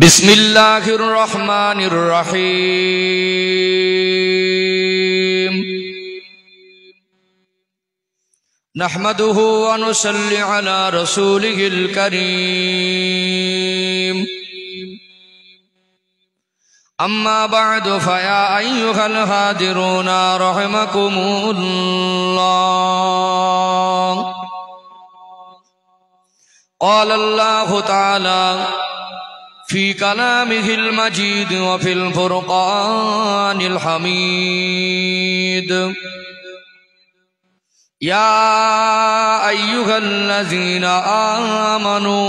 बिस्मिल्लाहिर रहमानिर रहीम नहमदुहु व नुसल्ली अला रसूलिहिल करीम अम्मा बअदु फया अय्युहल हादिरूना रहमकुमुल्लाह क़ाल अल्लाहु तआला फी कलामिहिल मजीद व फिल फुरक़ानिल हमीद या अय्युहल्लज़ीना आमनू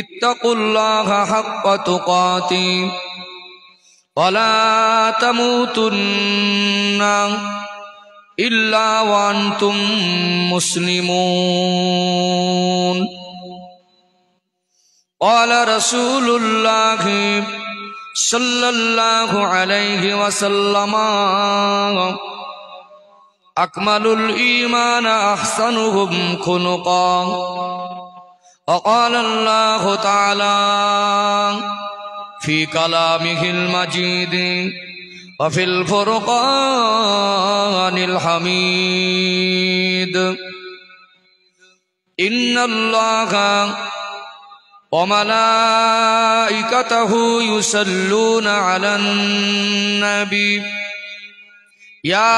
इत्तक़ुल्लाहा हक़्क़ तुक़ातिह व ला तमूतुन्ना इल्ला व अंतुम मुस्लिमून। क़ाल रसूलुल्लाह सल्लल्लाहु अलैहि वसल्लम अकमलुल ईमान अहसनुहुम खुलुक़न व क़ाल अल्लाहु तआला फी कलामिहिल मजीद व फिल फुरक़ानिल हमीद इन्नल्लाहा व मलाइकतहु युसल्लूना अलन नबी या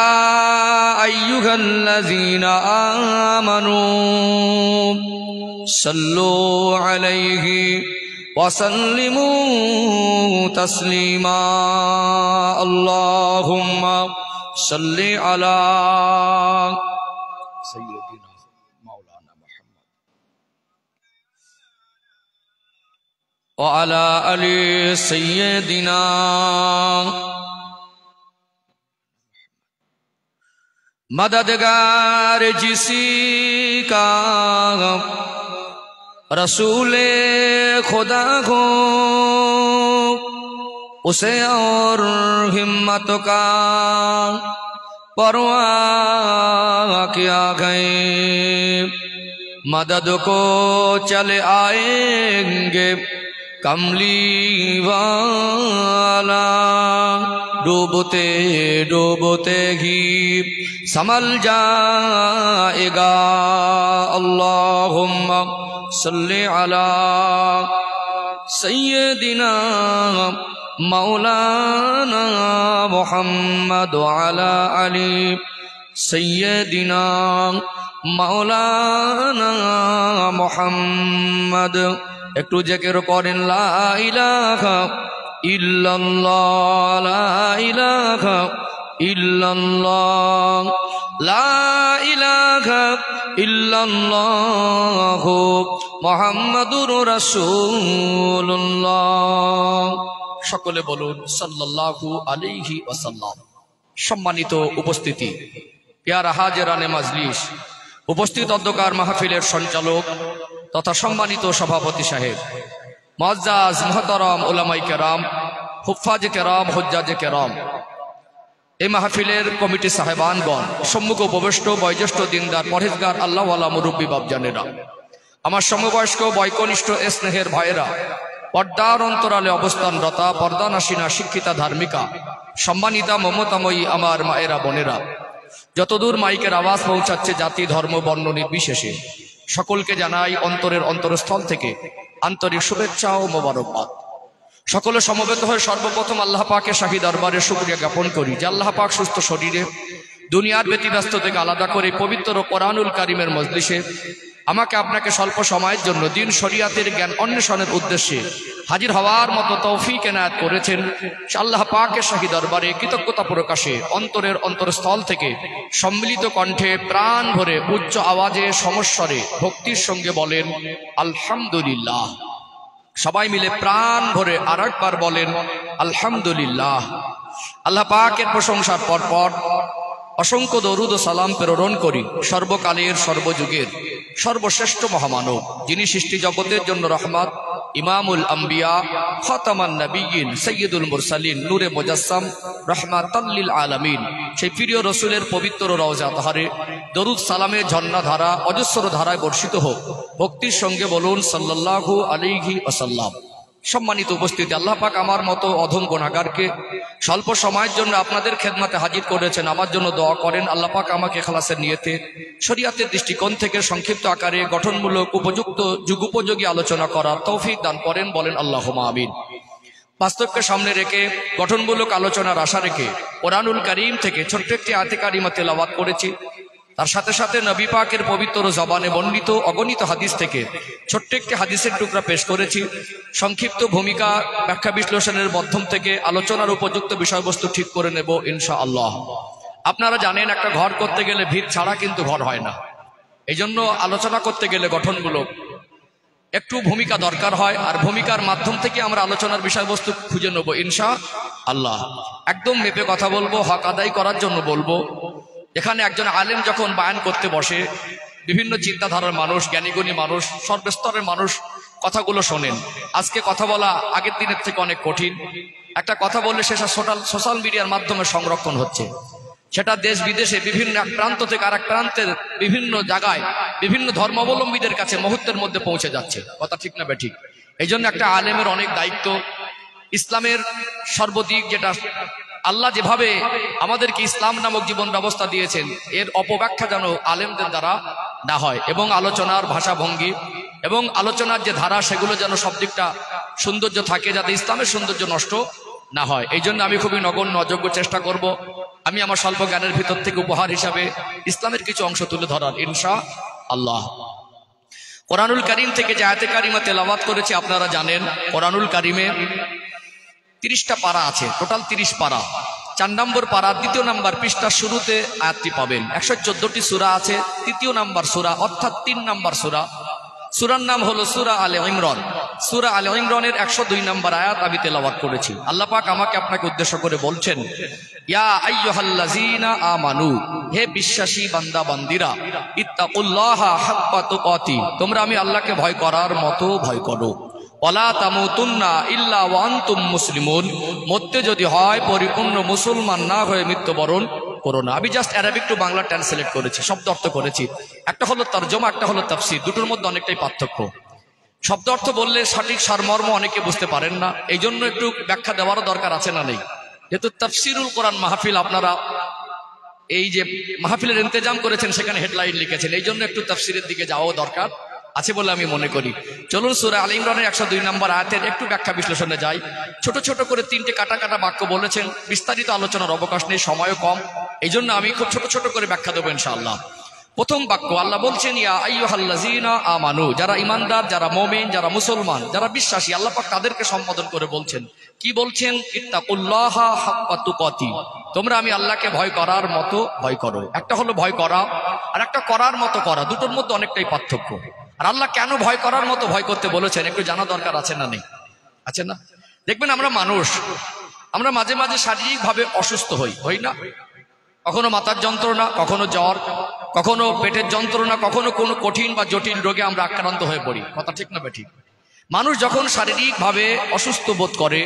अय्युहल्लज़ीना आमनू सल्लू अलैहि व सल्लिमू तस्लीमा अल्लाहुम्मा सल्लि अला सय्यदिना मौलाना मुहम्मद व अला आलि सय्यदिना। मददगार जिसी का रसूले खुदा हो उसे और हिम्मत का परवाह क्या गए मदद को चले आएंगे कमली वाला डूबते डूबते ही संभल जाएगा। अल्लाहुम्मा सल्ली अला सय्यदिना मौलाना मुहम्मद व अला आलि सय्यदिना मौलाना मुहम्मद। একটু জিকির করেন লা ইলাহা ইল্লাল্লাহ লা ইলাহা ইল্লাল্লাহ লা ইলাহা ইল্লাল্লাহ মুহাম্মাদুর রাসূলুল্লাহ। সকলে বলুন সাল্লাল্লাহু আলাইহি ওয়াসাল্লাম। সম্মানিত উপস্থিতি, প্যারা হাজিরানে মাজলিস, উপস্থিত অধ্যকার মাহফিলের সঞ্চালক তথা সম্মানিত সভাপতি সাহেব, মুআজ্জাজ মুহতারাম উলামায়ে কেরাম, হুফাজে কেরাম, হুজ্জাজে কেরাম, এই মাহফিলের কমিটি সাহেবানগণ, সম্মুখ উপবিষ্ট বয়োজ্যেষ্ঠ দিনদার পরহেজগার আল্লাহওয়ালা মুরব্বী বাপজানেরা, আমার সমবয়স্ক বয়কনিষ্ঠ স্নেহের ভাইয়েরা, পর্দার অন্তরালে অবস্থানরতা পর্দানাসীনা শিক্ষিতা ধার্মিকা সম্মানিতা মমতাময়ী আমার মায়েরা বোনেরা, যতদূর মাইকের আওয়াজ পৌঁছাচ্ছে জাতি ধর্ম বর্ণ নির্বিশেষে সকলকে জানাই অন্তরের অন্তরস্থল থেকে আন্তরিক শুভেচ্ছা ও মোবারকবাদ। সকলে সমবেত হয়ে সর্বপ্রথম আল্লাহ পাকের শাহী দরবারে শুকরিয়া জ্ঞাপন করি যে আল্লাহ পাক সুস্থ শরীরে দুনিয়ার ব্যতিব্যস্ত থেকে আলাদা করে পবিত্র কোরআনুল কারীমের মজলিসে আমাকে আপনাকে স্বল্প সময়ের জন্য দিন শরিয়াতের জ্ঞান অন্বেষণের উদ্দেশ্যে হাজির হওয়ার মতো তৌফিক এনায়েত করেছেন। আল্লাহ পাকের শাহী দরবারে কৃতজ্ঞতা প্রকাশে অন্তরের অন্তরস্থল থেকে সম্মিলিত কণ্ঠে প্রাণ ভরে উচ্চ আওয়াজে সমস্বরে ভক্তির সঙ্গে বলেন আলহামদুলিল্লাহ। সবাই মিলে প্রাণ ভরে আরেকবার বলেন আলহামদুলিল্লাহ। আল্লাহ পাকের প্রশংসার পরপর অসংখ্য দরুদ ও সালাম প্রেরণ করি সর্বকালের সর্বযুগের সর্বশ্রেষ্ঠ মহামানব, যিনি সৃষ্টি জগতের জন্য রহমত ইমামুল আম্বিয়া, খাতামান নবিয়্যিন, সাইয়্যিদুল মুরসালিন, নূরে মুজাসসাম, রাহমাতাল লিল আলামিন, সেই প্রিয় রাসূলের পবিত্র রওজা তাহারে দরুদ সালামের ঝর্ণাধারা অজস্র ধারায় বর্ষিত হোক। ভক্তির সঙ্গে বলুন সাল্লাল্লাহু আলাইহি ওয়াসাল্লাম। সম্মানিত উপস্থিতি, আল্লাহ পাক আমার মতো অধম গুনাহগারকে স্বল্প সময়ের জন্য আপনাদের খেদমতে হাজির করেছেন। আমার জন্য দোয়া করেন আল্লাহ পাক আমাকে খালাসের নিয়তে শরীয়তের দৃষ্টিকোণ থেকে সংক্ষিপ্ত আকারে গঠনমূলক উপযুক্ত যুগোপযোগী আলোচনা করার তৌফিক দান করেন, বলেন আল্লাহুম্মা আমিন। বাস্তবকে সামনে রেখে গঠনমূলক আলোচনার আশা রেখে কোরআনুল কারীম থেকে ছোট্ট একটি আয়াতে কারিমা তেলাওয়াত করেছি। তার সাথে সাথে নবী পাকের পবিত্র জবানে বর্ণিত অগণিত হাদিস থেকে ছোট্ট একটি হাদিসের টুকরা পেশ করেছি। সংক্ষিপ্ত ভূমিকা ব্যাখ্যা বিশ্লেষণের মাধ্যম থেকে আলোচনার উপযুক্ত বিষয়বস্তু ঠিক করে নেব ইনশাআল্লাহ। আপনারা জানেন একটা ঘর করতে গেলে ভিত ছাড়া কিন্তু ঘর হয় না। এই জন্য আলোচনা করতে গেলে গঠনমূলক একটু ভূমিকা দরকার হয়, আর ভূমিকার মাধ্যম থেকে আমরা আলোচনার বিষয়বস্তু খুঁজে নেব ইনশাআল্লাহ। একদম মেপে কথা বলবো, হক আদায় করার জন্য বলবো। এখানে একজন আলেম যখন বায়ান করতে বসে, বিভিন্ন চিন্তাধারার মানুষ, জ্ঞানীগুণী মানুষ, সর্বস্তরের মানুষ কথাগুলো শোনেন। আজকে কথা বলা আগের দিনের থেকে অনেক কঠিন। একটা কথা বললে সেটা সোশ্যাল মিডিয়ার মাধ্যমে সংরক্ষণ হচ্ছে, সেটা দেশ বিদেশে বিভিন্ন এক প্রান্ত থেকে আর এক প্রান্তের বিভিন্ন জায়গায় বিভিন্ন ধর্মাবলম্বীদের কাছে মুহূর্তের মধ্যে পৌঁছে যাচ্ছে। কথা ঠিক না বেঠিক? এই জন্য একটা আলেমের অনেক দায়িত্ব। ইসলামের সর্বদিক, যেটা আল্লাহ যেভাবে আমাদেরকে ইসলাম নামক জীবন ব্যবস্থা দিয়েছেন, এর অপব্যাখ্যা যেন আলেমদের দ্বারা না হয়, এবং আলোচনার ভাষাভঙ্গি এবং আলোচনার যে ধারা সেগুলো যেন সব দিকটা সৌন্দর্য থাকে, যাতে ইসলামের সৌন্দর্য নষ্ট না হয়। এই জন্য আমি খুবই নগণ্য অযোগ্য চেষ্টা করব আমি আমার স্বল্প জ্ঞানের ভিতর থেকে উপহার হিসাবে ইসলামের কিছু অংশ তুলে ধরার ইনশাআল্লাহ। কোরআনুল কারীম থেকে যে আয়াতে কারিমা তেলাওয়াত করেছি আপনারা জানেন, কোরআনুল কারীমে 30টা পারা আছে, টোটাল 30 পারা। 4 নম্বর পারা 2 নম্বর পৃষ্ঠার শুরুতে আয়াতটি পাবেন। 114টি সূরা আছে, 3 নম্বর সূরা অর্থাৎ 3 নম্বর সূরা। সূরার নাম হলো সূরা আলে ইমরান। সূরা আলে ইমরানের 102 নম্বর আয়াত আমি তেলাওয়াত করেছি। আল্লাহ পাক আমাকে আপনাকে উদ্দেশ্য করে বলছেন, ইয়া আইয়ুহাল্লাযীনা আমানু, হে বিশ্বাসী বান্দা বান্দিরা, ইত্তাকুল্লাহা হাক্কা তুকাতি, তোমরা আমি আল্লাহকে ভয় করার মতো ভয় করো। ওয়ালা তামুতুন্না ইল্লা ওয়া আনতুম মুসলিমুন, মরতে যদি হয় পরিপূর্ণ মুসলমান না হয়ে মৃত্যুবরণ করো না। আমি just Arabic to Bangla translate করেছি, শব্দ অর্থ করেছি। একটা হলো তরজমা, একটা হলো তাফসীর, দুটোর মধ্যে অনেকটাই পার্থক্য। শব্দ অর্থ বললে সঠিক সারমর্ম অনেকে বুঝতে পারেন না, এই জন্য একটু ব্যাখ্যা দেওয়ারও দরকার আছে না নেই? যেহেতু তাফসীরুল কোরআন মাহফিল, আপনারা এই যে মাহফিলের ইন্তেজাম করেছেন সেখানে হেডলাইন লিখেছেন, এই জন্য একটু তাফসীরের দিকে যাওয়াও দরকার আছে বলে আমি মনে করি। চলুন সূরা আলে ইমরানের 102 নম্বর আয়াতের একটু ব্যাখ্যা বিশ্লেষণে যাই। ছোট ছোট করে 3টে কাটা কাটা বাক্য বলেছেন, বিস্তারিত আলোচনার অবকাশ নেই, সময়ও কম, এই জন্য আমি খুব ছোট ছোট করে ব্যাখ্যা দেবো ইনশাআল্লাহ। প্রথম বাক্য আল্লাহ বলছেন, ইয়া আইয়ুহাল্লাযীনা আমানু, যারা ইমানদার, যারা মুমিন, যারা মুসলমান, যারা বিশ্বাসী, আল্লাহ পাক তাদেরকে সম্বোধন করে বলছেন। কি বলছেন? ইত্তাকুল্লাহা হাক্কা তুকাতি, তোমরা আমি আল্লাহকে ভয় করার মতো ভয় করো। একটা হলো ভয় করা, আর একটা করার মতো করা, দুটোর মধ্যে অনেকটাই পার্থক্য। আর আল্লাহ কেন ভয় করার মতো ভয় করতে বলেছেন একটু জানা দরকার আছে না নেই? আছে না? দেখবেন আমরা মানুষ, আমরা মাঝে মাঝে শারীরিকভাবে অসুস্থ হই না? কখনো মাথার যন্ত্রণা, কখনো জ্বর, কখনো পেটের যন্ত্রণা, কখনো কোনো কঠিন বা জটিল রোগে আমরা আক্রান্ত হয়ে পড়ি। কথা ঠিক না বেঠিক? মানুষ যখন শারীরিকভাবে অসুস্থ বোধ করে,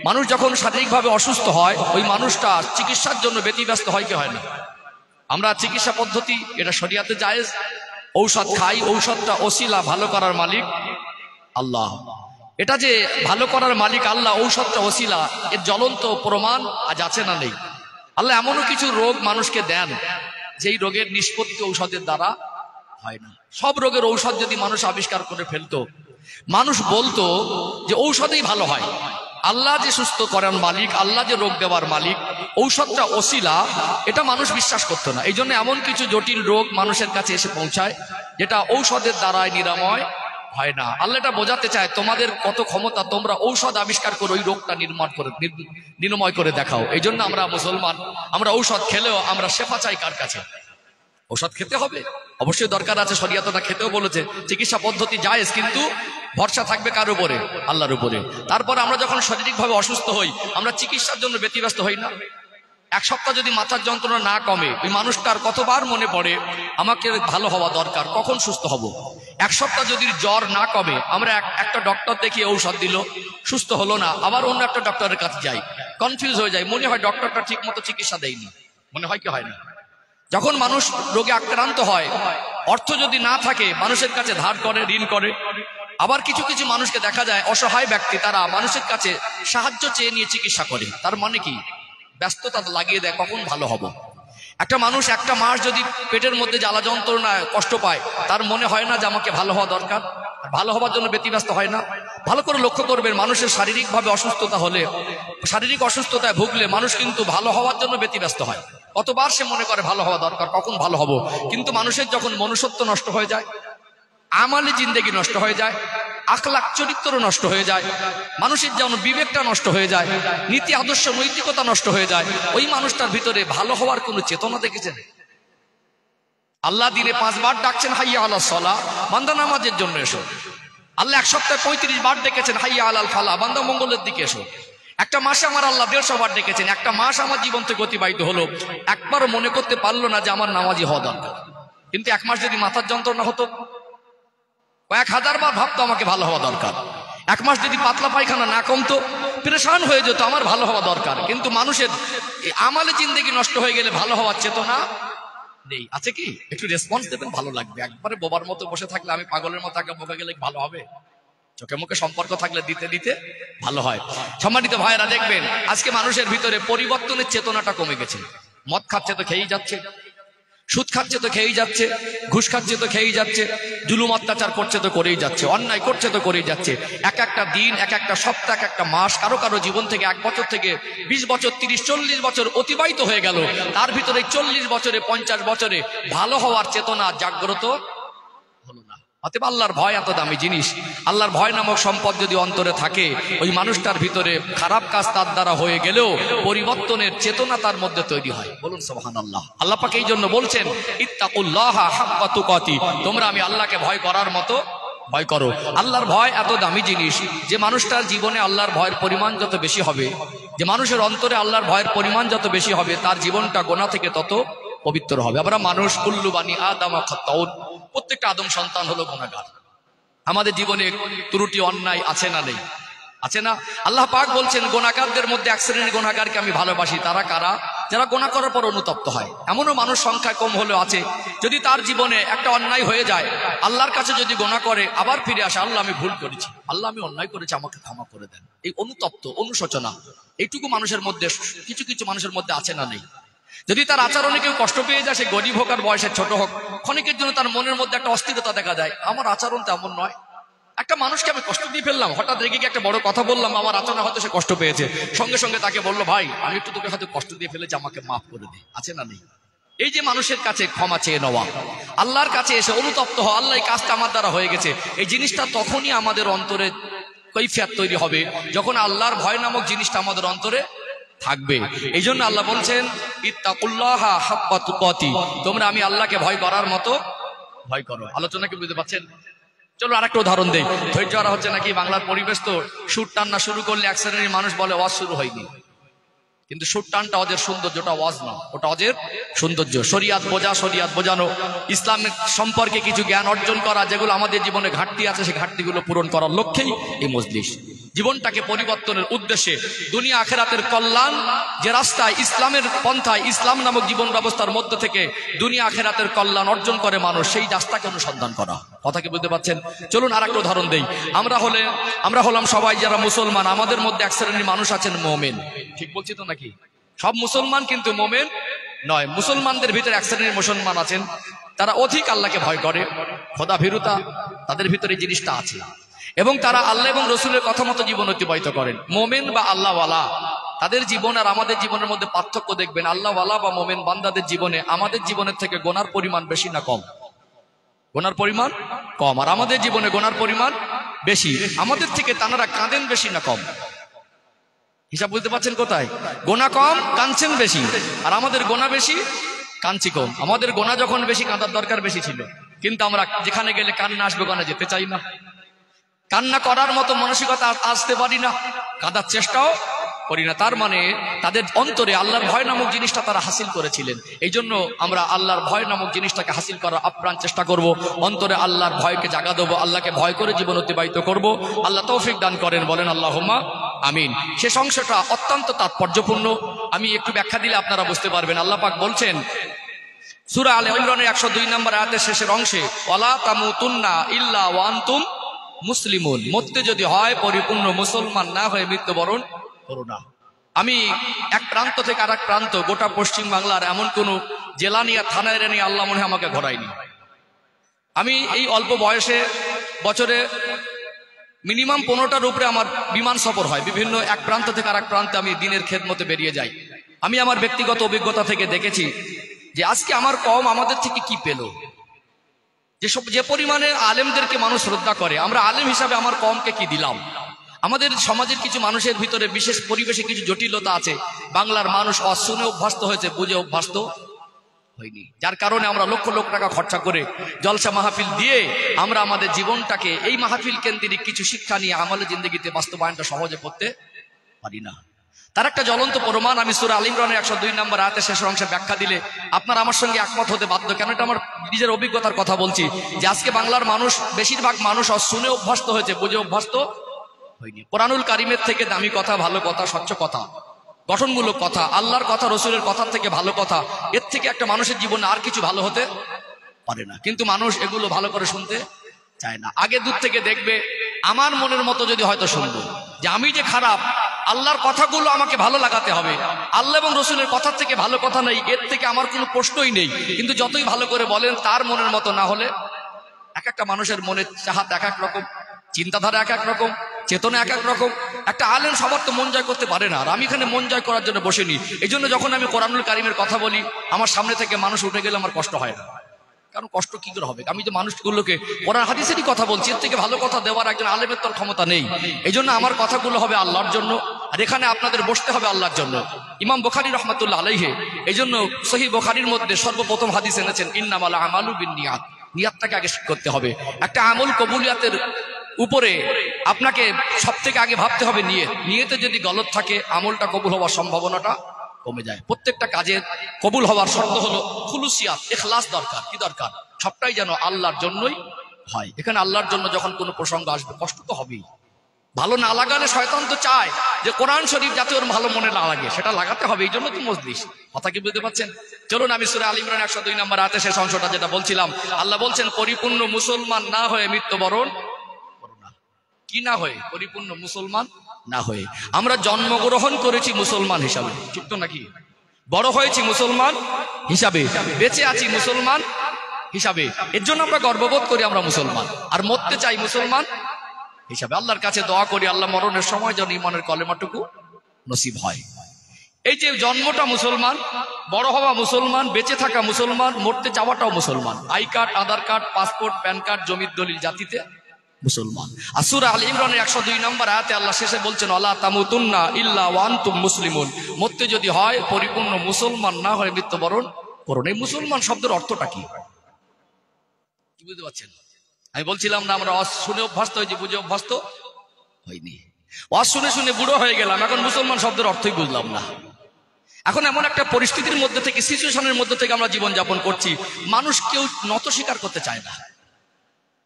মানুষ যখন শারীরিকভাবে অসুস্থ হয়, ওই মানুষটা চিকিৎসার জন্য ব্যতিব্যস্ত হয় কি হয় না? আমরা চিকিৎসা পদ্ধতি, এটা শরিয়াতে জায়েজ, ঔষধ খাই, ঔষধটা ওসিলা, ভালো করার মালিক আল্লাহ। এটা যে ভালো করার মালিক আল্লাহ, ঔষধটা ওসিলা, এর জ্বলন্ত প্রমাণ আজ আছে না নেই? আল্লাহ এমনও কিছু রোগ মানুষকে দেন যেই রোগের নিষ্পত্তি ঔষধের দ্বারা হয় না। সব রোগের ঔষধ যদি মানুষ আবিষ্কার করে ফেলতো, মানুষ বলতো যে ঔষধেই ভালো হয়। আল্লাহ যে সুস্থ করার মালিক, আল্লাহ যে রোগ দেওয়ার মালিক, ঔষধটা ওসিলা, এটা মানুষ বিশ্বাস করতো না। এই জন্য এমন কিছু জটিল রোগ মানুষের কাছে এসে পৌঁছায় যেটা ঔষধের দ্বারাই নিরাময় হয় না। আল্লাহ এটা বোঝাতে চায় তোমাদের কত ক্ষমতা, তোমরা ঔষধ আবিষ্কার করে ওই রোগটা নিরাময় করে দেখাও। এই জন্য আমরা মুসলমান, আমরা ঔষধ খেলেও আমরা শেফা চাই কার কাছে? ঔষধ খেতে হবে, অবশ্যই দরকার আছে, শরিয়াতটা খেতেও বলেছে, চিকিৎসা পদ্ধতি জায়েজ, কিন্তু ভরসা থাকবে কার উপরে? আল্লাহর উপরে। তারপর আমরা যখন শারীরিকভাবে অসুস্থ হই, আমরা চিকিৎসার জন্য ব্যতিব্যস্ত হই না? এক সপ্তাহ যদি মাথার যন্ত্রণা না কমে, ওই মানুষটার কতবার মনে পড়ে আমাকে ভালো হওয়া দরকার, কখন সুস্থ হব। এক সপ্তাহ যদি জ্বর না কমে, আমরা একটা ডক্টর দেখি ঔষধ দিল, সুস্থ হলো না, আবার অন্য একটা ডক্টরের কাছে যাই, কনফিউজ হয়ে যায়, মনে হয় ডক্টরটা ঠিক মতো চিকিৎসা দেয়নি, মনে হয় কি হয় না। যখন মানুষ রোগে আক্রান্ত হয়, অর্থ যদি না থাকে মানুষের কাছে ধার করে, ঋণ করে। আবার কিছু কিছু মানুষকে দেখা যায় অসহায় ব্যক্তি, তারা মানুষের কাছে সাহায্য চেয়ে নিয়ে চিকিৎসা করে। তার মানে কি, ব্যস্ততা লাগিয়ে দেয় কখন ভালো হব। একটা মানুষ একটা মাস যদি পেটের মধ্যে জ্বালা যন্ত্রণায় কষ্ট পায়, তার মনে হয় না যে আমাকে ভালো হওয়া দরকার, ভালো হওয়ার জন্য ব্যতিব্যস্ত হয় না। ভালো করে লক্ষ্য করবেন, মানুষের শারীরিকভাবে অসুস্থতা হলে, শারীরিক অসুস্থতায় ভুগলে মানুষ কিন্তু ভালো হওয়ার জন্য ব্যতিব্যস্ত হয়। কতবার সে মনে করে ভালো হওয়া দরকার, কখন ভালো হব। কিন্তু মানুষের যখন মনুষ্যত্ব নষ্ট হয়ে যায়, আমালি জিন্দেগি নষ্ট হয়ে যায়, আখলাক চরিত্র নষ্ট হয়ে যায়, মানুষের যেমন বিবেকটা নষ্ট হয়ে যায়, নীতি আদর্শ নৈতিকতা নষ্ট হয়ে যায়, ওই মানুষটার ভিতরে ভালো হওয়ার কোনো চেতনা দেখেছেন? আল্লাহ দিনে 5 বার ডাকছেন হাইয়া আলাস সালাহ, বান্দা নামাজের জন্য এসো। আল্লাহ এক সপ্তাহে 35 বার ডেকেছেন হাইয়া আলাল ফালাহ, বান্দা মঙ্গলের দিকে এসো। একটা মাসে আমার আল্লাহ 150 বার ডেকেছেন। একটা মাস আমার জীবন থেকে অতিবাহিত হলো, একবারও মনে করতে পারলো না যে আমার নামাজি হওয়া দরকার। কিন্তু এক মাস যদি মাথার যন্ত্রণা হতো, কয়েক হাজার বার ভাবতো আমাকে ভালো হওয়া দরকার। এক মাস যদি পাতলা পায়খানা না কমতো, পেরেশান হয়ে যেত আমার ভালো হওয়া দরকার। কিন্তু মানুষের আমালে জিন্দেগি নষ্ট হয়ে গেলে ভালো হওয়ার চেতনা নেই। আছে কি? একটু রেসপন্স দেবেন, ভালো লাগবে। একবারে বোবার মতো বসে থাকলে, আমি পাগলের মতো আগে বকে গেলে ভালো হবে? চোখে মুখে সম্পর্ক থাকলে দিতে দিতে ভালো হয়। সম্মানিত ভাইরা, দেখবেন আজকে মানুষের ভিতরে পরিবর্তনের চেতনাটা কমে গেছে। মদ খাচ্ছে তো খেয়েই যাচ্ছে, সুদ খাচ্ছে তো খেয়েই যাচ্ছে, ঘুষ খাচ্ছে তো খেয়েই যাচ্ছে, জুলুম অত্যাচার করছে তো করেই যাচ্ছে, অন্যায় করছে তো করেই যাচ্ছে। এক একটা দিন, এক একটা সপ্তাহ, এক একটা মাস, কারো কারো জীবন থেকে 1 বছর থেকে 20 বছর, 30, 40 বছর অতিবাহিত হয়ে গেল। তার ভিতরে 40 বছরে, 50 বছরে ভালো হওয়ার চেতনা জাগ্রত হলো না। অতএব আল্লাহর ভয় এত দামি জিনিস। আল্লাহর ভয় নামক সম্পদ যদি অন্তরে থাকে, ওই মানুষটার ভিতরে খারাপ কাজ তার দ্বারা হয়ে গেলেও পরিবর্তনের চেতনা তার মধ্যে তৈরি হয়। বলুন সুবহানাল্লাহ। আল্লাহ পাক এই জন্য বলছেন, ইত্তাকুল্লাহা হাক্কা তুকাতি, তোমরা আমি আল্লাহকে ভয় করার মতো ভয় করো। আল্লাহর ভয় এত দামি জিনিস যে মানুষটার জীবনে আল্লাহর ভয়ের পরিমাণ যত বেশি হবে, যে মানুষের অন্তরে আল্লাহর ভয়ের পরিমাণ যত বেশি হবে, তার জীবনটা গোনা থেকে তত পবিত্র হবে। আমরা মানুষ, কুল্লু বানি আদামা খাত্তাউন, প্রত্যেকটা আদম সন্তান হলো গুনাহগার। আমাদের জীবনে ত্রুটি অন্যায় আছে না নেই? আছে না? আল্লাহ পাক বলছেন, গুনাহগারদের মধ্যে এক শ্রেণীর গুনাহগারকে আমি ভালোবাসি। তারা কারা? যারা গুনাহ করার পর অনুতপ্ত হয়। এমনও মানুষ সংখ্যায় কম হলেও আছে, যদি তার জীবনে একটা অন্যায় হয়ে যায়, আল্লাহর কাছে যদি গুনাহ করে, আবার ফিরে আসে, আল্লাহ আমি ভুল করেছি, আল্লাহ আমি অন্যায় করেছি, আমাকে ক্ষমা করে দেন। এই অনুতপ্ত, অনুশোচনা, এইটুকু মানুষের মধ্যে, কিছু কিছু মানুষের মধ্যে আছে না নেই? যদি তার আচরণে কেউ কষ্ট পেয়ে যায়, সে গরিব হোক আর বয়সে ছোট হোক, ক্ষণিকের জন্য তার মনের মধ্যে একটা অস্থিরতা দেখা যায়, আমার আচরণ তো এমন নয়, একটা মানুষকে আমি কষ্ট দিয়ে ফেললাম, হঠাৎ রেগে গিয়ে একটা বড় কথা বললাম, আমার আচরণে হয়তো সে কষ্ট পেয়েছে, সঙ্গে সঙ্গে তাকে বললো, ভাই আমি একটু তোকে হয়তো কষ্ট দিয়ে ফেলেছি, আমাকে মাফ করে দে। আছে না নেই? এই যে মানুষের কাছে ক্ষমা চেয়ে নেওয়া, আল্লাহর কাছে এসে অনুতপ্ত হওয়া, আল্লাহ এই কাজটা আমার দ্বারা হয়ে গেছে, এই জিনিসটা তখনই আমাদের অন্তরে কৈফিয়ত তৈরি হবে, যখন আল্লাহর ভয় নামক জিনিসটা আমাদের অন্তরে থাকবে। এই জন্য আল্লাহ বলছেন, ইত্তাকুল্লাহা হাক্কা তুকাতি, তোমরা আমি আল্লাহকে ভয় করার মতো ভয় করো। আলোচনা কি বুঝতে পারছেন? চলো আরেকটা উদাহরণ দেই। ধৈর্য হারা হচ্ছে নাকি? বাংলার পরিবেশ তো, সুর টান্না শুরু করলে এক শ্রেণীর মানুষ বলে ওয়াজ শুরু হয়নি। কিন্তু সুর টানটা ওদের সৌন্দর্য, ওটা ওয়াজ না, ওটা ওদের সৌন্দর্য। শরিয়াত বোঝা, শরিয়াত বোঝানো, ইসলাম সম্পর্কে কিছু জ্ঞান অর্জন করা, যেগুলো আমাদের জীবনে ঘাটতি আছে, সেই ঘাটতিগুলো পূরণ করার লক্ষ্যেই এই মজলিস। জীবনটাকে পরিবর্তনের উদ্দেশ্যে, দুনিয়া আখিরাতের কল্যাণ যে রাস্তায়, ইসলামের পন্থায়, ইসলাম নামক জীবন ব্যবস্থার মধ্য থেকে দুনিয়া আখিরাতের কল্যাণ অর্জন করে মানুষ, সেই রাস্তাকে অনুসন্ধান করা। কথা কি বুঝতে পারছেন? চলুন আর একটা উদাহরণ দেই। আমরা হলাম সবাই যারা মুসলমান, আমাদের মধ্যে এক শ্রেণীর মানুষ আছেন মোমেন। ঠিক বলছি তো নাকি? সব মুসলমান কিন্তু মোমেন নয়। মুসলমানদের ভিতরে এক শ্রেণীর মুসলমান আছেন, তারা অধিক আল্লাহকে ভয় করে, খোদা ভীরুতা তাদের ভিতরে এই জিনিসটা আছে, এবং তারা আল্লাহ এবং রসুলের কথা মতো জীবন অতিবাহিত করেন। মোমেন বা আল্লাহওয়ালা, তাদের জীবন আর আমাদের জীবনের মধ্যে পার্থক্য দেখবেন। আল্লাহওয়ালা বা মোমেন বান্দাদের জীবনে আমাদের জীবনের থেকে গোনার পরিমাণ বেশি না কম? গোনার পরিমাণ কম। আর আমাদের জীবনে গোনার পরিমাণ বেশি। আমাদের থেকে তানারা কাঁদেন বেশি না কম? হিসাব বুঝতে পারছেন কোথায়? গোনা কম, কাঁদছেন বেশি, আর আমাদের গোনা বেশি, কাঁদছি কম। আমাদের গোনা যখন বেশি, কাঁদার দরকার বেশি ছিল, কিন্তু আমরা যেখানে গেলে কান্না আসবে, ওখানে যেতে চাই না, কান্না করার মতো মানসিকতা আসতে পারি না, কাঁদার চেষ্টাও করি না। তার মানে তাদের অন্তরে আল্লাহর ভয় নামক জিনিসটা তারা হাসিল করেছিলেন। এই জন্য আমরা আল্লাহর ভয় নামক জিনিসটাকে হাসিল করার আপ্রাণ চেষ্টা করব। অন্তরে আল্লাহর ভয়কে জাগা দেবো, আল্লাহকে ভয় করে জীবন অতিবাহিত করব। আল্লাহ তৌফিক দান করেন, বলেন আল্লাহুম্মা আমিন। শেষ অংশটা অত্যন্ত তাৎপর্যপূর্ণ, আমি একটু ব্যাখ্যা দিলে আপনারা বুঝতে পারবেন। আল্লাহ পাক বলছেন সূরা আলে ইমরানের 102 নম্বর আয়াতের শেষের অংশে, ওয়ালা তামুতুন্না ইল্লা ওয়া আনতুম মুসলিমুন, মরতে যদি হয় পরিপূর্ণ মুসলমান না হয়ে মৃত্যুবরণ করো না। আমি এক প্রান্ত থেকে আর এক প্রান্ত, গোটা পশ্চিম বাংলার এমন কোন জেলা নিয়ে থানায় নিয়ে আল্লাহ মনে হয় আমাকে ঘোরায়নি। আমি এই অল্প বয়সে বছরে মিনিমাম 15টার উপরে আমার বিমান সফর হয়, বিভিন্ন এক প্রান্ত থেকে আর এক প্রান্তে আমি দিনের খেদমতে বেরিয়ে যাই। আমি আমার ব্যক্তিগত অভিজ্ঞতা থেকে দেখেছি যে আজকে আমার কম আমাদের থেকে কি পেল। যে পরিমাণে আলেমদেরকে মানুষ শ্রদ্ধা করে, আমরা আলেম হিসাবে আমার কমকে কি দিলাম। আমাদের সমাজের কিছু মানুষের ভিতরে বিশেষ পরিবেশে কিছু জটিলতা আছে। বাংলার মানুষ অশুনে অভ্যস্ত হয়েছে, বুঝে অভ্যস্ত হয়নি, যার কারণে আমরা লক্ষ লক্ষ টাকা খরচা করে জলসা মাহফিল দিয়ে আমরা আমাদের জীবনটাকে এই মাহফিল কেন্দ্রিক কিছু শিক্ষা নিয়ে আমলে জিন্দগিতে বাস্তবায়নটা সহজে করতে পারি না। তার একটা জ্বলন্ত প্রমাণ আমি সূরা আলে ইমরানের 102 নম্বর আয়াতের শেষের অংশে ব্যাখ্যা দিলে আপনারা আমার সঙ্গে একমত হতে বাধ্য। কেন এটা আমার নিজের অভিজ্ঞতার কথা বলছি, যে আজকে বাংলার মানুষ, বেশিরভাগ মানুষ শুনে অভ্যস্ত হয়েছে, বুঝে অভ্যস্ত হয়নি। কোরআনুল কারিমের থেকে দামি কথা, ভালো কথা, স্বচ্ছ কথা, গঠনমূলক কথা, আল্লাহর কথা, রসুলের কথার থেকে ভালো কথা, এর থেকে একটা মানুষের জীবনে আর কিছু ভালো হতে পারে না। কিন্তু মানুষ এগুলো ভালো করে শুনতে চায় না। আগে দূর থেকে দেখবে, আমার মনের মতো যদি হয়তো শুনবো যে আমি যে খারাপ, আল্লাহর কথাগুলো আমাকে ভালো লাগাতে হবে, আল্লাহ এবং রসুলের কথার থেকে ভালো কথা নেই, এর থেকে আমার কোনো প্রশ্নই নেই। কিন্তু যতই ভালো করে বলেন, তার মনের মতো না হলে, এক একটা মানুষের মনের চাহাত এক এক রকম, চিন্তাধারা এক এক রকম, চেতনা এক এক রকম। একটা আলেম সবার তো মন জয় করতে পারে না, আর আমি এখানে মন জয় করার জন্য বসিনি। এই জন্য যখন আমি কোরআনুল কারিমের কথা বলি, আমার সামনে থেকে মানুষ উঠে গেলে আমার কষ্ট হয় না। কারণ কষ্ট কি করে হবে, আমি তো মানুষগুলোকে কোরআন হাদিসেরই কথা বলছি, এর থেকে ভালো কথা দেওয়ার একজন আলেমের তোর ক্ষমতা নেই। এই জন্য আমার কথাগুলো হবে আল্লাহর জন্য, আর এখানে আপনাদের বসতে হবে আল্লাহর জন্য। ইমাম বুখারী রাহমাতুল্লাহ আলাইহি এই জন্য সহিহ বুখারীর মধ্যে সর্বপ্রথম হাদিস এনেছেন, ইন্নামাল আমালু বিন্নিয়াত, নিয়াতটাকে আগে করতে হবে। একটা আমল কবুলিয়াতের উপরে আপনাকে সব থেকে আগে ভাবতে হবে নিয়ত। নিয়তে যদি গলত থাকে, আমলটা কবুল হওয়ার সম্ভাবনাটা কমে যায়। প্রত্যেকটা কাজের কবুল হওয়ার শর্ত হলো খুলুসিয়াত, ইখলাস দরকার। কি দরকার? সবটাই যেন আল্লাহর জন্যই হয়। এখানে আল্লাহর জন্য যখন কোনো প্রসঙ্গ আসবে, কষ্ট তো হবেই। ভালো না লাগালে শয়তান তো চায় যে কোরআন শরীফ যাতে ওর ভালো মনে না লাগে, সেটা লাগাতে হবে। এই জন্য তো মজলিস। কথা কি বুঝতে পারছেন? চলুন আমি সূরা আলে ইমরান 102 নম্বর আয়াতের শেষ অংশটা যেটা বলছিলাম, আল্লাহ বলছেন পরিপূর্ণ মুসলমান না হয়ে মৃত্যুবরণ করো না। কি না হয়ে? পরিপূর্ণ মুসলমান না হয়ে। আমরা জন্মগ্রহণ করেছি মুসলমান হিসাবে, ঠিক তো নাকি? বড় হয়েছি মুসলমান হিসাবে, বেঁচে আছি মুসলমান হিসাবে। এর জন্য আমরা গর্ববোধ করি আমরা মুসলমান, আর মরতে চাই মুসলমান হিসাবে। আল্লাহর কাছে দোয়া করি আল্লাহ মরণের সময় যেন ঈমানের কলেমাটুকু নসিব হয়। এই যে জন্মটা মুসলমান, বড় হওয়া মুসলমান, বেঁচে থাকা মুসলমান, মরতে চাওয়াটাও মুসলমান। I card, Aadhaar card, passport, pan card, জমির দলিল, জাতিতে মুসলমান। আর সূরা আলে ইমরানের 102 নম্বর আয়াতে আল্লাহ শেষে বলছেন, ওয়ালা তামুতুন্না ইল্লা ওয়া আনতুম মুসলিমুন, মরতে যদি হয় পরিপূর্ণ মুসলমান না হয়ে মৃত্যুবরণ করুন। এই মুসলমান শব্দের অর্থটা কি বুঝতে পারছেন? আমি বলছিলাম না, আমরা শুনে অভ্যস্ত হয়েছি, বুঝে অভ্যস্ত হয়নি। ওয়াজ শুনে শুনে বুড়ো হয়ে গেলাম, এখন মুসলমান শব্দের অর্থই বুঝলাম না। এখন এমন একটা পরিস্থিতির মধ্যে থেকে, সিচুয়েশনের মধ্যে থেকে আমরা জীবন যাপন করছি, মানুষ কেউ নত স্বীকার করতে চায় না।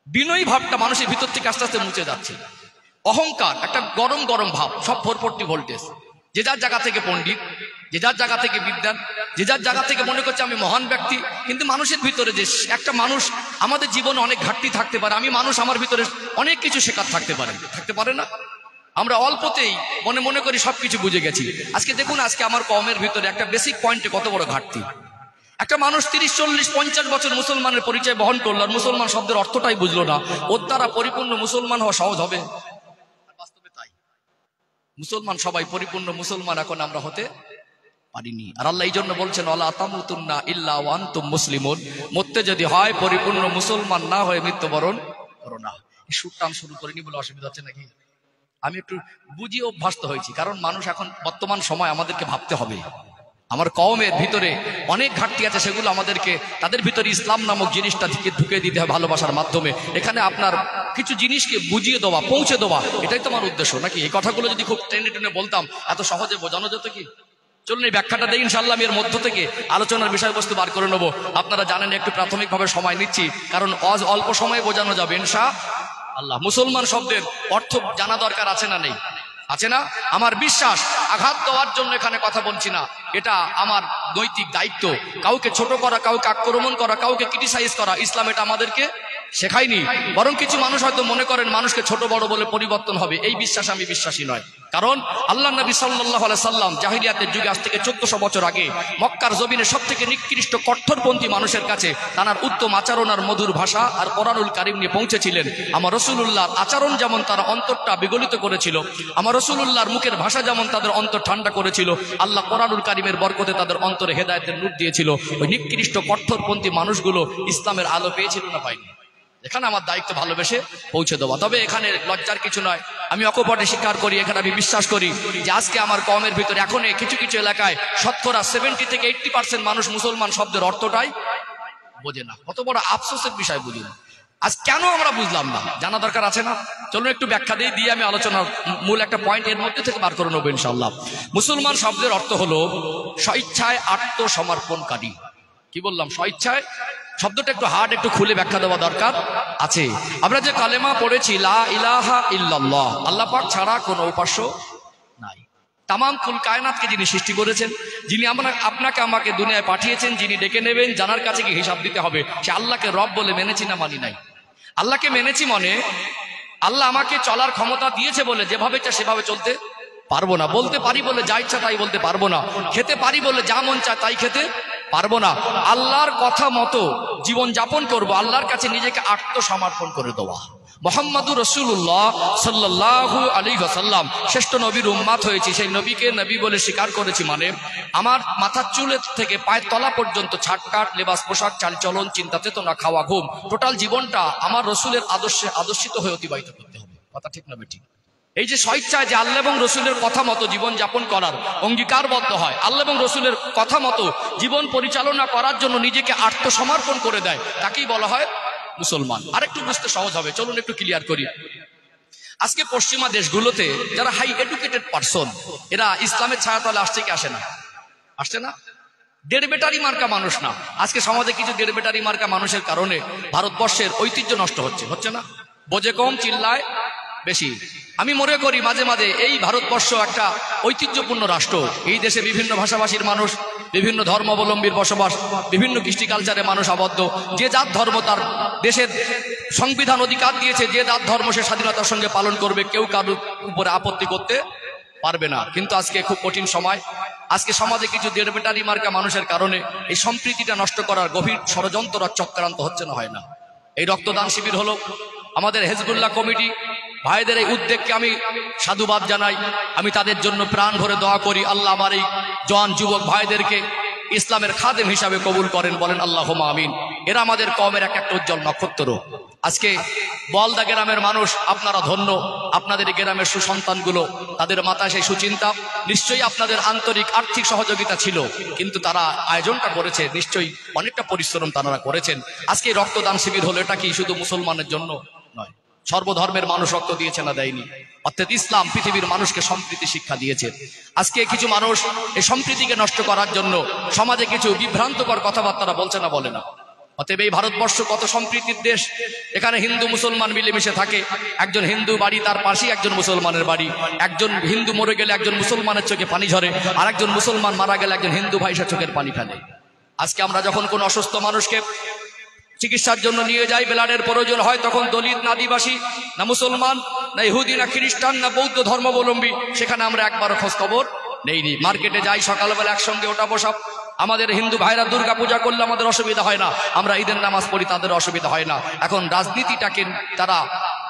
বিনয়ী ভাবটা মানুষের ভিতর থেকে আস্তে আস্তে মুছে যাচ্ছে। অহংকার, একটা গরম গরম ভাব, সব 440 ভোল্টেজ। যে যার জায়গা থেকে পণ্ডিত, যে যার জায়গা থেকে বিদ্যান, যে যার জায়গা থেকে মনে করছে আমি মহান ব্যক্তি। কিন্তু মানুষের ভিতরে যে একটা মানুষ, আমাদের জীবনে অনেক ঘাটতি থাকতে পারে, আমি মানুষ, আমার ভিতরে অনেক কিছু শেখার থাকতে পারে না। আমরা অল্পতেই মনে করি সবকিছু বুঝে গেছি। আজকে দেখুন, আজকে আমার কওমের ভিতরে একটা বেসিক পয়েন্টে কত বড় ঘাটতি। একটা মানুষ 30, 40, 50 বছর মুসলমানের পরিচয় বহন করলো, আর মুসলমান শব্দের অর্থটাই বুঝলো না। ওর দ্বারা পরিপূর্ণ মুসলমান হওয়া সহজ হবে? বাস্তবে তাই। মুসলমান সবাই পরিপূর্ণ মুসলমান এখন আমরা হতে পারিনি। আর আল্লাহ এই জন্য বলছেন, ওয়ালা তামুতুন্না ইল্লা ওয়া আনতুম মুসলিমুন, মরতে যদি হয় পরিপূর্ণ মুসলমান না হয়ে মৃত্যুবরণ করো না। এই সুরটা আমি শুরু করিনি বলে অসুবিধা হচ্ছে নাকি? আমি একটু বুঝিয়ে অভ্যস্ত হয়েছি, কারণ মানুষ এখন বর্তমান সময় আমাদেরকে ভাবতে হবে। আমার কওমের ভিতরে অনেক ঘাটতি আছে, সেগুলো আমাদেরকে তাদের ভিতরে ইসলাম নামক জিনিসটা ঢুকে দিতে হয় ভালোবাসার মাধ্যমে। এখানে আপনার কিছু জিনিসকে বুঝিয়ে দেওয়া, পৌঁছে দেওয়া, এটাই তো আমার উদ্দেশ্য নাকি? এই কথাগুলো যদি খুব টেনে টেনে বলতাম এত সহজে বোঝানো যেত কি? চলুন এই ব্যাখ্যাটা দেই ইনশাআল্লাহ আমি এর মধ্য থেকে আলোচনার বিষয়বস্তু বার করে নেবো। আপনারা জানেন একটু প্রাথমিকভাবে সময় নিচ্ছি, কারণ অল্প সময়ে বোঝানো যাবে ইনশাআল্লাহ। মুসলমান শব্দের অর্থ জানা দরকার আছে না নেই? আছে না? আমার বিশ্বাস, আঘাত দেওয়ার জন্য এখানে কথা বলছি না, এটা আমার নৈতিক দায়িত্ব। কাউকে ছোট করা, কাউকে আক্রমণ করা, কাউকে ক্রিটিসাইজ করা ইসলাম এটা আমাদেরকে শেখায়নি। বরং কিছু মানুষ হয়তো মনে করেন মানুষকে ছোট বড় বলে পরিবর্তন হবে, এই বিশ্বাস আমি বিশ্বাসী নয়। কারণ আল্লাহ নবী সাল্লাল্লাহু আলাইহি সাল্লাম জাহিলিয়াতের যুগে, আজ থেকে 1400 বছর আগে, মক্কার জমিনে সবথেকে নিকৃষ্ট কঠোরপন্থী মানুষের কাছে তার উত্তম আচরণ আর মধুর ভাষা আর কোরআনুল কারীম নিয়ে পৌঁছেছিলেন। আমার রাসূলুল্লাহর আচরণ যেমন তার অন্তরটা বিগলিত করেছিল, আমার রাসূলুল্লাহর মুখের ভাষা যেমন তাদের অন্তর ঠান্ডা করেছিল, আল্লাহ কোরআনুল কারীমের বরকতে তাদের অন্তরে হেদায়েতের নূর দিয়েছিল। ওই নিকৃষ্ট কঠোরপন্থী মানুষগুলো ইসলামের আলো পেয়েছিল না পায়নি? এখানে আমার দায়িত্ব ভালোবেসে পৌঁছে দেওয়া। তবে এখানে লজ্জার কিছু নয়, আমি অকপটে স্বীকার করি, এখানে আমি বিশ্বাস করি যে আজকে আমার কওমের ভিতরে এখন কিছু কিছু এলাকায় শতকরা 70 থেকে 80% মানুষ মুসলমান শব্দের অর্থটাই বোঝে না। কত বড় আফসোসের বিষয়, বুঝি না। আজ কেন আমরা বুঝলাম না, জানা দরকার আছে না? চলুন একটু ব্যাখ্যা দিয়ে আমি আলোচনার মূল একটা পয়েন্ট এর মধ্যে থেকে বার করে নেবো ইনশাআল্লাহ। মুসলমান শব্দের অর্থ হলো স্বইচ্ছায় আত্মসমর্পণকারী। কি বললাম? স্বইচ্ছায়। শব্দটা একটু হার্ড, একটু খুলে ব্যাখ্যা দেওয়া দরকার আছে। আমরা যে কালেমা পড়েছি লা ইলাহা ইল্লাল্লাহ, আল্লাহ পাক ছাড়া কোনো উপাস্য নাই। তামাম কুল কায়নাতকে যিনি সৃষ্টি করেছেন, যিনি আপনাকে আমাকে দুনিয়ায় পাঠিয়েছেন, যিনি ডেকে নেবেন, জানার কাছে কি হিসাব দিতে হবে, সে আল্লাহকে রব বলে মেনেছি না মানি নাই? আল্লাহকে মেনেছি মনে, আল্লাহ আমাকে চলার ক্ষমতা দিয়েছে বলে যেভাবে চায় সেভাবে চলতে পারবো না। বলতে পারি বলে যা ইচ্ছা তাই বলতে পারবো না। খেতে পারি বলে যা মন চায় তাই খেতে পারবো না। আল্লাহর কথা মতো জীবন যাপন করবো, আল্লাহর কাছে নিজেকে আত্মসমর্পণ করে দেওয়া। মুহাম্মাদুর রাসূলুল্লাহ সাল্লাল্লাহু আলাইহি ওয়াসাল্লাম শ্রেষ্ঠ নবীর উম্মাত হয়েছি, সেই নবীকে নবী বলে স্বীকার করেছি মানে আমার মাথার চুলের থেকে পায়ের তলা পর্যন্ত ছাটকাট, লেবাস, পোশাক, চালচলন, চিন্তা চেতনা, খাওয়া, ঘুম, টোটাল জীবনটা আমার রসুলের আদর্শে আদর্শিত হয়ে অতিবাহিত করতে হবে। কথা ঠিক না বেঠিক? এই যে স্বইচ্ছায় যে আল্লাহ এবং রসুলের কথা মতো জীবন যাপন করার অঙ্গীকারবদ্ধ হয়, আল্লাহ এবং রসুলের কথা মতো জীবন পরিচালনা করার জন্য নিজেকে আত্মসমর্পণ করে দেয়, তাকেই বলা হয় মুসলমান। আরেকটু বুঝতে সহজ হবে, চলুন একটু ক্লিয়ার করি। আজকে পশ্চিমা দেশগুলোতে যারা হাই এডুকেটেড পারসন, এরা ইসলামের ছায়াতলে আসছে কি আসে না? আসছে না? দেড় বেটারি মার্কা মানুষ না। আজকে সমাজে কিছু দেড় বেটারি মার্কা মানুষের কারণে ভারতবর্ষের ঐতিহ্য নষ্ট হচ্ছে না? বোঝে কম, চিল্লায় বেশি। আমি মনে করি মাঝে মাঝে এই ভারতবর্ষ একটা ঐতিহ্যপূর্ণ রাষ্ট্র। এই দেশে বিভিন্ন ভাষাভাষীর মানুষ, বিভিন্ন ধর্মাবলম্বীর বসবাস, বিভিন্ন কৃষ্টি কালচারে মানুষ আবদ্ধ। যে যার ধর্ম তার দেশের সংবিধান অধিকার দিয়েছে, যে যার ধর্ম সে স্বাধীনতার সঙ্গে পালন করবে, কেউ কারোর উপরে আপত্তি করতে পারবে না। কিন্তু আজকে খুব কঠিন সময়। আজকে সমাজে কিছু দেড় বেটারি মার্কা মানুষের কারণে এই সম্প্রীতিটা নষ্ট করার গভীর ষড়যন্ত্র আর চক্রান্ত হচ্ছে না হয় না? এই রক্তদান শিবির হলো, আমাদের হেজবুল্লাহ কমিটি ভাইদের এই উদ্যোগকে আমি সাধুবাদ জানাই। আমি তাদের জন্য প্রাণ ভরে দোয়া করি, আল্লাহ আমার এই জওয়ান যুবক ভাইদেরকে ইসলামের খাদেম হিসাবে কবুল করেন, বলেন আল্লাহুম্মা আমিন। এরা আমাদের কওমের একটা উজ্জ্বল নক্ষত্র। আজকে বলদা গ্রামের মানুষ, আপনারা ধন্য, আপনাদের এই গ্রামের সুসন্তানগুলো, তাদের মাথায় সেই সুচিন্তা, নিশ্চয়ই আপনাদের আন্তরিক আর্থিক সহযোগিতা ছিল, কিন্তু তারা আয়োজনটা করেছে, নিশ্চয়ই অনেকটা পরিশ্রম তারা করেছেন। আজকে রক্তদান শিবির হলো, এটা কি শুধু মুসলমানের জন্য নয়, সর্বধর্মের মানুষ রক্ত দিয়েছে না দেয়নি? অর্থাৎ ইসলাম পৃথিবীর মানুষকে সম্প্রীতি শিক্ষা দিয়েছে। আজকে কিছু মানুষ এই সম্প্রীতিকে নষ্ট করার জন্য সমাজে কিছু বিভ্রান্তকর কথাবার্তা বলছে না, বলে না? অতএব এই ভারতবর্ষ কত সম্প্রীতির দেশ, এখানে হিন্দু মুসলমান মিলেমিশে থাকে। একজন হিন্দু বাড়ি, তার পাশেই একজন মুসলমানের বাড়ি। একজন হিন্দু মরে গেলে একজন মুসলমানের চোখে পানি ঝরে, আর একজন মুসলমান মারা গেলে একজন হিন্দু ভাই সে চোখের পানি ফেলে। আজকে আমরা যখন কোন অসুস্থ মানুষকে চিকিৎসার জন্য নিয়ে যাই, ব্লাডের প্রয়োজন হয়, তখন দলিত না আদিবাসী না মুসলমান না ইহুদি না খ্রিস্টান না বৌদ্ধ ধর্মাবলম্বী, সেখানে আমরা একবারও খোঁজ খবর নেইনি। মার্কেটে যাই, সকালবেলা একসঙ্গে ওটা বসা। আমাদের হিন্দু ভাইরা দুর্গা পূজা করলে আমাদের অসুবিধা হয় না, আমরা ঈদের নামাজ পড়ি, তাদের অসুবিধা হয় না। এখন রাজনীতিটাকে তারা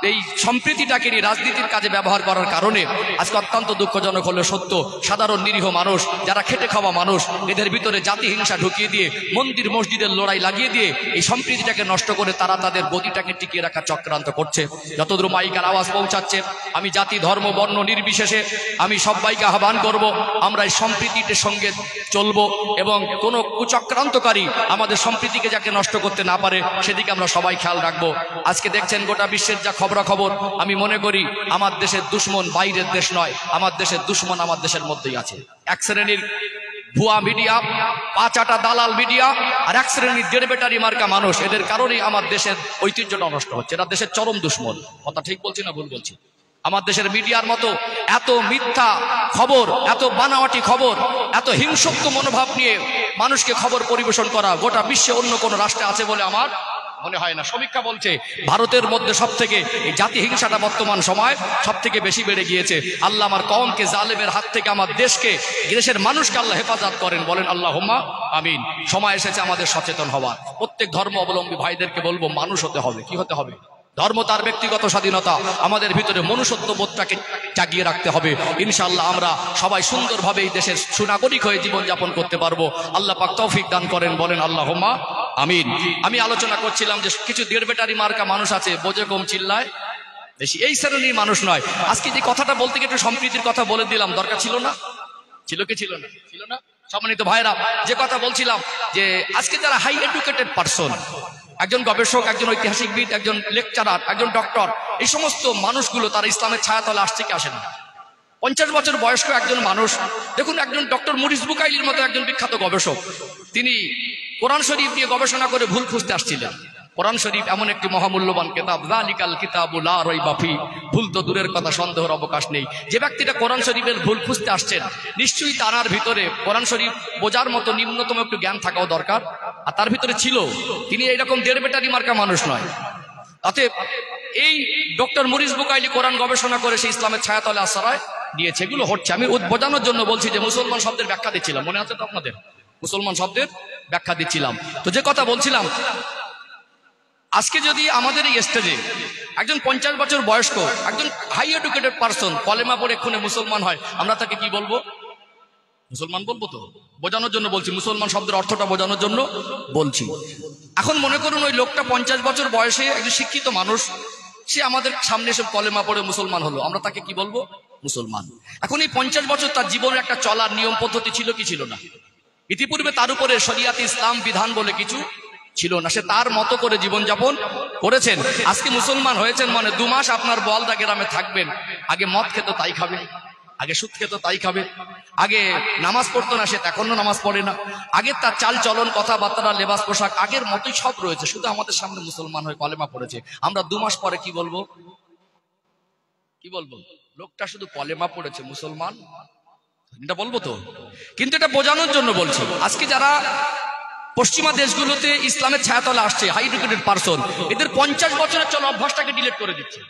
এই সম্প্রীতিটাকে নিয়ে রাজনীতির কাজে ব্যবহার করার কারণে আজকে অত্যন্ত দুঃখজনক হলো সত্য, সাধারণ নিরীহ মানুষ যারা খেটে খাওয়া মানুষ, এদের ভিতরে জাতি হিংসা ঢুকিয়ে দিয়ে, মন্দির মসজিদের লড়াই লাগিয়ে দিয়ে এই সম্প্রীতিটাকে নষ্ট করে তারা তাদের গদিটাকে টিকিয়ে রাখার চক্রান্ত করছে। যতদূর মাইকার আওয়াজ পৌঁছাচ্ছে, আমি জাতি ধর্ম বর্ণ নির্বিশেষে আমি সবাইকে আহ্বান করব, আমরা এই সম্প্রীতির সঙ্গে চলবো এবং কোনো কুচক্রান্তকারী আমাদের সম্প্রীতিকে যাকে নষ্ট করতে না পারে সেদিকে আমরা সবাই খেয়াল রাখবো। আজকে দেখছেন গোটা বিশ্বের যা খবরাখবর, আমি মনে করি আমার দেশের দুশ্মন বাইরের দেশ নয়, আমার দেশের দুশ্মন আমার দেশের মধ্যেই আছে। এক শ্রেণীর ভুয়া মিডিয়া, পাঁচাটা দালাল মিডিয়া, আর এক শ্রেণীর দেড় বেটারি মার্কা মানুষ, এদের কারণেই আমার দেশের ঐতিহ্যটা নষ্ট হচ্ছে। এরা দেশের চরম দুশ্মন। কথা ঠিক বলছি না ভুল বলছি? আমার দেশের মিডিয়ার মতো এত মিথ্যা খবর, এত বানাওয়াটি খবর, এত হিংসুক মনোভাব নিয়ে মানুষকে খবর পরিবেশন করা গোটা বিশ্বে অন্য কোনো রাষ্ট্রে আছে বলে আমার মনে হয় না। সমীক্ষা বলছে ভারতের মধ্যে সব থেকে এই জাতি হিংসাটা বর্তমান সময় সব থেকে বেশি বেড়ে গিয়েছে। আল্লাহ আমার কওমকে জালেমের হাত থেকে, আমার দেশকে, দেশের মানুষকে আল্লাহ হেফাজত করেন, বলেন আল্লাহুম্মা আমিন। সময় এসেছে আমাদের সচেতন হওয়ার। প্রত্যেক ধর্ম অবলম্বী ভাইদেরকে বলবো মানুষ হতে হবে। কি হতে হবে? ধর্ম তার ব্যক্তিগত স্বাধীনতা, আমাদের ভিতরে মনুষ্যত্ব বোধটাকে জাগিয়ে রাখতে হবে। ইনশাআল্লাহ আমরা সবাই সুন্দরভাবে এই দেশের সুনাগরিক হয়ে জীবনযাপন করতে পারবো। আল্লাহ পাক তৌফিক দান করেন, বলেন আল্লাহুম্মা আমিন। আমি আলোচনা করছিলাম যে কিছু দেড় বেটারি মার্কা মানুষ আছে, বোঝে কম চিল্লায় বেশি, এই শ্রেণীর মানুষ নয়। আজকে যে কথাটা বলতে গিয়ে একটু সম্প্রীতির কথা বলে দিলাম, দরকার ছিল না? ছিল কি ছিল না? ছিল না? সম্মানিত ভাইরা, যে কথা বলছিলাম যে আজকে যারা হাই এডুকেটেড পারসন, একজন গবেষক, একজন ঐতিহাসিকবিদ, একজন লেকচারার, একজন ডক্টর, এই সমস্ত মানুষগুলো তারা ইসলামের ছায়াতলে আসছে কি আসে না? 50 বছর বয়স্ক একজন মানুষ, দেখুন একজন ডক্টর মুরিস বুকাইলির মতো একজন বিখ্যাত গবেষক, তিনি কোরআন শরীফ নিয়ে গবেষণা করে ভুল খুঁজতে আসছিলেন। কোরআন শরীফ এমন একটি মহামূল্যবান কিতাব, যালিকাল কিতাবু লা রাইবা ফি, ভুল তো দূরের কথা, সন্দেহের অবকাশ নেই। যে ব্যক্তিটা কোরআন শরীফের ভুল খুঁজতে আসছেন, নিশ্চয়ই তার ভিতরে কোরআন শরীফ বোঝার মতো নিম্নতম একটু জ্ঞান থাকাও দরকার, আর তার ভিতরে ছিল। তিনি এইরকম দেড় বেটারি মার্কা মানুষ নয়। অতএব এই ডক্টর মুরিস বুকাইলি কোরআন গবেষণা করে সেই ইসলামের ছায়াতলে আশ্রয় দিয়েছে। এগুলো হচ্ছে, আমি বোঝানোর জন্য বলছি যে মুসলমান শব্দের ব্যাখ্যা দিচ্ছিলাম, মনে আছে তো আপনাদের? মুসলমান শব্দের ব্যাখ্যা দিচ্ছিলাম। তো যে কথা বলছিলাম, আজকে যদি আমাদের এই স্টেজে একজন 50 বছর বয়স্ক, একজন হাই এডুকেটেড পারসন কলেমা পড়ে এক্ষুনি মুসলমান হয়, আমরা তাকে কি বলবো? মুসলমান বলবো তো? বোঝানোর জন্য বলছি, মুসলমান শব্দের অর্থটা বোঝানোর জন্য বলছি। এখন মনে করুন ওই লোকটা 50 বছর বয়সে একজন শিক্ষিত মানুষ, সে আমাদের সামনে এসে কলেমা পড়ে মুসলমান হলো, আমরা তাকে কি বলবো? মুসলমান। এখন এই 50 বছর তার জীবনের একটা চলার নিয়ম পদ্ধতি ছিল কি ছিল না? ইতিপূর্বে তার উপরে শরিয়াত ইসলাম বিধান বলে কিছু ছিল না, সে তার মতো করে জীবনযাপন করেছেন। আজকে মুসলমান হয়েছেন মানে 2 মাস আপনার বলদা গ্রামে থাকবেন। আগে মদ খেত তাই খাবে, আগে সুদ খেত তাই খাবে, আগে নামাজ পড়তো না, সে এখনো নামাজ পড়ে না, আগে তার চাল চলন, কথাবার্তা, লেবাস পোশাক আগের মতোই সব রয়েছে, শুধু আমাদের সামনে মুসলমান হয়ে কলেমা পড়েছে। আমরা 2 মাস পরে কি বলবো? কি বলবো? লোকটা শুধু কলেমা পড়েছে, মুসলমান, এটা বলবো তো? কিন্তু এটা বোঝানোর জন্য বলছি, আজকে যারা পশ্চিমা দেশগুলোতে ইসলামের ছায়াতলে আসছে, হাই এডুকেটেড পারসন, এদের 50 বছরের চলার অভ্যাসটাকে ডিলিট করে দিচ্ছে।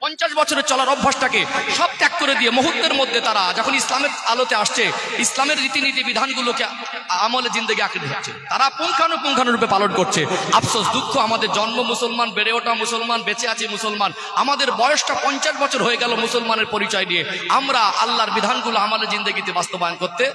50 বছরের চলার অভ্যাসটাকে সব ত্যাগ করে দিয়ে মুহূর্তের মধ্যে তারা যখন ইসলামের আলোতে আসছে, ইসলামের রীতিনীতি বিধানগুলোকে আমলে জিন্দেগি আঁকড়ে ধরছে, তারা পুঙ্খানুপুঙ্খানুরূপে পালন করছে। আফসোস, দুঃখ, আমাদের জন্ম মুসলমান, বেড়ে ওঠা মুসলমান, বেঁচে আছি মুসলমান, আমাদের বয়সটা 50 বছর হয়ে গেল মুসলমানের পরিচয় নিয়ে, আমরা আল্লাহর বিধানগুলো আমলে জিন্দেগিতে বাস্তবায়ন করতে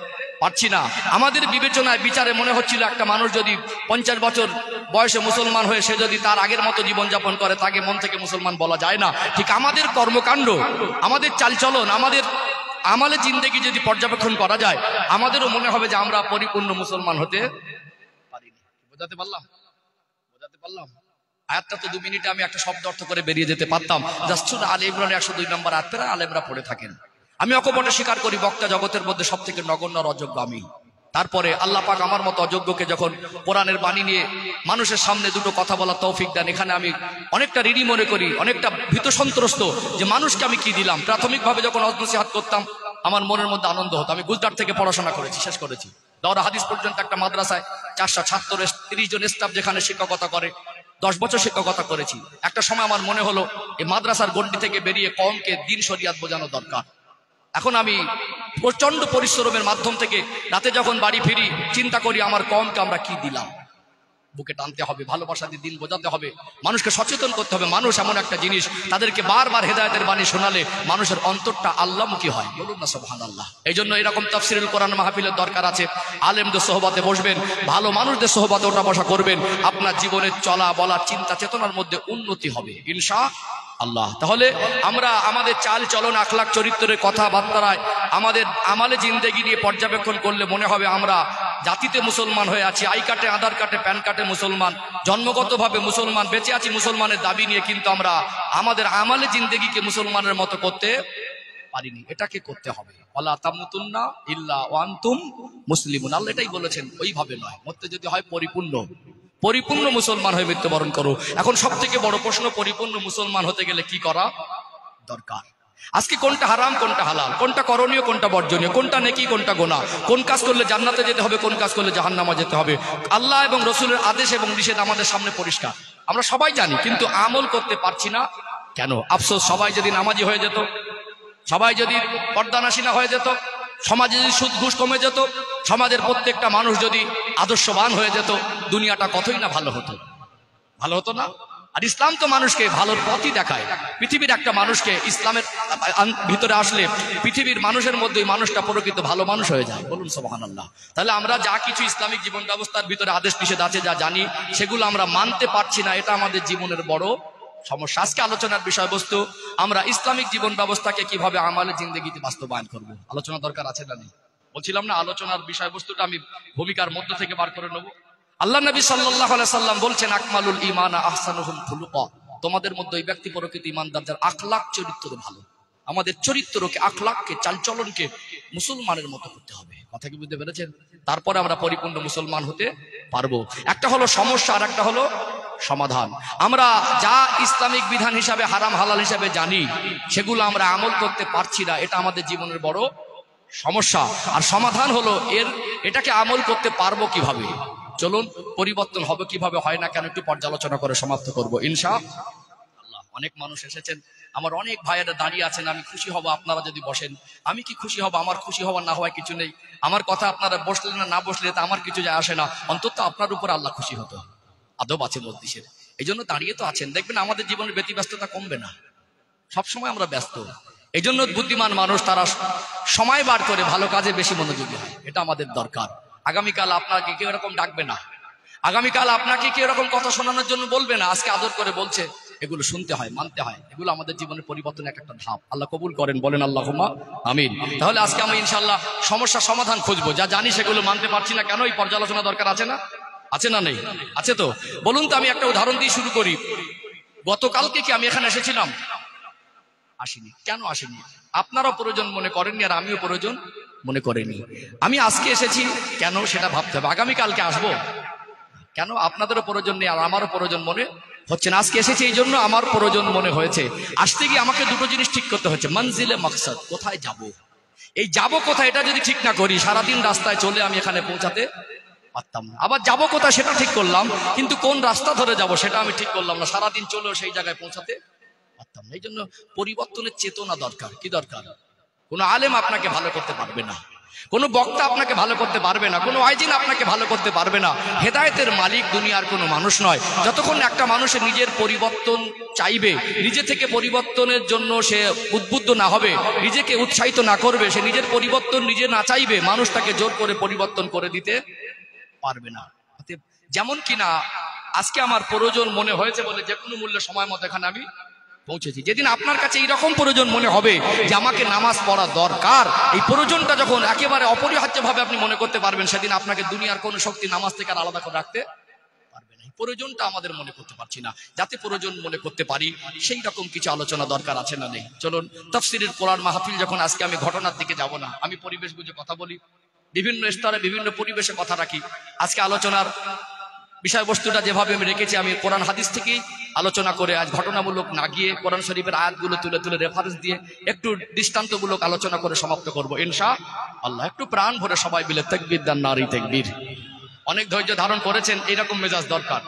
পারছি না। আমাদের বিবেচনায় বিচারে মনে হচ্ছিল একটা মানুষ যদি 50 বছর বয়সে মুসলমান হয়ে সে যদি তার আগের মতো জীবনযাপন করে, তাকে মন থেকে মুসলমান বলা যায় না। ঠিক আমাদের কর্মকাণ্ড, আমাদের চালচলন, আমাদের আমলে জিন্দেগি যদি পর্যবেক্ষণ করা যায়, আমাদেরও মনে হবে যে আমরা পরিপূর্ণ মুসলমান হতে পারিনি। বোঝাতে পারলাম? বোঝাতে পারলাম? আয়াতটা তো 2 মিনিটে আমি একটা শব্দ অর্থ করে বেরিয়ে যেতে পারতাম। জাস্ট সূরা আলে ইমরানের 102 নম্বর আয়াতটা আলেমরা পড়ে থাকেন। আমি অকপটে স্বীকার করি, বক্তা জগতের মধ্যে সব থেকে নগণ্য আর অযোগ্য আমি। তারপরে আল্লাহ পাক আমার মতো অযোগ্যকে যখন কোরআনের বাণী নিয়ে মানুষের সামনে দুটো কথা বলার তৌফিক দেন, এখানে আমি অনেকটা ঋণী মনে করি, অনেকটা ভীত সন্ত্রস্ত যে মানুষকে আমি কি দিলাম। প্রাথমিকভাবে যখন নসিহত করতাম আমার মনের মধ্যে আনন্দ হতো। আমি গুজরাট থেকে পড়াশোনা করেছি, শেষ করেছি। দওরা হাদিস পর্যন্ত একটা মাদ্রাসায় 400 ছাত্র, 30 জন স্টাফ যেখানে শিক্ষকতা করে, 10 বছর শিক্ষকতা করেছি। একটা সময় আমার মনে হলো এই মাদ্রাসার গণ্ডি থেকে বেরিয়ে কওমকে দ্বীন শরিয়াত বোঝানো দরকার। এখন আমি প্রচন্ড পরিশ্রমের মাধ্যম থেকে রাতে যখন বাড়ি ফিরি চিন্তা করি আমার কওমকে আমরা কি দিলাম। বুকে টানতে হবে, ভালোবাসা দিয়ে দিন বোঝাতে হবে, মানুষকে সচেতন করতে হবে। মানুষ এমন একটা জিনিস, তাদেরকে বারবার হেদায়েতের বাণী শোনালে মানুষের অন্তরটা আল্লাহমুখী হয়। বলুন না সুবহানাল্লাহ। এই জন্য এরকম তাফসীরুল কোরআন মাহফিলের দরকার আছে। আলেমদের সোহবতে বসবেন, ভালো মানুষদের সোহবতে ওঠা বসা করবেন, আপনার জীবনের চলা বলা চিন্তা চেতনার মধ্যে উন্নতি হবে ইনশাআল্লাহ। তাহলে আমরা আমাদের চাল চলন আখলাক চরিত্রের কথাবার্তায় আমাদের আমালে জিন্দেগি নিয়ে পর্যবেক্ষণ করলে মনে হবে আমরা জাতিতে মুসলমান হয়ে আছি, আই কার্ডে আধার কার্ডে প্যান কার্ডে মুসলমান, জন্মগতভাবে মুসলমান, বেঁচে আছি মুসলমানের দাবি নিয়ে, কিন্তু আমরা আমাদের আমালে জিন্দেগিকে মুসলমানের মতো করতে পারিনি। এটাকে করতে হবে। ওয়ালা তামুতুন্না ইল্লা ওয়া আনতুম মুসলিমুন। আল্লাহ এটাই বলেছেন, ওইভাবে নয়, মরতে যদি হয় পরিপূর্ণ মুসলমান হয়ে মৃত্যুবরণ করো। এখন সব থেকে বড় প্রশ্ন, পরিপূর্ণ মুসলমান হতে গেলে কি করা দরকার? আজকে কোনটা হারাম কোনটা হালাল, কোনটা করণীয় কোনটা বর্জনীয়, কোনটা নেকি কোনটা গোনা, কোন কাজ করলে জান্নাতে যেতে হবে কোন কাজ করলে জাহান্নামে যেতে হবে, আল্লাহ এবং রসুলের আদেশ এবং নিষেধ আমাদের সামনে পরিষ্কার, আমরা সবাই জানি, কিন্তু আমল করতে পারছি না কেন? আফসোস, সবাই যদি নামাজি হয়ে যেত, সবাই যদি পর্দানাসীনা হয়ে যেত, সমাজে যদি সুদ ঘুষ কমে যেত, সমাজের প্রত্যেকটা মানুষ যদি আদর্শবান হয়ে যেত, দুনিয়াটা কতই না ভালো হতো না? আর ইসলাম তো মানুষকে ভালোর পথই দেখায়। পৃথিবীর একটা মানুষকে ইসলামের ভিতরে আসলে পৃথিবীর মানুষের মধ্যে মানুষটা প্রকৃত ভালো মানুষ হয়ে যায়। বলুন সুবহানাল্লাহ। তাহলে আমরা যা কিছু ইসলামিক জীবন ব্যবস্থার ভিতরে আদেশ নিষেধ আছে যা জানি, সেগুলো আমরা মানতে পারছি না, এটা আমাদের জীবনের বড় সমস্যা। আজকে আলোচনার বিষয়বস্তু, আমরা ইসলামিক জীবন ব্যবস্থাকে কিভাবে আমালে জিন্দেগিতে বাস্তবায়ন করব। আলোচনা দরকার আছে না নেই? বলছিলাম না, আলোচনার বিষয়বস্তুটা আমি ভূমিকার মধ্য থেকে বার করে নেব। আল্লাহ নবী সাল্লাল্লাহু আলাইহি সাল্লাম বলছেন, আকমালুল ঈমানা আহসানুহুম খুলুকা। তোমাদের মধ্যে ওই ব্যক্তি প্রকৃত ঈমানদার যার আখলাক চরিত্র ভালো। আমাদের চরিত্রকে, আখলাককে, চালচলনকে মুসলমানের মতো করতে হবে। কথা কি বুঝতে পেরেছেন? তারপরে আমরা পরিপূর্ণ মুসলমান হতে পারবো। একটা হলো সমস্যা আর একটা হলো সমাধান। আমরা যা ইসলামিক বিধান হিসাবে হারাম হালাল হিসাবে জানি, সেগুলো আমরা আমল করতে পারছি না, এটা আমাদের জীবনের বড় সমস্যা। আর সমাধান হলো এটাকে আমল করতে পারবো কিভাবে। চলুন, পরিবর্তন হবে কিভাবে, হয় না কেন, একটু পর্যালোচনা করে সমাপ্ত করবো ইনশাআল্লাহ। অনেক মানুষ এসেছেন, আমার অনেক ভাইয়েরা দাঁড়িয়ে আছেন, আমি খুশি হব আপনারা যদি বসেন। আমি কি খুশি হব? আমার খুশি হওয়ার না হওয়ার কিছু নেই। আমার কথা আপনারা বসলে না বসলে তা আমার কিছু যায় আসে না, অন্তত আপনার উপর আল্লাহ খুশি হতো। আদব আছে মজলিসের, এই জন্য দাঁড়িয়ে তো আছেন। দেখবেন আমাদের জীবনের ব্যতিব্যস্ততা কমবে না, সবসময় আমরা ব্যস্ত। এই জন্য বুদ্ধিমান মানুষ তারা সময় বার করে ভালো কাজে বেশি মনোযোগী হয়, এটা আমাদের দরকার। আগামীকাল আপনাকে কেউ এরকম ডাকবে না, আগামীকাল আপনাকে কেউ এরকম কথা শোনানোর জন্য বলবে না। আজকে আদর করে বলছে, এগুলো শুনতে হয়, মানতে হয়। এগুলো আমাদের জীবনের পরিবর্তনের একটা ধাপ। আল্লাহ কবুল করেন, বলেন আল্লাহুম্মা আমিন। তাহলে আজকে আমি ইনশাআল্লাহ সমস্যা সমাধান খুঁজবো। যা জানি সেগুলো মানতে পারছি না কেন, এই পর্যালোচনা দরকার আছে না? আছে না নেই? আছে তো। বলুন তো, আমি একটা উদাহরণ দিয়ে শুরু করি। গতকালকে কি আমি এখানে এসেছিলাম? আসিনি। কেন আসিনি? আপনারাও প্রয়োজন মনে করেননি, আর আমিও প্রয়োজন মনে করিনি। আমি আজকে এসেছি কেন, সেটা ভাবতে হবে। আগামীকালকে আসবো কেন, আপনাদেরও প্রয়োজন নেই আর আমারও প্রয়োজন মনে হচ্ছে না। আজকে এসেছি এই জন্য আমার প্রয়োজন মনে হয়েছে। আসতে গিয়ে আমাকে দুটো জিনিস ঠিক করতে হচ্ছে, মঞ্জিলে মাকসাদ, কোথায় যাব। এই যাব কোথায়, এটা যদি ঠিক না করি, সারাদিন রাস্তায় চলে আমি এখানে পৌঁছাতে পারতাম না। আবার যাব কোথায় সেটা ঠিক করলাম, কিন্তু কোন রাস্তা ধরে যাব সেটা আমি ঠিক করলাম না, সারাদিন চলেও সেই জায়গায় পৌঁছাতে পারতাম না। এই জন্য পরিবর্তনের চেতনা দরকার। কি দরকার? কোনো আলেম আপনাকে ভালো করতে পারবে না, কোনো বক্তা আপনাকে ভালো করতে পারবে না, কোনো আইজিন আপনাকে ভালো করতে পারবে না। হেদায়েতের মালিক দুনিয়ার কোনো মানুষ নয়। যতক্ষণ একটা মানুষের নিজের পরিবর্তন চাইবে, নিজে থেকে পরিবর্তনের জন্য সে উদ্বুদ্ধ না হবে, নিজেকে উৎসাহিত না করবে, সে নিজের পরিবর্তন নিজে না চাইবে, মানুষ তাকে জোর করে পরিবর্তন করে দিতে পারবে না। যেমন কিনা আজকে আমার প্রয়োজন মনে হয়েছে বলে যে কোনো মূল্যে সময় মতো এখানে আমি পৌঁছেছি। যেদিন আপনার কাছে এইরকম প্রয়োজন মনে হবে যে আমাকে নামাজ পড়া দরকার, এই প্রয়োজনটা যখন একেবারে অপরিহার্য ভাবে আপনি মনে করতে পারবেন, সেদিন আপনাকে দুনিয়ার কোন শক্তি নামাজ থেকে আর আলাদা করে রাখতে পারবে না। এই প্রয়োজনটা আমাদের মনে করতে পারছি না। যাতে প্রয়োজন মনে করতে পারি সেই রকম কিছু আলোচনা দরকার আছে না নেই? চলুন, তাফসীরের কোরআন মাহফিল যখন, আজকে আমি ঘটনার দিকে যাব না, আমি পরিবেশ বুঝে কথা বলি, বিভিন্ন স্তরে বিভিন্ন পরিবেশে কথা রাখি। আজকে আলোচনার বিষয়বস্তুটা যেভাবে আমি রেখেছি, আমি কোরআন হাদিস থেকেই আলোচনা করে, আজ ঘটনামূলক না গিয়ে কোরআন শরীফের আয়াতগুলো তুলে তুলে রেফারেন্স দিয়ে একটু দৃষ্টান্তমূলক আলোচনা করে সমাপ্ত করবো ইনশাআল্লাহ। একটু প্রাণ ভরে সবাই মিলে তাকবীর দেন, নারী তাকবীর। অনেক ধৈর্য ধারণ করেছেন, এইরকম মেজাজ দরকার।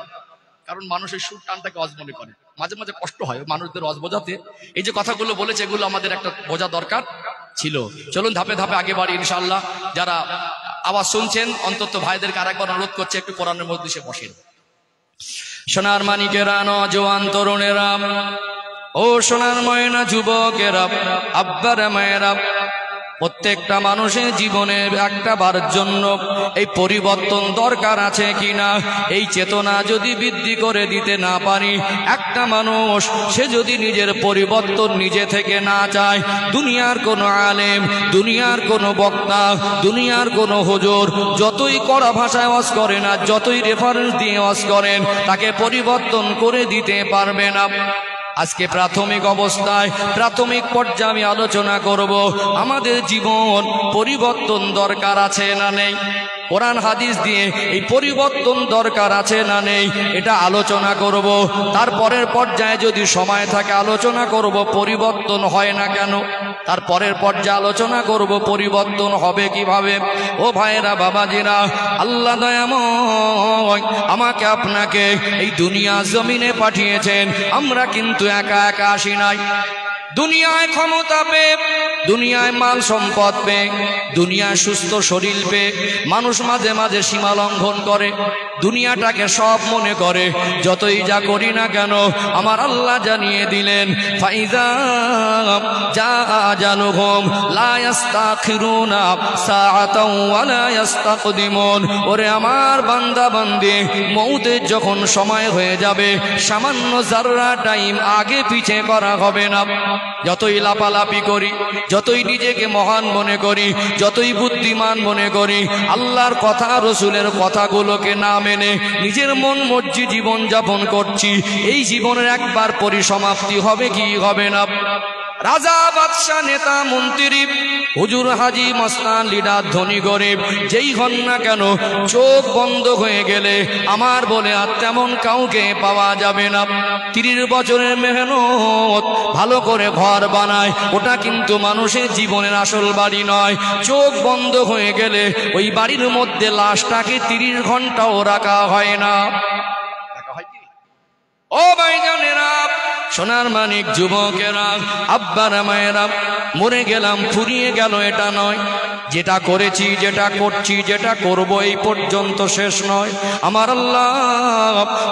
কারণ মানুষের সুর টানটাকে অজ মনে করে, মাঝে মাঝে কষ্ট হয় মানুষদের অজ বোঝাতে। এই যে কথাগুলো বলেছে, এগুলো আমাদের একটা বোঝা দরকার ছিল। চলুন ধাপে ধাপে আগে বাড়ি ইনশাআল্লাহ। যারা আওয়াজ শুনছেন, অন্তত ভাইদেরকে আরেকবার অনুরোধ করছে, একটু কোরআনের মজলিসে বসেন। সোনার মানিকেরা, নওজোয়ান তরুণেরা, ও সোনার ময়না যুবকেরা, আব্বারা মায়েরা, প্রত্যেকটা মানুষের জীবনে একটা বারের জন্য এই পরিবর্তন দরকার আছে কিনা, এই চেতনা যদি বৃদ্ধি করে দিতে না পারি, একটা মানুষ সে যদি নিজের পরিবর্তন নিজে থেকে না চায়, দুনিয়ার কোনো আলেম, দুনিয়ার কোনো বক্তা, দুনিয়ার কোনো হুজুর যতই কড়া ভাষায় ওয়াজ করেন আর যতই রেফারেন্স দিয়ে ওয়াজ করেন, তাকে পরিবর্তন করে দিতে পারবে না। আজকে প্রাথমিক অবস্থায়, প্রাথমিক পর্যায়ে আমি আলোচনা করব আমাদের জীবন পরিবর্তন দরকার আছে না নেই। কোরআন হাদিস দিয়ে এই পরিবর্তন দরকার আছে না নেই এটা আলোচনা করব। তারপরের পর্যায়ে যদি সময় থাকে আলোচনা করব পরিবর্তন হয় না কেন। তারপরের পর্যায়ে আলোচনা করব পরিবর্তন হবে কিভাবে। ও ভাইরা, বাবাজিরা, আল্লাহ দয়াময় আমাকে আপনাকে এই দুনিয়া জমিনে পাঠিয়েছেন। আমরা কিন্তু একা একা আসি নাই। দুনিয়ায় ক্ষমতা পেয়ে, দুনিয়ায় মাল সম্পদ পেয়ে, দুনিয়ায় সুস্থ শরীর পেয়ে মানুষ মাঝে মাঝে সীমা লঙ্ঘন করে, দুনিয়াটাকে সব মনে করে। যতই যা করি না কেন আমার আল্লাহ জানিয়ে দিলেন, ফাইজা জা আজালুহুম লা ইস্তাখিরুনা সাআতাও ওয়া লা ইস্তাকদিমুন। ওরে আমার বান্দা বান্দি, মউতের যখন সময় হয়ে যাবে সামান্য যাররা টাইম আগে পিছে করা হবে না। যতই লাপালাপি করি, যতই নিজেকে মহান মনে করি, যতই বুদ্ধিমান মনে করি, আল্লাহর কথা রসুলের কথাগুলোকে না মেনে নিজের মন মর্জি জীবন যাপন করছি, এই জীবনের একবার পরিসমাপ্তি হবে কি হবে না? রাজা, বাদশাহ, নেতা, মন্ত্রী, হুজুর, হাজি, মস্তান, লিডার, ধনী, গরিব যেই হন না কেন, চোখ বন্ধ হয়ে গেলে আমার বলে আর তেমন কাউকে পাওয়া যাবে না। 30 বছরের মেহনত ভালো করে ঘর বানায়, ওটা কিন্তু মানুষের জীবনের আসল বাড়ি নয়। চোখ বন্ধ হয়ে গেলে ওই বাড়ির মধ্যে লাশটাকে 30 ঘন্টাও রাখা হয় না। ও ভাইজানেরা, সোনার মানিক যুবকেরা, আব্বারা মায়েরা, মরে গেলাম ফুরিয়ে গেল এটা নয়। যেটা করেছি, যেটা করছি, যেটা করব এই পর্যন্ত শেষ নয়। আমার আল্লাহ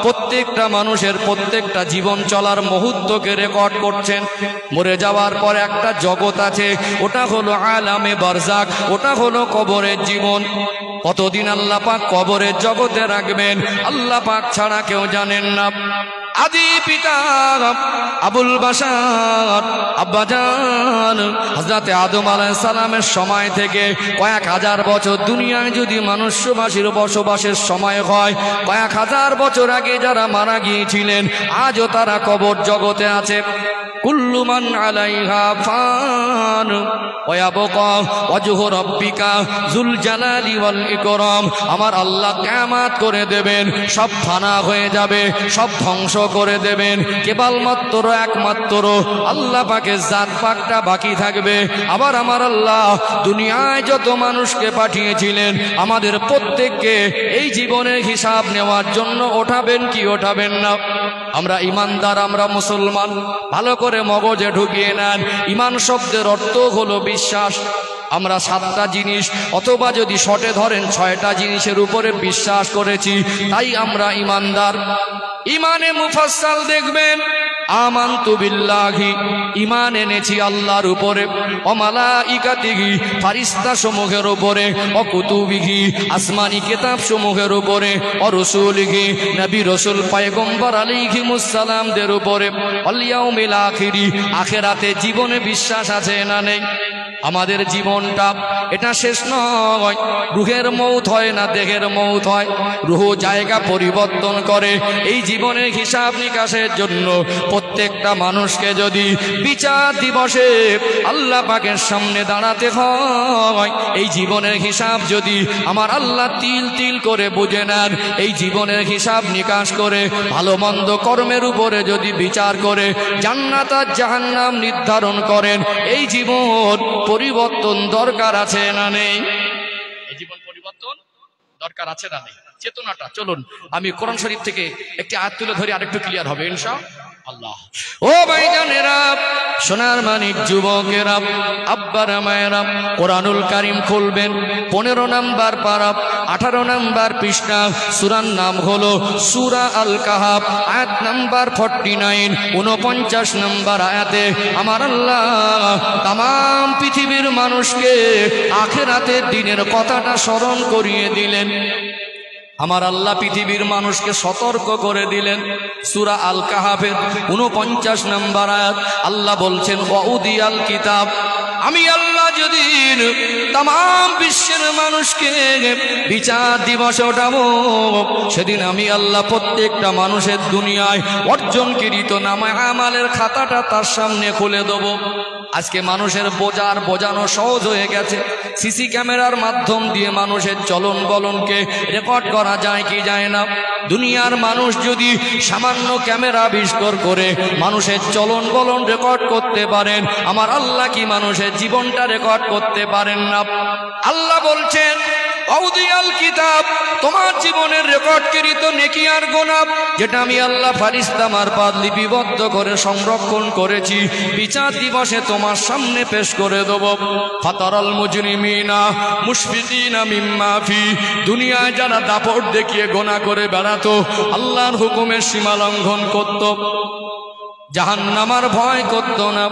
প্রত্যেকটা মানুষের প্রত্যেকটা জীবন চলার মুহূর্তকে রেকর্ড করছেন। মরে যাওয়ার পর একটা জগৎ আছে, ওটা হলো আলামে বারজাক, ওটা হলো কবরের জীবন। কতদিন আল্লাহ পাক কবরের জগতে রাখবেন আল্লাহ পাক ছাড়া কেউ জানেন না। আদি পিতা আবুল বাশার আব্বাজান হযরত আদম আলাইহিস সালামের সময় থেকে কয়েক হাজার বছর দুনিয়ায় যদি মনুষ্যবাসীর বসবাসের সময় হয়, কয়েক হাজার বছর আগে যারা মারা গিয়েছিলেন আজও তারা কবর জগতে আছে। কুল্লু মান আলাইহা ফান ওয়া ইয়াবকা ওয়াজহু রাব্বিকা যুল জালালি ওয়াল ইকরাম। আমার আল্লাহ কিয়ামত করে দেবেন, সব ফানা হয়ে যাবে, সব ধ্বংস করে দেবেন, কেবলমাত্র একমাত্র আল্লাহ পাকের জাত পাকটা বাকি থাকবে। আবার আমার আল্লাহ দুনিয়ায় যত মানুষকে পাঠিয়েছিলেন আমাদের প্রত্যেককে এই জীবনের হিসাব নেওয়ার জন্য ওঠাবেন কি ওঠাবেন না? আমরা ইমানদার, আমরা মুসলমান, ভালো করে মগজে ঢুকিয়ে নেন। ইমান শব্দের অর্থ হলো বিশ্বাস। আমরা 7টা জিনিস অথবা যদি শর্টে ধরেন 6টা জিনিসের উপরে বিশ্বাস করেছি, তাই আমরা ইমানদার। ইমানে মুফাসসাল দেখবেন আমানতু বিল্লাহি, ঈমান এনেছি আল্লাহর উপরে, ও মালাইকাতিহি, ফেরেশতা সমূহের উপরে, ও কুতুবিহি, আসমানি কিতাব সমূহের উপরে, ও রাসূলিহি, নবী রাসূল পয়গম্বর আলাইহিমুস সালামদের উপরে, ওয়াল ইয়াউমিল আখিরি, আখিরাতে জীবনে বিশ্বাস আছে না নেই? আমাদের জীবনটা এটা শেষ নয়। রুহের মৌত হয় না, দেহের মৌত হয়। রুহ জায়গা পরিবর্তন করে। এই জীবনের হিসাব নিকাশের জন্য প্রত্যেকটা মানুষকে যদি বিচার দিবসে আল্লাহ পাকের সামনে দাঁড়াতে হয়, এই জীবনের হিসাব যদি আমার আল্লাহ তিল তিল করে বুঝে নেন, এই জীবনের হিসাব নিকাশ করে ভালো মন্দ কর্মের উপরে যদি বিচার করে জান্নাত আর জাহান্নাম নির্ধারণ করেন, এই জীবন পরিবর্তন দরকার আছে না নেই? এই জীবন পরিবর্তন দরকার আছে না নেই? চেতনাটা, চলুন আমি কোরআন শরীফ থেকে একটি আয়াত তুলে ধরি, আরেকটু ক্লিয়ার হবে ইনশাআল্লাহ। ও ভাইজানেরা, সোনার মানিক যুবকেরা, আব্বারা মায়েরা, কোরআনুল কারীম খুলবেন। 15 নম্বর পারা, 18 নম্বর পৃষ্ঠা। সূরার নাম হলো সূরা আল কাহাফ, আয়াত নাম্বার 49। 49 নম্বর আয়াতে আমার আল্লাহ তামাম পৃথিবীর মানুষকে আখিরাতের দিনের কথাটা স্মরণ করিয়ে দিলেন। আমার আল্লাহ পৃথিবীর মানুষকে সতর্ক করে দিলেন। সূরা আল কাহাফের 49 নম্বর আয়াত আল্লাহ বলছেন, ওয়াউদিয়াল কিতাব, আমি আল্লাহ যেদিন তামাম বিশ্বের মানুষকে বিচার দিবসে ওঠাবো, সেদিন আমি আল্লাহ প্রত্যেকটা মানুষের দুনিয়ায় অর্জনকৃত নামা আমালের খাতাটা তার সামনে খুলে দেবো। আজকে মানুষের বোঝানো সহজ হয়ে গেছে। সিসি ক্যামেরার মাধ্যম দিয়ে মানুষের চলন বলনকে রেকর্ড করা যায় কি যায় না? দুনিয়ার মানুষ যদি সামান্য ক্যামেরা আবিষ্কার করে মানুষের চলন বলন রেকর্ড করতে পারেন, আমার আল্লাহ কি মানুষের জীবনটা রেকর্ড করতে পারেন না? আল্লাহ বলছেন, ওয়াউদিয়াল কিতাব, তোমার জীবনের রেকর্ডকৃত নেকি আর গুনাহ যেটা আমি আল্লাহ ফারিস্তা মারফত লিপিবদ্ধ করে সংরক্ষণ করেছি, বিচার দিবসে তোমার সামনে পেশ করে দেব। ফাতারাল মুজরিমিনা মুশফিকিনা মিম্মা ফি, দুনিয়ায় যারা দাপট দেখিয়ে গুনাহ করে বেড়াতো, আল্লাহর হুকুমের সীমা লঙ্ঘন করত, জাহান্নামার ভয় করত না,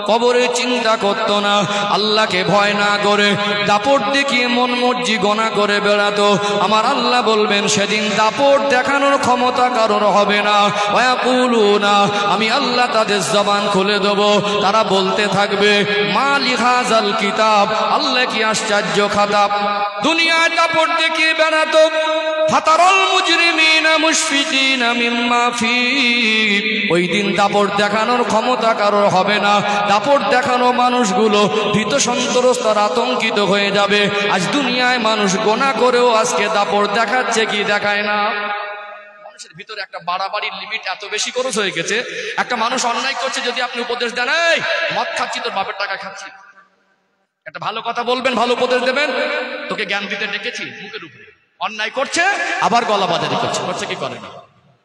কবরে চিন্তা করত না, আল্লাহকে ভয় না করে দাপট দেখিয়ে মন মর্জি গোনা করে বেড়াতো, আমার আল্লাহ বলবেন সেদিন দাপট দেখানোর ক্ষমতা কারোর হবে না। ওয়াকুলুনা, আমি আল্লাহ তাদের জবান খুলে দেব, তারা বলতে থাকবে, মা লিহাজাল কিতাব, আল্লাহ কি আশ্চর্য খাতাব। দুনিয়ায় দাপট দেখিয়ে বেড়াতো, ফাতারাল মুজরিমিনা মুশফিকিনা মিম্মা ফি, ওই দিন দাপট দেখানোর ক্ষমতা কারোর হবে না। দাপট দেখানো মানুষগুলো ভীত সন্ত্রস্ত আর আতঙ্কিত হয়ে যাবে। আজ দুনিয়ায় মানুষ গোনা করেও আজকে দাপট দেখাচ্ছে কি দেখায় না? মানুষের ভিতরে একটা বাড়াবাড়ির লিমিট এত বেশি খরচ হয়ে গেছে। একটা মানুষ অন্যায় করছে, যদি আপনি উপদেশ দেন, এই মদ খাচ্ছি, তোর বাপের টাকা খাচ্ছি, একটা ভালো কথা বলবেন, ভালো উপদেশ দেবেন, তোকে জ্ঞান দিতে ডেকেছি, মুখের উপরে অন্যায় করছে, আবার গলা বাজারি করছে, করছে কি করে না?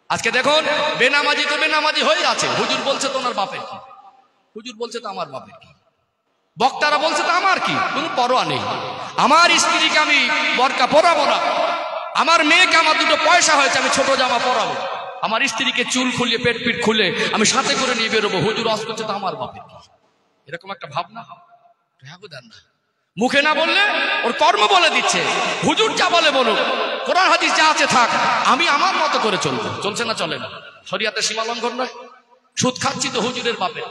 আজকে দেখুন, বেনামাজি তো বেনামাজি হয়ে আছে, হুজুর বলছে তো ওনার বাপের কি, হুজুর বলছে তো আমার বাপের কি, বক্তারা বলছে তো আমার কি, কোনো পরোয়া নেই। আমার স্ত্রীকে আমি বরকা পরাবো না, আমার মেয়েকে আমার দুটো পয়সা হয়েছে আমি ছোট জামা পরাবো, আমার স্ত্রীকে চুল খুলিয়ে পেট পিট খুলে আমি সাথে করে নিয়ে বেরোবো, হুজুর আজ করছে তো আমার বাপের কি। এরকম একটা ভাবনা দেন না। মুখে না বললে ওর কর্ম বলে দিচ্ছে, হুজুর যা বলে বলুক, কোরআন হাদিস যা আছে থাক, আমি আমার মতো করে চলবো। চলছে না চলে না? শরিয়াতের সীমা লঙ্ঘন নয়? সুদ খাচ্ছি তো হুজুরের বাপের,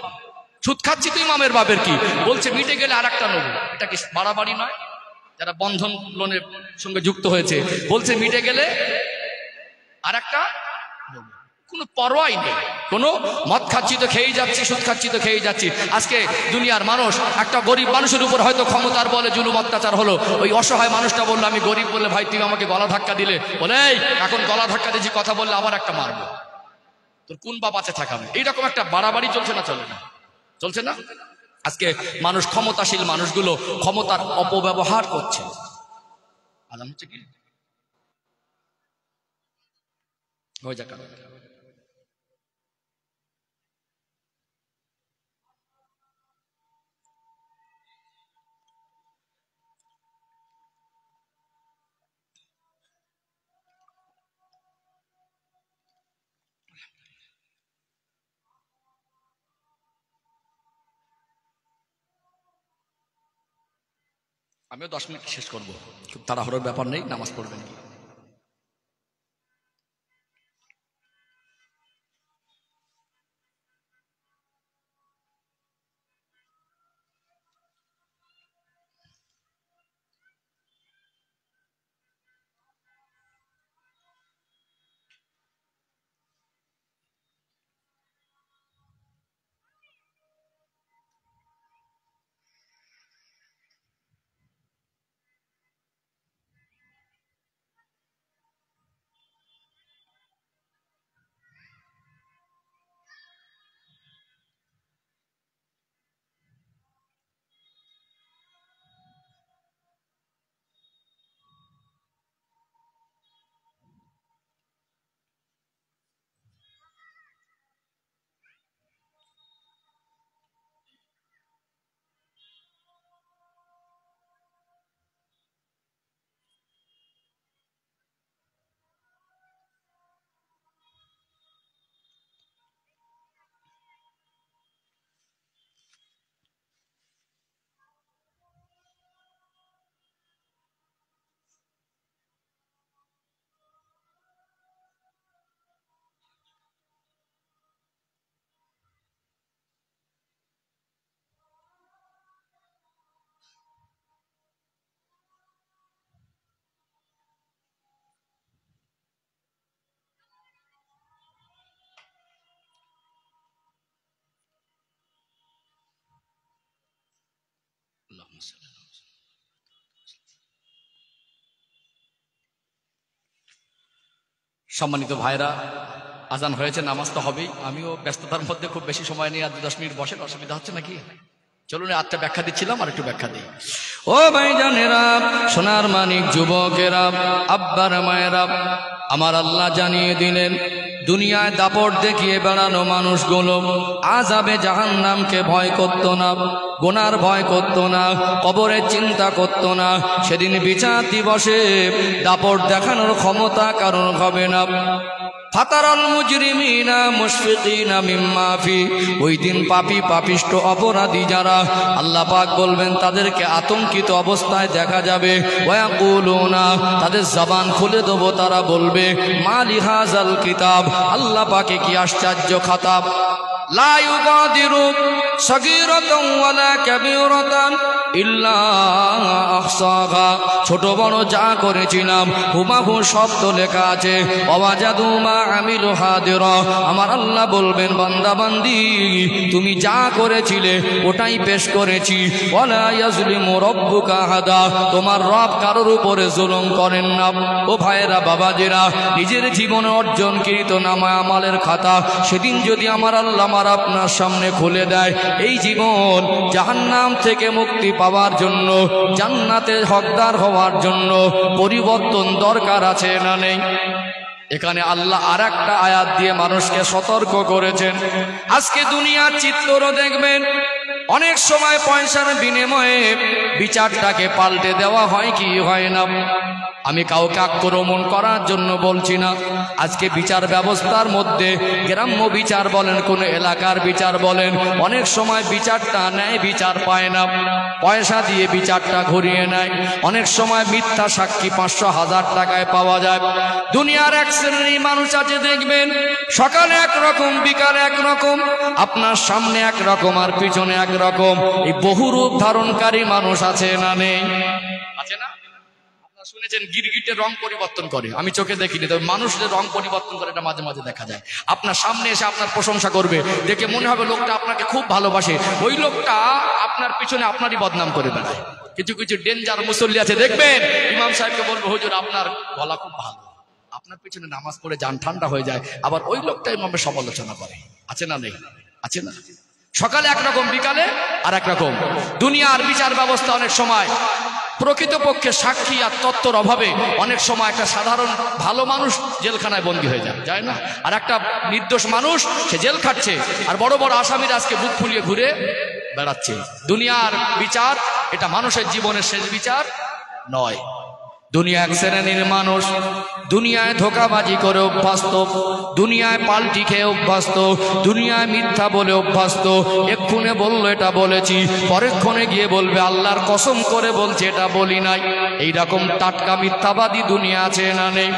সুদ খাচ্ছি তো ইমামের বাপের কি, বলছে মিটে গেলে আর একটা নেবো। এটা কি বাড়াবাড়ি নয়? যারা বন্ধন লোনের সঙ্গে যুক্ত হয়েছে বলছে মিটে গেলে আর একটা নেবো, কোনো পরোয়াই নেই। কোনো মদ খাচ্ছি তো খেয়েই যাচ্ছি, সুদ খাচ্ছি তো খেয়েই যাচ্ছি। আজকে দুনিয়ার মানুষ, একটা গরিব মানুষের উপর হয়তো ক্ষমতার বলে জুলুম অত্যাচার হলো, ওই অসহায় মানুষটা বললো আমি গরিব বলে, ভাই তুই আমাকে গলা ধাক্কা দিলে, বলে এই এখন গলা ধাক্কা দিয়েছি, কথা বললে আবার একটা মারবো, তোর কোন বাপ আছে থাকাবে। এইরকম একটা বাড়াবাড়ি চলছে না চলে না? চলছে না? আজকে মানুষ, ক্ষমতাশীল মানুষগুলো ক্ষমতার অপব্যবহার করছে। আলাম হচ্ছে কি হয়ে যাক। আমিও 10 মিনিট শেষ করবো, খুব তাড়াহুড়োর ব্যাপার নেই, নামাজ পড়বেন কি। সম্মানিত ভাইরা, আজান হয়েছে, নামাজ তো হবেই। আমিও ব্যস্ততার মধ্যে খুব বেশি সময় নিয়ে 10 মিনিট বসেন, অসুবিধা হচ্ছে নাকি? চলুন, আটটা ব্যাখ্যা দিচ্ছিলাম, আর একটু ব্যাখ্যা দিই। ও ভাইজানেরা, সোনার মানিক যুবকেরা, আব্বার মায়েরা, আমার আল্লাহ জানিয়ে দিলেন দুনিয়ায় দাপট দেখিয়ে বেড়ানো মানুষগুলো আযাবে জাহান্নামকে ভয় করত না, গুনার ভয় করত না, কবরের চিন্তা করত না। সেদিন বিচার দিবসে দাপট দেখানোর ক্ষমতা কারণ হবে না। ফাতারাল মুজরিমিনা মুশফিকিনা মিম্মা ফি, ওই দিন পাপী পাপিষ্ঠ অপরাধী যারা, আল্লাহ পাক বলবেন তাদেরকে আতঙ্কিত অবস্থায় দেখা যাবে। ওয়ায়াকুলুনা, তাদের জবান খুলে দেব, তারা বলবে মা লিহাযাল কিতাব, আল্লাহ পাকে কি আশ্চর্য খাতাব, লা ইউগাদিরু সগীরাতান ওয়ালা কাবীরাতান ইল্লা আহসাহা, ছোট বড় যা করেছিলাম হুবহু সব তো লেখা আছে। ওয়াজাদু মা আমিলু হাদিরা, আমার আল্লাহ বলবেন বান্দা বান্দি তুমি যা করেছিলে ওটাই পেশ করেছি। ওয়ালা ইয়াজলিমু রাব্বুকা আহাদা, তোমার রব কারোর উপরে জুলুম করেন না। ও ভাইয়েরা, বাবাজিরা, নিজের জীবনে অর্জনকৃত নামায় আমালের খাতা সেদিন যদি আমার আল্লাহ আমার আপনার সামনে খুলে দেয়, এই জীবন জাহান্নাম থেকে মুক্তি পাওয়ার জন্য, জান্নাতের হকদার হওয়ার জন্য পরিবর্তন দরকার আছে না নেই? এখানে আল্লাহ আর একটা আয়াত দিয়ে মানুষকে সতর্ক করেছেন। আজকে দুনিয়ার চিত্র দেখবেন, অনেক সময় পয়সার বিনিময়ে বিচারটাকে পাল্টে দেওয়া হয় কি হয় না। আমি কাউকে আক্রমণ করার জন্য বলছি না। আজকে বিচার ব্যবস্থার মধ্যে গ্রাম্য বিচার বলেন, কোন এলাকার বিচার বলেন, অনেক সময় বিচারটা ন্যায় বিচার পায় না, পয়সা দিয়ে বিচারটা ঘুরিয়ে নেয়। অনেক সময় মিথ্যা সাক্ষী 500-1000 টাকায় পাওয়া যায়। দুনিয়ার এক শ্রেণীর মানুষ আছে দেখবেন, সকালে একরকম, বিকালে একরকম, আপনার সামনে একরকম আর পিছনে একরকম। এই বহুরূপ ধারণকারী মানুষ আছে না নেই? আছে না? শুনেছেন গিরগিটের রং পরিবর্তন করে, আমি চোখে দেখিনি, তবে মানুষের রং পরিবর্তন করে, এটা মাঝে মাঝে দেখা যায়। আপনার সামনে এসে আপনার প্রশংসা করবে, দেখে মনে হবে লোকটা আপনাকে খুব ভালোবাসে, ওই লোকটা আপনার পিছনে আপনারই বদনাম করে বেড়ায়। কিছু কিছু ডেঞ্জার মুসল্লি আছে দেখবেন, ইমাম সাহেবকে বলবো হুজুর আপনার গলা খুব ভালো, আপনার পিছনে নামাজ পড়ে জান ঠান্ডা হয়ে যায়, আবার ওই লোকটা ইমামের সমালোচনা করে। আছে না নেই? আছে না? সকালে একরকম, বিকালে আর একরকম। দুনিয়ার বিচার ব্যবস্থা অনেক সময় প্রকৃতপক্ষে সাক্ষী আর তত্ত্বর অভাবে অনেক সময় একটা সাধারণ ভালো মানুষ জেলখানায় বন্দী হয়ে যায় না, আর একটা নির্দোষ মানুষ সে জেল খাটছে, আর বড় বড় আসামিরা আজকে বুক ফুলিয়ে ঘুরে বেড়াচ্ছে। দুনিয়ার বিচার এটা মানুষের জীবনের শেষ বিচার নয়। দুনিয়া এক শ্রেণীর মানুষ দুনিয়ায় ধোঁকাবাজি করে অভ্যস্ত, দুনিয়ায় পাল্টি খেয়ে অভ্যস্ত, দুনিয়ায় মিথ্যা বলে অভ্যস্ত। এক্ষুনে বললো এটা বলেছি, পরেক্ষণে গিয়ে বলবে আল্লাহর কসম করে বলছে এটা বলি নাই। এইরকম টাটকা মিথ্যাবাদী দুনিয়া আছে না নেই?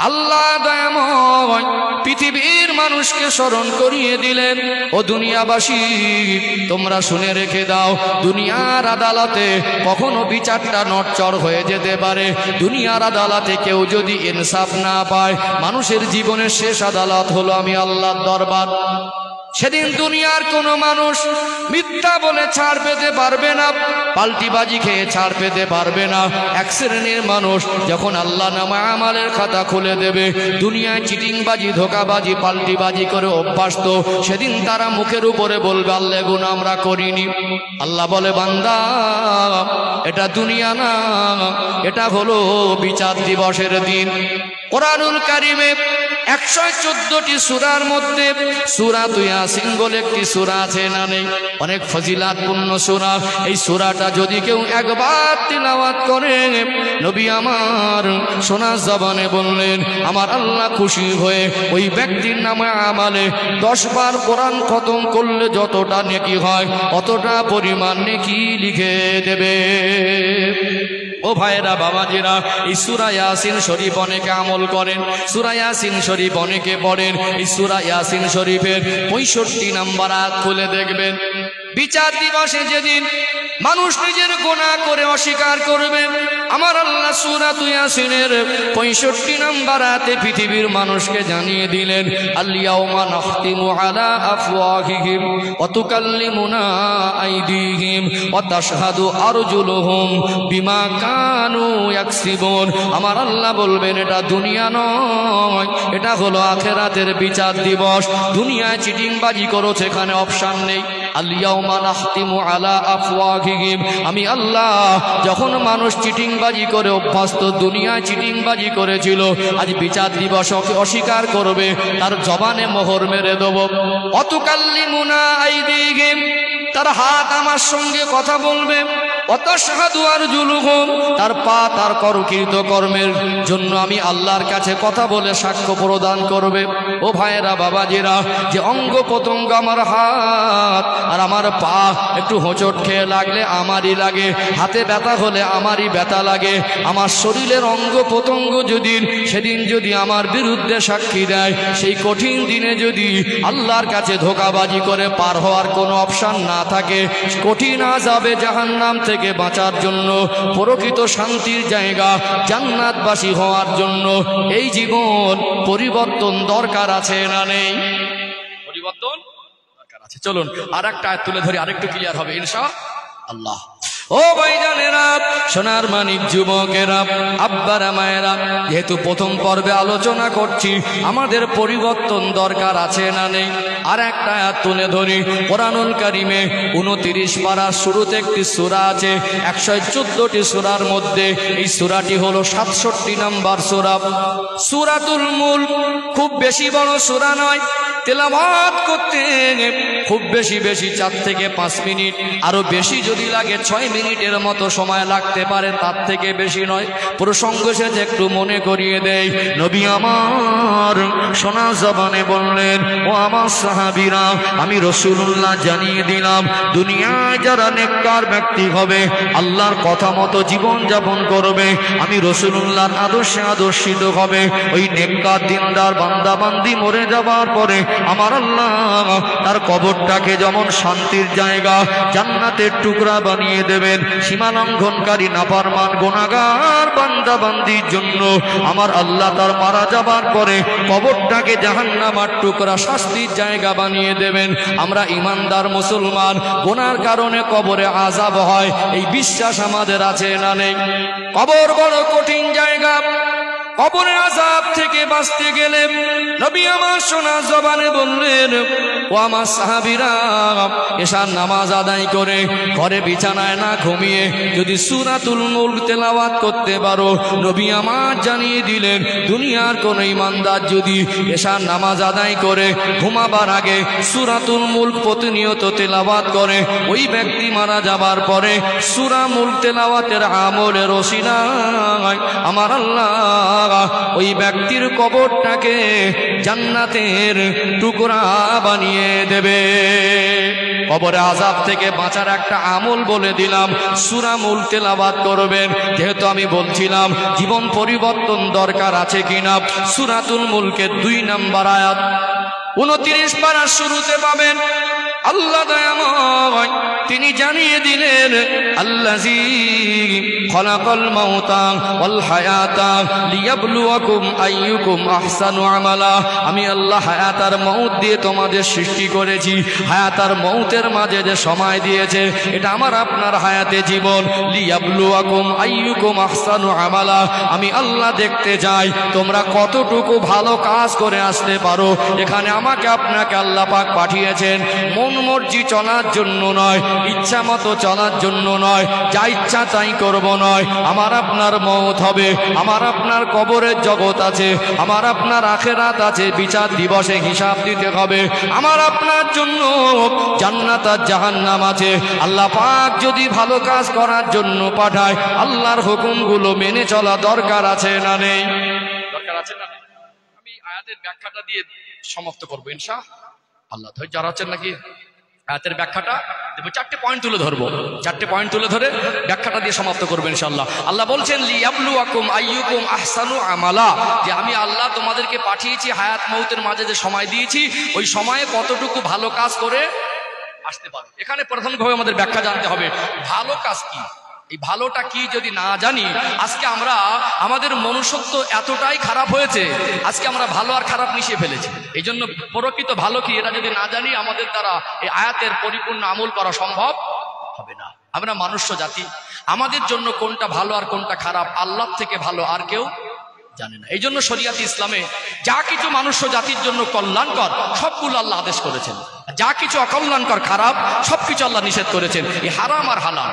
আল্লাহ দয়াময় পৃথিবীর মানুষকে স্মরণ করিয়ে দিলেন, ও দুনিয়াবাসী তোমরা শুনে রেখে দাও, দুনিয়ার আদালতে কখনো বিচারটা নড়চড় হয়ে যেতে পারে। দুনিয়ার আদালতে কেউ যদি ইনসাফ না পায়, মানুষের জীবনের শেষ আদালত হলো আমি আল্লাহর দরবার। সেদিন দুনিয়ার কোনো মানুষ মিথ্যা বলে ছাড় পেতে পারবে না, পাল্টিবাজি খেয়ে ছাড় পেতে পারবে না। এক শ্রেণীর মানুষ যখন আল্লাহ নামা আমালের খাতা খুলে দেবে, দুনিয়ায় চিটিংবাজি, ধোঁকাবাজি, পাল্টিবাজি করে অভ্যস্ত, সেদিন তারা মুখের উপরে বলবে আল্লাহ গুনাহ আমরা করিনি। আল্লাহ বলে বান্দা এটা দুনিয়া না, এটা হলো বিচার দিবসের দিন। কোরআনুল কারিমে 114টি সূরার মধ্যে সূরাতুল ইয়াসিন বলে একটি সূরা আছে না নেই? অনেক ফজিলাতপূর্ণ সূরা। এই সূরাটা যদি কেউ একবার তিলাওয়াত করে, নবী আমার সোনার জবানে বললেন আমার আল্লাহ খুশি হয়ে ওই ব্যক্তির নামে আমালে 10 বার কোরআন খতম করলে যতটা নেকি হয় অতটা পরিমাণ নেকি লিখে দেবে। ও ভাইরা, বাবাজিরা, এই সূরা ইয়াসিন শরীফ অনেকে আমল করেন, সূরা ইয়াসিন শরীফ অনেকে পড়েন। এই সূরা ইয়াসিন শরীফের 65 নম্বর আয়াত খুলে দেখবেন, বিচার দিবসে যেদিন মানুষ নিজের গুনাহ করে অস্বীকার করবে। আমার আল্লাহ সূরা ইয়াসিনের 65 নম্বর আয়াতে পৃথিবীর মানুষকে জানিয়ে দিলেন, আল-ইয়াওমা নাখতিমু আলা আফওয়াহিহিম ওয়া তুকাল্লিমুনা আইদিহিম ওয়া তাশহাদু আরজুলুহুম বিমা কানু ইয়াকসিবুন। আমার আল্লাহ বলবেন এটা দুনিয়া নয়, এটা হলো আখিরাতের বিচার দিবস। দুনিয়ায় চিটিংবাজি করো, সেখানে অপশন নেই। আল-ইয়াওমা নাখতিমু আলা আফওয়াহিহিম, আমি আল্লাহ যখন মানুষ চিটিংবাজি করে অভ্যস্ত, দুনিয়ায় চিটিংবাজি করেছিল, আজ বিচার দিবস অস্বীকার করবে, তার জবানে মোহর মেরে দেব। অতুকাল্লিমুনা আইদিহিম, তার হাত আমার সঙ্গে কথা বলবে। অতাশহাদু আরজুলুহুম, তার পা তার কর্মকৃত কর্মের জন্য আমি আল্লাহর কাছে কথা বলে সাক্ষ্য প্রদান করবে। ও ভাইয়েরা, বাবাজিরা, যে অঙ্গ প্রত্যঙ্গ আমার হাত আর আমার পা একটু হোঁচট খেয়ে লাগলে আমারই লাগে, হাতে ব্যথা হলে আমারই ব্যথা লাগে। আমার শরীরের অঙ্গ প্রত্যঙ্গ যদি সেদিন যদি আমার বিরুদ্ধে সাক্ষী দেয়, সেই কঠিন দিনে যদি আল্লাহর কাছে ধোঁকাবাজি করে পার হওয়ার কোনো অপশন না থাকে, কঠিন আযাবে জাহান্নাম থেকে বাঁচার জন্য, প্রকৃত শান্তির জায়গা জান্নাতবাসী হওয়ার জন্য এই জীবন পরিবর্তন দরকার আছে না নেই? পরিবর্তন দরকার আছে। চলুন আর একটা আয়াত তুলে ধরি, আরেকটু ক্লিয়ার হবে ইনশাআল্লাহ। ও ভাইজানেরা, সোনার মানিক যুবকেরা, আব্বারা মায়েরা, যেহেতু প্রথম পর্বে আলোচনা করছি আমাদের পরিবর্তন দরকার আছে না নেই, আর একটা আয়াত তুলে ধরি। কোরআনুল কারীমে 29 পারার শুরুতে একটি সূরা আছে, 114টি সূরার মধ্যে এই সূরাটি হলো 67 নম্বর সূরা, সূরাতুল মুলক। খুব বেশি বড় সূরা নয়, তেলাওয়াত করতে খুব বেশি 4 থেকে 5 মিনিট, আরো বেশি যদি লাগে 6 মিনিটের মতো সময় লাগতে পারে, তার থেকে বেশি নয়। প্রসঙ্গ শেষে একটু মনে করিয়ে দেয়, নবী আমার সোনা জবানে বললেন, ও আমার সাহাবীরা, আমি রাসূলুল্লাহ জানিয়ে দিলাম, দুনিয়ায় যারা নেককার ব্যক্তি হবে, আল্লাহর কথা মতো জীবন যাপন করবে, আমি রাসূলুল্লাহর আদর্শে আদর্শিত হবে, ওই নেককার দিনদার বান্দা বান্দি মরে যাবার পরে আমার আল্লাহ তার কবরটাকে যেমন শান্তির জায়গা, জান্নাতের টুকরা বানিয়ে দেবেন, সীমা লঙ্ঘনকারী নাফরমান গুনাহগার বান্দা বান্দির জন্য আমার আল্লাহ তার মারা যাবার পরে কবরটাকে জাহান্নামের টুকরা শাস্তির জায়গা বানিয়ে দেবেন। আমরা ইমানদার মুসলমান, গুনার কারণে কবরে আযাব হয়, এই বিশ্বাস আমাদের আছে না নেই? কবর বড় কঠিন জায়গা, কবরের আযাব থেকে বাঁচতে গেলে নবী আমার সোনা জবানে বললেন, ও আমার সাহাবীরা, এশার নামাজ আদায় করে ঘরে বিছানায় না ঘুমিয়ে যদি সূরাতুল মুলক তেলাওয়াত করতে পারো, নবী আমার জানিয়ে দিলেন, দুনিয়ার কোন ইমানদার যদি এশার নামাজ আদায় করে ঘুমাবার আগে সূরাতুল মুলক প্রতিনিয়ত তেলাওয়াত করে, ওই ব্যক্তি মারা যাবার পরে সূরা মুলক তেলাওয়াতের আমলের ওসিলায় আমার আল্লাহ ওই ব্যক্তির কবরটাকে জান্নাতের টুকরা বানিয়ে দেবে। কবরে আযাব থেকে বাঁচার একটা আমল বলে দিলাম, সূরা মুলক তেলাওয়াত করবেন। যেহেতু আমি বলছিলাম জীবন পরিবর্তন দরকার আছে কিনা, সূরাতুল মুলকের 2 নম্বর আয়াত 29 পারার শুরুতে পাবেন। আল্লাহ দয়াময় তিনি জানিয়ে দিলেন, আল্লাযী খলাকাল মাউতা ওয়াল হায়াতা লিয়াবলুয়াকুম আইয়ুকুম আহসানু আমালা। আমি আল্লাহ হায়াত আর মউত দিয়ে তোমাদের সৃষ্টি করেছি, হায়াত আর মউতের মাঝে যে সময় দিয়েছে এটা আমার আপনার হায়াতে জীবন। লিয়াবলুয়াকুম আইয়ুকুম আহসানু আমালা, আমি আল্লাহ দেখতে চাই তোমরা কতটুকু ভালো কাজ করে আসতে পারো। এখানে আমাকে আপনাকে আল্লাহ পাক পাঠিয়েছেন মন মর্জি চলার জন্য নয়, ইচ্ছা মতো চলার জন্য নয়, যা ইচ্ছা তাই করব নয়। আমার আপনার মওত হবে, আমার আপনার কবরের জগৎ আছে, আমার আপনার আখিরাত আছে, বিচার দিবসে হিসাব দিতে হবে। আমার আপনার জন্য জান্নাত আর জাহান্নাম আছে। আল্লাহ পাক যদি ভালো কাজ করার জন্য পাঠায়, আল্লাহর হুকুমগুলো মেনে চলা দরকার আছে না নেই? দরকার আছে না নেই? আমি আয়াতের ব্যাখ্যাটা দিয়ে সমাপ্ত করবো ইনশাআল্লাহ। ধৈর্য আছেন নাকি? আয়াতের ব্যাখ্যাটা দেবো, 4টে পয়েন্ট তুলে ধরবো, 4টে পয়েন্ট তুলে ধরে ব্যাখ্যাটা দিয়ে সমাপ্ত করবো ইনশাআল্লাহ। আল্লাহ বলছেন, লিয়াবলুয়াকুম আইয়ুকুম আহসানু আমালা, যে আমি আল্লাহ তোমাদেরকে পাঠিয়েছি হায়াত মউতের মাঝে যে সময় দিয়েছি, ওই সময়ে কতটুকু ভালো কাজ করে আসতে পারে। এখানে প্রথমভাবে আমাদের ব্যাখ্যা জানতে হবে ভালো কাজ কি। এই ভালোটা কি যদি না জানি, আজকে আমরা আমাদের মনুষ্যত্ব এতটাই খারাপ হয়েছে, আজকে আমরা ভালো আর খারাপ মিশিয়ে ফেলেছি। এই জন্য প্রকৃত ভালো কি এটা যদি না জানি, আমাদের দ্বারা এই আয়াতের পরিপূর্ণ আমল করা সম্ভব হবে না। আমরা মনুষ্য জাতি, আমাদের জন্য কোনটা ভালো আর কোনটা খারাপ আল্লাহ থেকে ভালো আর কেউ জানে না। এই জন্য শরিয়াত ইসলামে যা কিছু মনুষ্য জাতির জন্য কল্যাণকর সবগুলো আল্লাহ আদেশ করেছেন, যা কিছু অকল্যাণকর খারাপ সবকিছু আল্লাহ নিষেধ করেছেন। এই হারাম আর হালাল,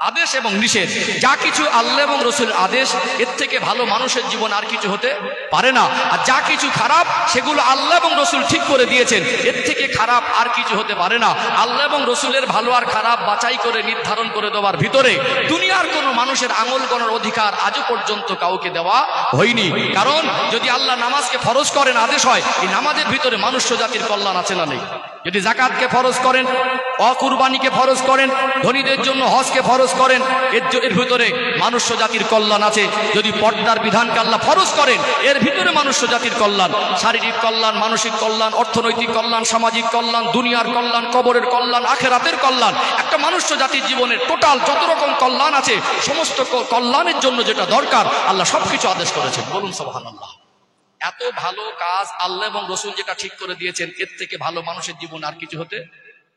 আদেশ এবং নিষেধ, যা কিছু আল্লাহ এবং রসুলের আদেশ, এর থেকে ভালো মানুষের জীবন আর কিছু হতে পারে না। আর যা কিছু খারাপ সেগুলো আল্লাহ এবং রসুল ঠিক করে দিয়েছেন, এর থেকে খারাপ আর কিছু হতে পারে না। আল্লাহ এবং রসুলের ভালো আর খারাপ বাছাই করে নির্ধারণ করে দেওয়ার ভিতরে দুনিয়ার কোনো মানুষের আঙুল গণার অধিকার আজও পর্যন্ত কাউকে দেওয়া হয়নি। কারণ যদি আল্লাহ নামাজকে ফরজ করেন, আদেশ হয়, এই নামাজের ভিতরে মনুষ্য জাতির কল্যাণ আছে না নেই? যদি যাকাতকে ফরজ করেন, অকুরবানিকে ফরজ করেন, ধনীদের জন্য হজকে ফরজ করেন, এর ভিতরে মনুষ্য জাতির কল্যাণ আছে। যদি পর্দার বিধানকে আল্লাহ ফরজ করেন, এর ভিতরে মনুষ্য জাতির কল্যাণ, শারীরিক কল্যাণ, মানসিক কল্যাণ, অর্থনৈতিক কল্যাণ, সামাজিক কল্যাণ, দুনিয়ার কল্যাণ, কবরের কল্যাণ, আখিরাতের কল্যাণ। একটা মনুষ্য জাতির জীবনের টোটাল যত রকম কল্যাণ আছে, সমস্ত কল্যাণের জন্য যেটা দরকার আল্লাহ সবকিছু আদেশ করেছেন। বলুন সুবহানাল্লাহ। এত ভালো কাজ আল্লাহ এবং রসুল যেটা ঠিক করে দিয়েছেন, এর থেকে ভালো মানুষের জীবন আর কিছু হতে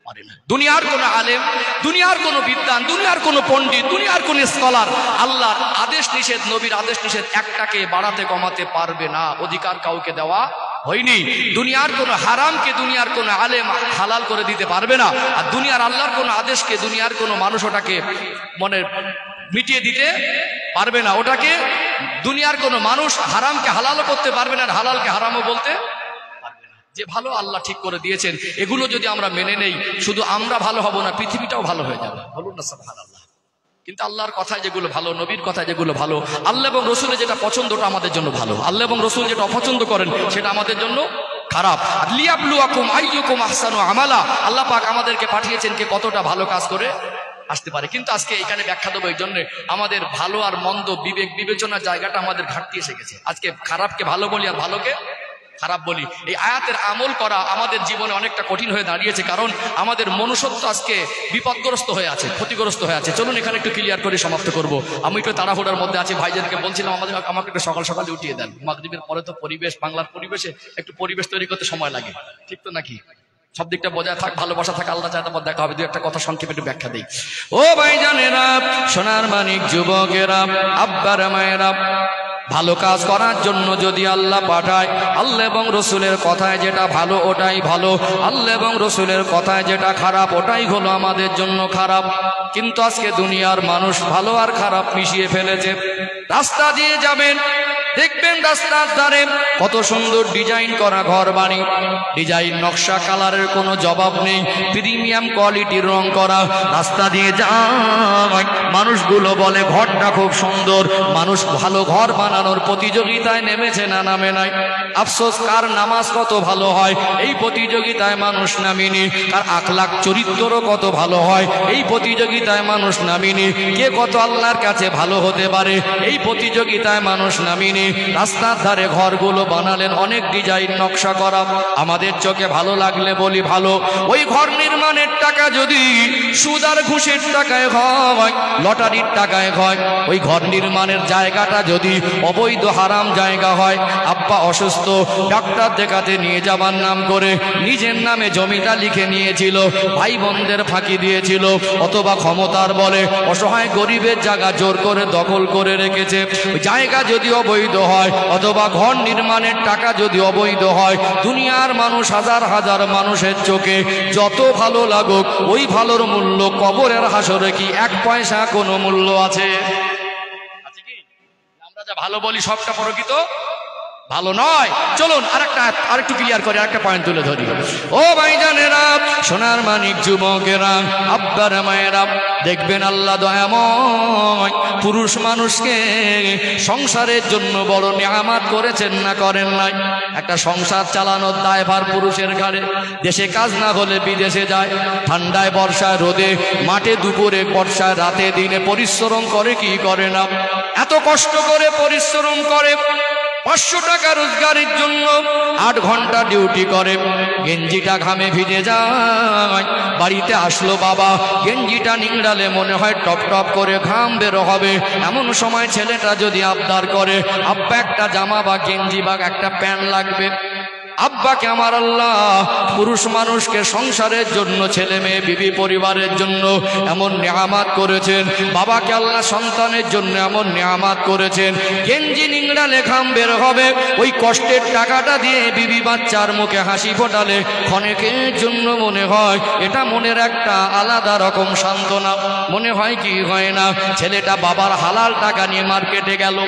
পারে না। দুনিয়ার কোন আলেম, দুনিয়ার কোন বিদ্বান, দুনিয়ার কোন পণ্ডিত, দুনিয়ার কোন স্কলার আল্লাহর আদেশ নিষেধ, নবীর আদেশ নিষেধ একটাকে বাড়াতে কমাতে পারবে না, অধিকার কাউকে দেওয়া হয়নি। দুনিয়ার কোন হারামকে দুনিয়ার কোন আলেম হালাল করে দিতে পারবে না। আর দুনিয়ার আল্লাহর কোন আদেশকে দুনিয়ার কোন মানুষ ওটাকে মনে মিটিয়ে দিতে পারবে না। ওটাকে দুনিয়ার কোন মানুষ হারামকে হালালও করতে পারবে না, আর হালালকে হারামও বলতে পারবে না। যে ভালো আল্লাহ ঠিক করে দিয়েছেন, এগুলো যদি আমরা মেনে নেই, শুধু আমরা ভালো হব না, পৃথিবীটাও ভালো হয়ে যাবে। বলুন না সুবহানাল্লাহ। কিন্তু আল্লাহর কথায় যেগুলো ভালো, নবীর কথায় যেগুলো ভালো, আল্লাহ এবং রসুলের যেটা পছন্দ ওটা আমাদের জন্য ভালো, আল্লাহ এবং রসুল যেটা অপছন্দ করেন সেটা আমাদের জন্য খারাপ। লিয়াবলুয়াকুম আইয়ুকুম আহসানু আমালা, আল্লাহ পাক আমাদেরকে পাঠিয়েছেন কে কতটা ভালো কাজ করে আসতে পারে। কিন্তু আজকে এখানে ব্যাখ্যা দেবো, এই জন্য আমাদের ভালো আর মন্দ বিবেক বিবেচনার জায়গাটা আমাদের ঘাটতি এসে গেছে। আজকে খারাপকে ভালো বলি আর ভালোকে খারাপ বলি। এই আয়াতের আমল করা আমাদের জীবনে অনেকটা কঠিন হয়ে দাঁড়িয়েছে, কারণ আমাদের মনুষ্যত্ব আজকে বিপদগ্রস্ত হয়ে আছে, ক্ষতিগ্রস্ত হয়ে আছে। চলুন এখানে একটু ক্লিয়ার করে সমাপ্ত করব। আমি একটু তাড়াহুড়ার মধ্যে আছি, ভাইজানকে বলছিলাম আমাকে একটু সকাল সকালে উঠিয়ে দেন। মাগরিবের পরে তো পরিবেশ, বাংলার পরিবেশে একটু পরিবেশ তৈরি করতে সময় লাগে, ঠিক তো নাকি? সব দিকটা বজায় থাক, ভালোবাসা থাক, আল্লাহ চায় তারপর দেখা হবে। দুই একটা কথা সংক্ষেপে একটু ব্যাখ্যা দিই। ও ভাইজানেরা, সোনার মানিক যুবকেরা, আব্বারা মায়েরা, ভালো কাজ করার জন্য যদি আল্লাহ পাঠায়, আল্লাহ এবং রসুলের কথায় যেটা ভালো ওটাই ভালো, আল্লাহ এবং রসুলের কথায় যেটা খারাপ ওটাই হলো আমাদের জন্য খারাপ। কিন্তু আজকে দুনিয়ার মানুষ ভালো আর খারাপ মিশিয়ে ফেলেছে। রাস্তা দিয়ে যাবেন, দেখবেন রাস্তার ধারে কত সুন্দর ডিজাইন করা ঘর বাড়ি, ডিজাইন নকশা কালারের কোনো জবাব নেই, প্রিমিয়াম কোয়ালিটির রং করা। রাস্তা দিয়ে যায় মানুষগুলো বলে ঘরটা খুব সুন্দর, মানুষ ভালো ঘর বানানোর প্রতিযোগিতায় নেমেছে না নামে নাই। আফসোস, কার নামাজ কত ভালো হয় এই প্রতিযোগিতায় মানুষ নামিনি, কার আখলাক চরিত্রও কত ভালো হয় এই প্রতিযোগিতায় মানুষ নামিনি, কে কত আল্লাহর কাছে ভালো হতে পারে এই প্রতিযোগিতায় মানুষ নামিনি। রাস্তার ধারে ঘরগুলো বানালেন অনেক ডিজাইন নকশা করা, আমাদের চোখে ভালো লাগলে বলি ভালো। ওই ঘর নির্মাণের টাকা যদি সুদ আর ঘুষের টাকায় হয়, লটারির টাকায় হয়, ওই ঘর নির্মাণের জায়গাটা যদি অবৈধ হারাম জায়গা হয়, আব্বা অসুস্থ, ডাক্তার দেখাতে নিয়ে যাবার নাম করে নিজের নামে জমিটা লিখে নিয়েছিল, ভাই বোনদের ফাঁকি দিয়েছিল, অথবা ক্ষমতার বলে অসহায় গরিবের জায়গা জোর করে দখল করে রেখেছে, ওই জায়গা যদি অবৈধ হয়, অথবা ঘর নির্মাণের টাকা যদি অবৈধ হয়, দুনিয়ার মানুষ হাজার হাজার মানুষের চোখে যত ভালো লাগুক, ওই ভালোর মূল্য কবরের হাসরে কি এক পয়সা কোনো মূল্য আছে? আমরা যা ভালো বলি সবটা প্রকৃত ভালো নয়। চলুন আরেকটু ক্লিয়ার করে আরেকটা পয়েন্ট তুলে ধরি। ও ভাইজানেরা, সোনার মানিক যুবকেরা, আব্বারা মায়েরা, দেখবেন আল্লাহ দয়াময় পুরুষ মানুষকে সংসারের জন্য বড় নিয়ামত করেছেন না করেন নাই? একটা সংসার চালানোর দায়ভার পুরুষের ঘাড়ে। দেশে কাজ না হলে বিদেশে যায়, ঠান্ডায় বর্ষায় রোদে, মাঠে দুপুরে বর্ষায় রাতে দিনে পরিশ্রম করে কি করে না? এত কষ্ট করে পরিশ্রম করে, 500 টাকা রোজগারের জন্য 8 ঘন্টা ডিউটি করে, গেঞ্জিটা ঘামে ভিজে যায়। বাড়িতে আসলো বাবা, গেঞ্জিটা নিংড়ালে মনে হয় টপ টপ করে ঘাম বের হবে। এমন সময় ছেলেটা যদি আবদার করে, আব্বা একটা জামা বা গেঞ্জি বা একটা প্যান্ট লাগবে। আব্বাকে আমার আল্লাহ পুরুষ মানুষকে সংসারের জন্য, ছেলে মেয়ে বিবি পরিবারের জন্য এমন নিয়ামত করেছেন, বাবাকে আল্লাহ সন্তানের জন্য এমন নিয়ামত করেছেন। গেঞ্জি নিংড়ালে ঘাম বের হবে, ওই কষ্টের টাকাটা দিয়ে বিবি বাচ্চার মুখে হাসি ফোটালে ক্ষণেকের জন্য মনে হয় এটা মনের একটা আলাদা রকম সান্ত্বনা। মনে হয় কি হয় না, ছেলেটা বাবার হালাল টাকা নিয়ে মার্কেটে গেল,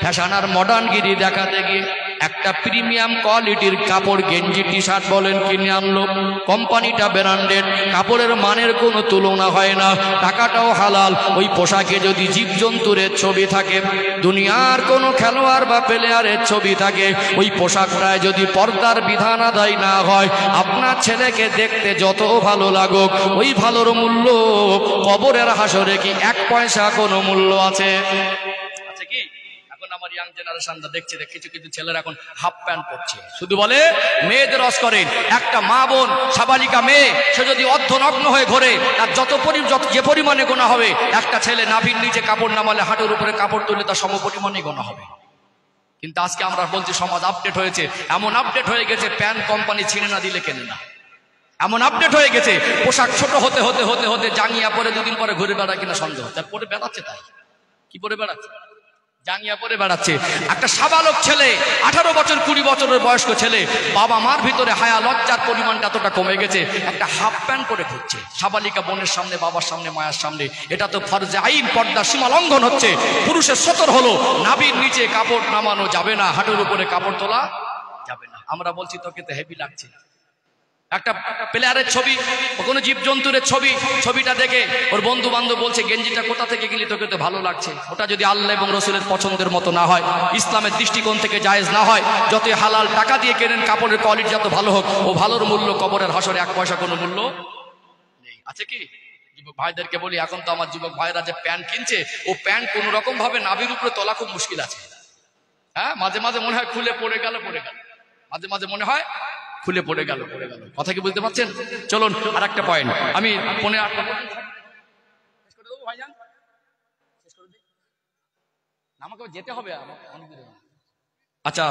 ফ্যাশন আর মডার্নগিরি দেখাতে গিয়ে একটা প্রিমিয়াম কোয়ালিটির কাপড়, গেঞ্জি টি শার্ট বলেন কিনে আনলো। কোম্পানিটা ব্র্যান্ডেড, কাপড়ের মানের কোনো তুলনা হয় না, টাকাটাও হালাল। ওই পোশাকে যদি জীবজন্তুরের ছবি থাকে, দুনিয়ার কোনো খেলোয়াড় বা প্লেয়ারের ছবি থাকে, ওই পোশাকটায় যদি পর্দার বিধান আদায় না হয়, আপনার ছেলেকে দেখতে যত ভালো লাগুক, ওই ভালোর মূল্য কবরের হাসরে কি 1 পয়সা কোনো মূল্য আছে? কি আমার ইয়াং জেনারেশনটা দেখছে, কিছু কিছু ছেলেরা এখন হাফ প্যান্ট পরছে, শুধু বলে মেয়েদের রস করেন। একটা মা বোন, সাবালিকা মেয়ে, সে যদি অর্ধনগ্ন হয়ে ঘোরে, তার যে পরিমাণে গোনা হবে, একটা ছেলে নাভির নিচে কাপড় নামালে, হাঁটুর উপরে কাপড় তুলে তার সম পরিমাণে গোনা হবে। কিন্তু আজকে আমরা বলছি সমাজ আপডেট হয়েছে, এমন আপডেট হয়ে গেছে প্যান্ট কোম্পানি ছিঁড়ে না দিলে কেনে না, এমন আপডেট হয়ে গেছে। পোশাক ছোট হতে হতে হতে হতে জাঙ্গিয়া পরে 2 দিন পরে ঘুরে বেড়ায় কিনা সন্দেহ, তার পরে বেড়াচ্ছে। তাই কি পরে বেড়াচ্ছে? জাঙ্গিয়া পরে বেড়াচ্ছে। একটা সাবালক ছেলে, 18 বছর 20 বছরের বয়স্ক ছেলে, বাবা মার ভিতরে হায়া লজ্জার পরিমাণটা এতটা কমে গেছে, একটা হাফ প্যান্ট পরে ঘুরছে সাবালিকা বোনের সামনে, বাবার সামনে, মায়ের সামনে। এটা তো ফরজে আইন, পর্দা সীমা লঙ্ঘন হচ্ছে। পুরুষের সতর হলো নাভির নিচে কাপড় নামানো যাবে না, হাঁটুর উপরে কাপড় তোলা যাবে না। আমরা বলছি তোকে তো হেভি লাগছে। একটা প্লেয়ারের ছবি, কোনো জীবজন্তুরের ছবি, ছবিটা দেখে ওর বন্ধু বান্ধব বলছে গেঞ্জিটা কোথা থেকে গেলি, তোকে তো ভালো লাগছে। ওটা যদি আল্লাহ এবং রসুলের পছন্দের মতো না হয়, ইসলামের দৃষ্টিকোণ থেকে জায়েজ না হয়, যতই হালাল টাকা দিয়ে কেনেন, কাপড়ের কোয়ালিটি যত ভালো হোক, ও ভালোর মূল্য কবরের হাসরে 1 পয়সা কোনো মূল্য নেই। আছে কি? যুবক ভাইদেরকে বলি, এখন তো আমার যুবক ভাইরা যে প্যান্ট কিনছে, ও প্যান্ট কোন রকম ভাবে নাভির উপরে তোলা খুব মুশকিল আছে। হ্যাঁ, মাঝে মাঝে মনে হয় খুলে পড়ে গেল, মাঝে মাঝে মনে হয় খুলে পড়ে গেল। কথা কি বুঝতে পারছেন? চলুন আর একটা পয়েন্ট, আমি 15-8 আমাকে যেতে হবে। আচ্ছা,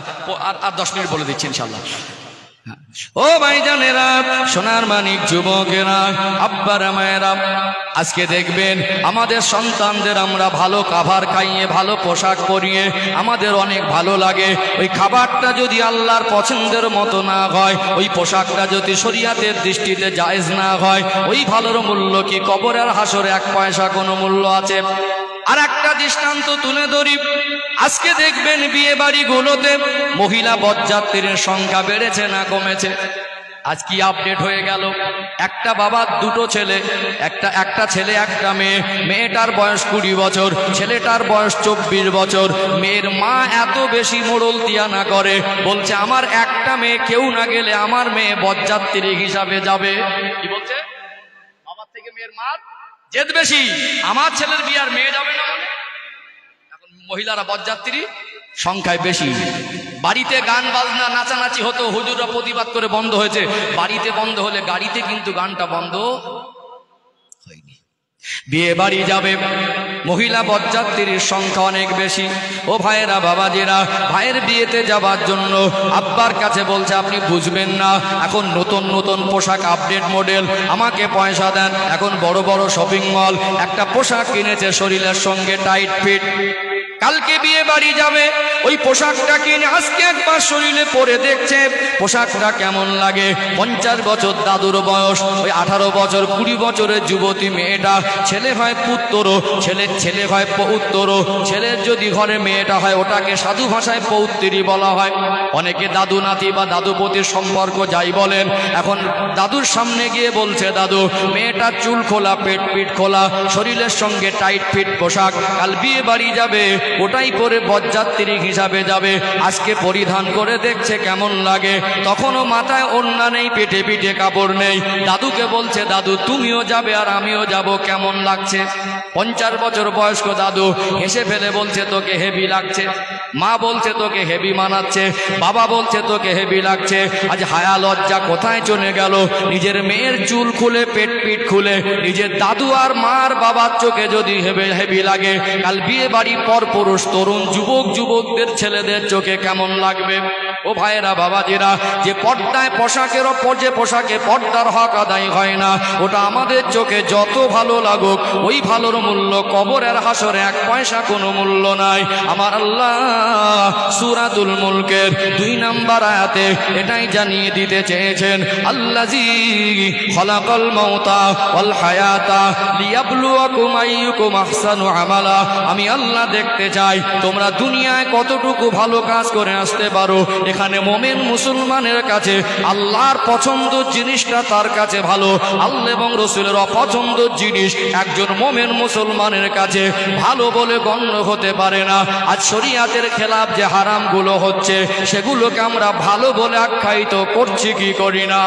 আর 10 মিনিট বলে দিচ্ছি ইনশাল্লাহ। ও ভাইজানেরা, সোনার মানিক যুবকেরা, আব্বারা মায়েরা, আজকে দেখবেন আমাদের সন্তানদের আমরা ভালো খাবার খাইয়ে, ভালো পোশাক পরিয়ে আমাদের অনেক ভালো লাগে। ওই খাবারটা যদি আল্লাহর পছন্দের মতো না হয়, ওই পোশাকটা যদি শরীয়তের দৃষ্টিতে জায়েজ না হয়, ওই ভালোর মূল্য কি কবরের হাসরে 1 পয়সা কোনো মূল্য আছে? আর একটা দৃষ্টান্ত তুলে ধরি, আজকে দেখবেন বিয়ে বাড়িগুলোতে মহিলা বরযাত্রীর সংখ্যা বেড়েছে না কমেছে? আজ কি আপডেট হয়ে গেল, একটা বাবার 2টো ছেলে, একটা ছেলে একটা মেয়ে, মেয়েটার বয়স 20 বছর, ছেলেটার বয়স 24 বছর। মেয়ের মা এত বেশি মোড়ল দিয়ানা করে, বলছে আমার একটা মেয়ে কেউ না গেলে আমার মেয়ে বরযাত্রী হিসাবে যাবে। কি বলছে? বাবার থেকে মেয়ের মা জেদ বেশি, আমার ছেলের বিয়ে আর মেয়ে যাবে না বলে। এখন মহিলারা বরযাত্রী সংখ্যায় বেশি। বাড়িতে গান বাজনা নাচানাচি হতো, হুজুররা প্রতিবাদ করে বন্ধ হয়েছে। বাড়িতে বন্ধ হলে গাড়িতে কিন্তু গানটা বন্ধ হয়নি। বিয়ে বাড়ি যাবে, মহিলা বরযাত্রীর সংখ্যা অনেক বেশি। ও ভাইয়েরা, বাবাজিরা, ভাইয়ের বিয়েতে যাবার জন্য আব্বার কাছে বলছে আপনি বুঝবেন না, এখন নতুন নতুন পোশাক, আপডেট মডেল, আমাকে পয়সা দেন। এখন বড় বড় শপিং মল একটা পোশাক কিনেছে শরীরের সঙ্গে টাইট ফিট, কালকে বিয়ে বাড়ি যাবে, ওই পোশাকটা কিনে আজকে একবার শরীরে পরে দেখছে পোশাকটা কেমন লাগে। 50 বছর দাদুর বয়স, ওই 18 বছর 20 বছরের যুবতী মেয়েটা, ছেলে হয় পুত্র, ছেলে হয় পৌত্র, ছেলের যদি ঘরে মেয়েটা হয় ওটাকে সাধু ভাষায় পৌত্রী বলা হয়। অনেকে দাদু নাতি বা দাদুপতির সম্পর্ক যাই বলেন, এখন দাদুর সামনে গিয়ে বলছে দাদু, মেয়েটার চুল খোলা, পেট পিঠ খোলা, শরীরের সঙ্গে টাইট ফিট পোশাক, কাল বিয়ে বাড়ি যাবে, ওটাই পরে বরযাত্রী হিসাবে যাবে। আজকে পরিধান করে দেখছে কেমন লাগে, তখনও মাথায় ওড়না নেই, পেটে পিঠে কাপড় নেই। দাদুকে বলছে, দাদু তুমিও যাবে আর আমিও যাব, কেমন লাগছে? 50 বছর বয়স্ক দাদু হেসে ফেলে বলছে, তোকে হেভি লাগছে। মা বলছে, তোকে হেভি মানাচ্ছে। বাবা বলছে, তোকে হেভি লাগছে। আজ হায়া লজ্জা কোথায় চলে গেল? নিজের মেয়ের চুল খুলে, পেট পিট খুলে, নিজের দাদু আর মার বাবার চোখে যদি হেভি লাগে, কাল বিয়ে বাড়ির পর পুরুষ তরুণ যুবকদের ছেলেদের চোখে কেমন লাগবে? ও ভাইয়েরা, বাবাজিরা, যে পর্দায় পোশাকের ওপর যে পোশাকে পর্দার হক আদায় হয় না, ওটা আমাদের চোখে যত ভালো লাগুক, ওই ভালোর মূল্য কবরের হাসরে 1 পয়সা কোনো মূল্য নাই। আমার আল্লাহ সূরাতুল মুলকের 2 নম্বর আয়াতে এটাই জানিয়ে দিতে চেয়েছেন, আল্লাযী খলাকাল মাউতা ওয়াল হায়াতা লিয়াবলুয়াকুম আইয়ুকুম আহসানু আমালা। আমি আল্লাহ দেখতে চাই তোমরা দুনিয়ায় কতটুকু ভালো কাজ করে আসতে পারো। এখানে মুমিন মুসলমানের কাছে আল্লাহর পছন্দের জিনিসটা তার কাছে ভালো, আল্লাহ এবং রাসূলের অপছন্দের জিনিস একজন মুমিন মুসলমানের কাছে ভালো বলে গণ্য হতে পারে না। আজ শরীয়তের খেলাফ যে হারামগুলো হচ্ছে, সেগুলোকে আমরা ভালো বলে আখ্যায়িত করছি কি করি না?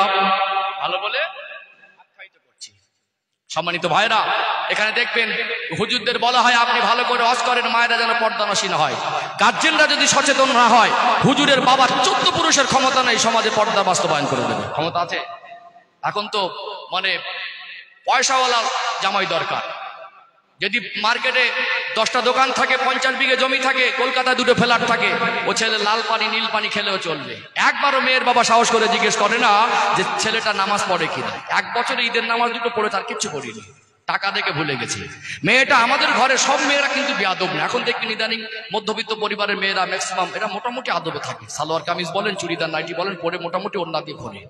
ভালো বলে আখ্যায়িত করছি। সম্মানিত ভাইরা, এখানে দেখবেন হুজুরদের বলা হয়, আপনি ভালো করে ওয়াজ করেন, মায়েরা যেন পর্দানশীল হয়। গার্জেনরা যদি সচেতন না হয়, হুজুরের বাবার 14 পুরুষের ক্ষমতা নেই সমাজে পর্দা বাস্তবায়ন করে দেবে। ক্ষমতা আছে? এখন তো মানে পয়সাওয়ালা জামাই দরকার। যদি মার্কেটে 10টা দোকান থাকে, 50 বিঘে জমি থাকে, কলকাতায় 2টো ফ্ল্যাট থাকে, ও ছেলে লাল পানি নীল পানি খেলেও চলবে। একবারও মেয়ের বাবা সাহস করে জিজ্ঞেস করে না যে ছেলেটা নামাজ পড়ে কিনা। 1 বছরে ঈদের নামাজ 2টো পড়ে, তার কিচ্ছু করিনি, টাকা দেখে ভুলে গেছে। মেয়েটা আমাদের ঘরে সব মেয়েরা কিন্তু বেয়াদব না। এখন দেখবেন ইদানিং মধ্যবিত্ত পরিবারের মেয়েরা ম্যাক্সিমাম এরা মোটামুটি আদবে থাকে। সালোয়ার কামিজ বলেন, চুড়িদার নাইটি বলেন, পরে মোটামুটি ওড়না দিয়ে ঘোরে।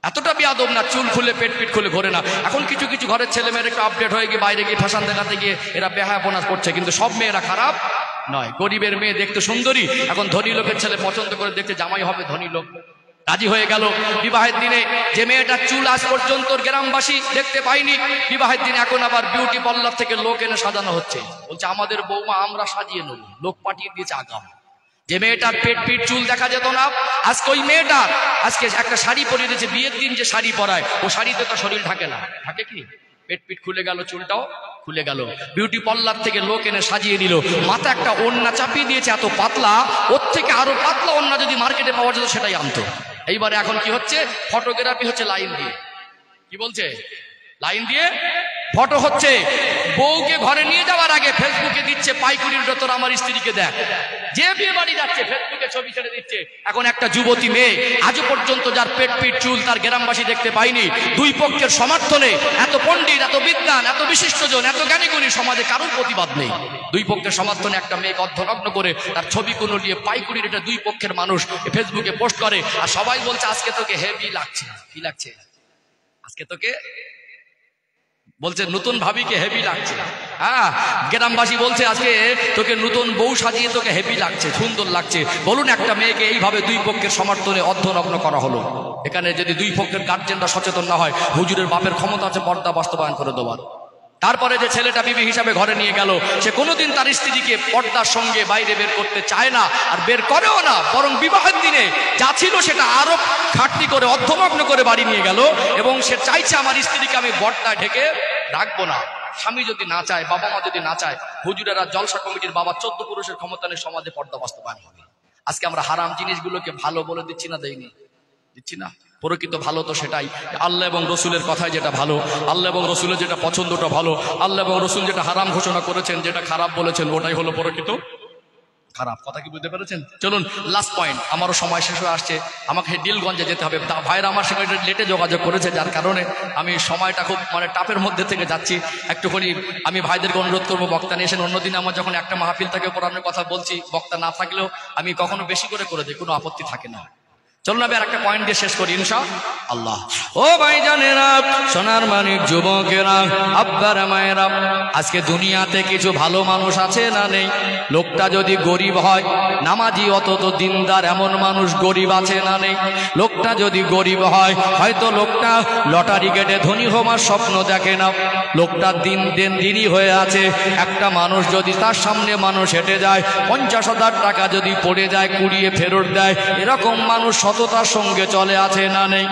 এতটা বেয়াদব না, চুল খুলে পেট পিট খুলে ঘোরে না। এখন কিছু কিছু ঘরের ছেলে মেয়েরা একটু আপডেট হয়ে গিয়ে বাইরে গিয়ে ফ্যাশন দেখাতে গিয়ে এরা বেহায়াপনা করছে, কিন্তু সব মেয়েরা খারাপ নয়। গরিবের মেয়ে দেখতে সুন্দরী, এখন ধনী লোকের ছেলে পছন্দ করে দেখতে জামাই হবে ধনী লোক, রাজি হয়ে গেল। বিবাহের দিনে যে মেয়েটার চুল আজ পর্যন্ত গ্রামবাসী দেখতে পাইনি, বিবাহের দিনে এখন আবার বিউটি পার্লার থেকে লোক এনে সাজানো হচ্ছে। বলছে আমাদের বৌমা আমরা সাজিয়ে নেব, লোক পাঠিয়ে দিয়েছে আগাম। যে মেয়েটার পেট পিট চুল দেখা যেত না, আজকে ওই মেয়েটা আজকে একটা শাড়ি পরিয়ে দিয়েছে। বিয়ের দিন যে শাড়ি পরায়, ও শাড়িতে তো শরীর ঢাকে না, ঢাকে কি? পেট পিট খুলে গেল, চুলটাও খুলে গেল। বিউটি পার্লার থেকে লোক এনে সাজিয়ে নিল, মাথা একটা ওড়না চাপিয়ে দিয়েছে এত পাতলা, ওর থেকে আরো পাতলা ওড়না যদি মার্কেটে পাওয়া যেত সেটাই আনতো। এইবারে এখন কি হচ্ছে? ফটোগ্রাফি হচ্ছে লাইন দিয়ে। কি বলছে? লাইন দিয়ে ফটো হচ্ছে। বউকে ঘরে নিয়ে যাওয়ার আগে ফেসবুকে দিচ্ছে, পাইকুড়ির ভেতর আমার স্ত্রীকে দেখ। যে বিয়ে বাড়ি যাচ্ছে ফেসবুকে ছবি ছেড়ে দিচ্ছে। এখন একটা যুবতী মেয়ে আজও পর্যন্ত যার পেট পিট চুল তার গ্রামবাসী দেখতে পায়নি। 2 পক্ষের সমর্থনে এত পণ্ডিত, এত বিদ্বান, এত বিশিষ্টজন, এত জ্ঞানীগুণী সমাজে কারোর প্রতিবাদ নেই। 2 পক্ষের সমর্থনে একটা মেয়েকে অর্ধনগ্ন করে তার ছবি কোনো নিয়ে পাইকুড়ির এটা 2 পক্ষের মানুষ ফেসবুকে পোস্ট করে, আর সবাই বলছে আজকে তোকে হেভি লাগছে। কি লাগছে? আজকে তোকে বলছে নতুন ভাবিকে হেভি লাগছে। হ্যাঁ, গ্রামবাসী বলছে আজকে তোকে নতুন বউ সাজিয়ে তোকে হেভি লাগছে, সুন্দর লাগছে। বলুন, একটা মেয়েকে এইভাবে 2 পক্ষের সমর্থনে অর্ধনগ্ন করা হলো। এখানে যদি 2 পক্ষের গার্জেনরা সচেতন না হয়, হুজুরের বাপের ক্ষমতা আছে পর্দা বাস্তবায়ন করে দেওয়ার। তারপরে যে ছেলেটা বিবি হিসাবে ঘরে নিয়ে গেল, সে কোনোদিন তার স্ত্রীকে পর্দার সঙ্গে বাইরে বের করতে চায় না, আর বের করেও না, বরং বিবাহের দিনে যা ছিল সেটা আরো ঘাটতি করে অর্ধনগ্ন করে বাড়ি নিয়ে গেল, এবং সে চাইছে আমার স্ত্রীকে আমি পর্দায় ঢেকে রাখবো না। স্বামী যদি না চায়, বাবা মা যদি না চায়, হুজুরেরা জলসা কমিটির বাবা 14 পুরুষের ক্ষমতা নিয়ে সমাজে পর্দা বাস্তবায়ন হবে। আজকে আমরা হারাম জিনিসগুলোকে ভালো বলে দিচ্ছি না, দেইনি? দিচ্ছি না। প্রকৃত ভালো তো সেটাই, আল্লাহ এবং রসুলের কথায় যেটা ভালো, আল্লাহ এবং রসুলের যেটা পছন্দটা ভালো, আল্লাহ এবং রসুল যেটা হারাম ঘোষণা করেছেন, যেটা খারাপ বলেছেন, ওটাই হলো প্রকৃত খারাপ। কথা কি বুঝতে পেরেছেন? চলুন লাস্ট পয়েন্ট, আমারও সময় শেষ হয়ে আসছে, আমাকে ডিলগঞ্জে যেতে হবে। ভাইরা আমার সঙ্গে লেটে যোগাযোগ করেছে, যার কারণে আমি সময়টা খুব টাপের মধ্যে থেকে যাচ্ছি। একটুখানি আমি ভাইদেরকে অনুরোধ করবো বক্তা নিয়ে এসেন। অন্যদিন আমার যখন একটা মাহফিল থাকে কোরআনের কথা বলছি, বক্তা না থাকলেও আমি কখনো বেশি করে দিই, কোনো আপত্তি থাকে না। চলুন আমি আর একটা পয়েন্ট দিয়ে শেষ করি ইনশাআল্লাহ। ও ভাইজানেরা, সোনার মানিক যুবকেরা, আব্বারা মায়েরা, আজকে দুনিয়াতে কিছু ভালো মানুষ আছে না নেই? লোকটা যদি গরিব হয়, নামাজি অত দিনদার এমন মানুষ গরিব আছে না নেই? লোকটা যদি গরিব হয়, হয়তো লোকটা লটারি কেটে ধনী হওয়ার স্বপ্ন দেখে না, লোকটা দিনই হয়ে আছে। একটা মানুষ যদি তার সামনে মানুষ হেঁটে যায়, 50,000 টাকা যদি পড়ে যায়, কুড়িয়ে ফেরত দেয়, এরকম মানুষ সততার সঙ্গে চলে আছে না নেই?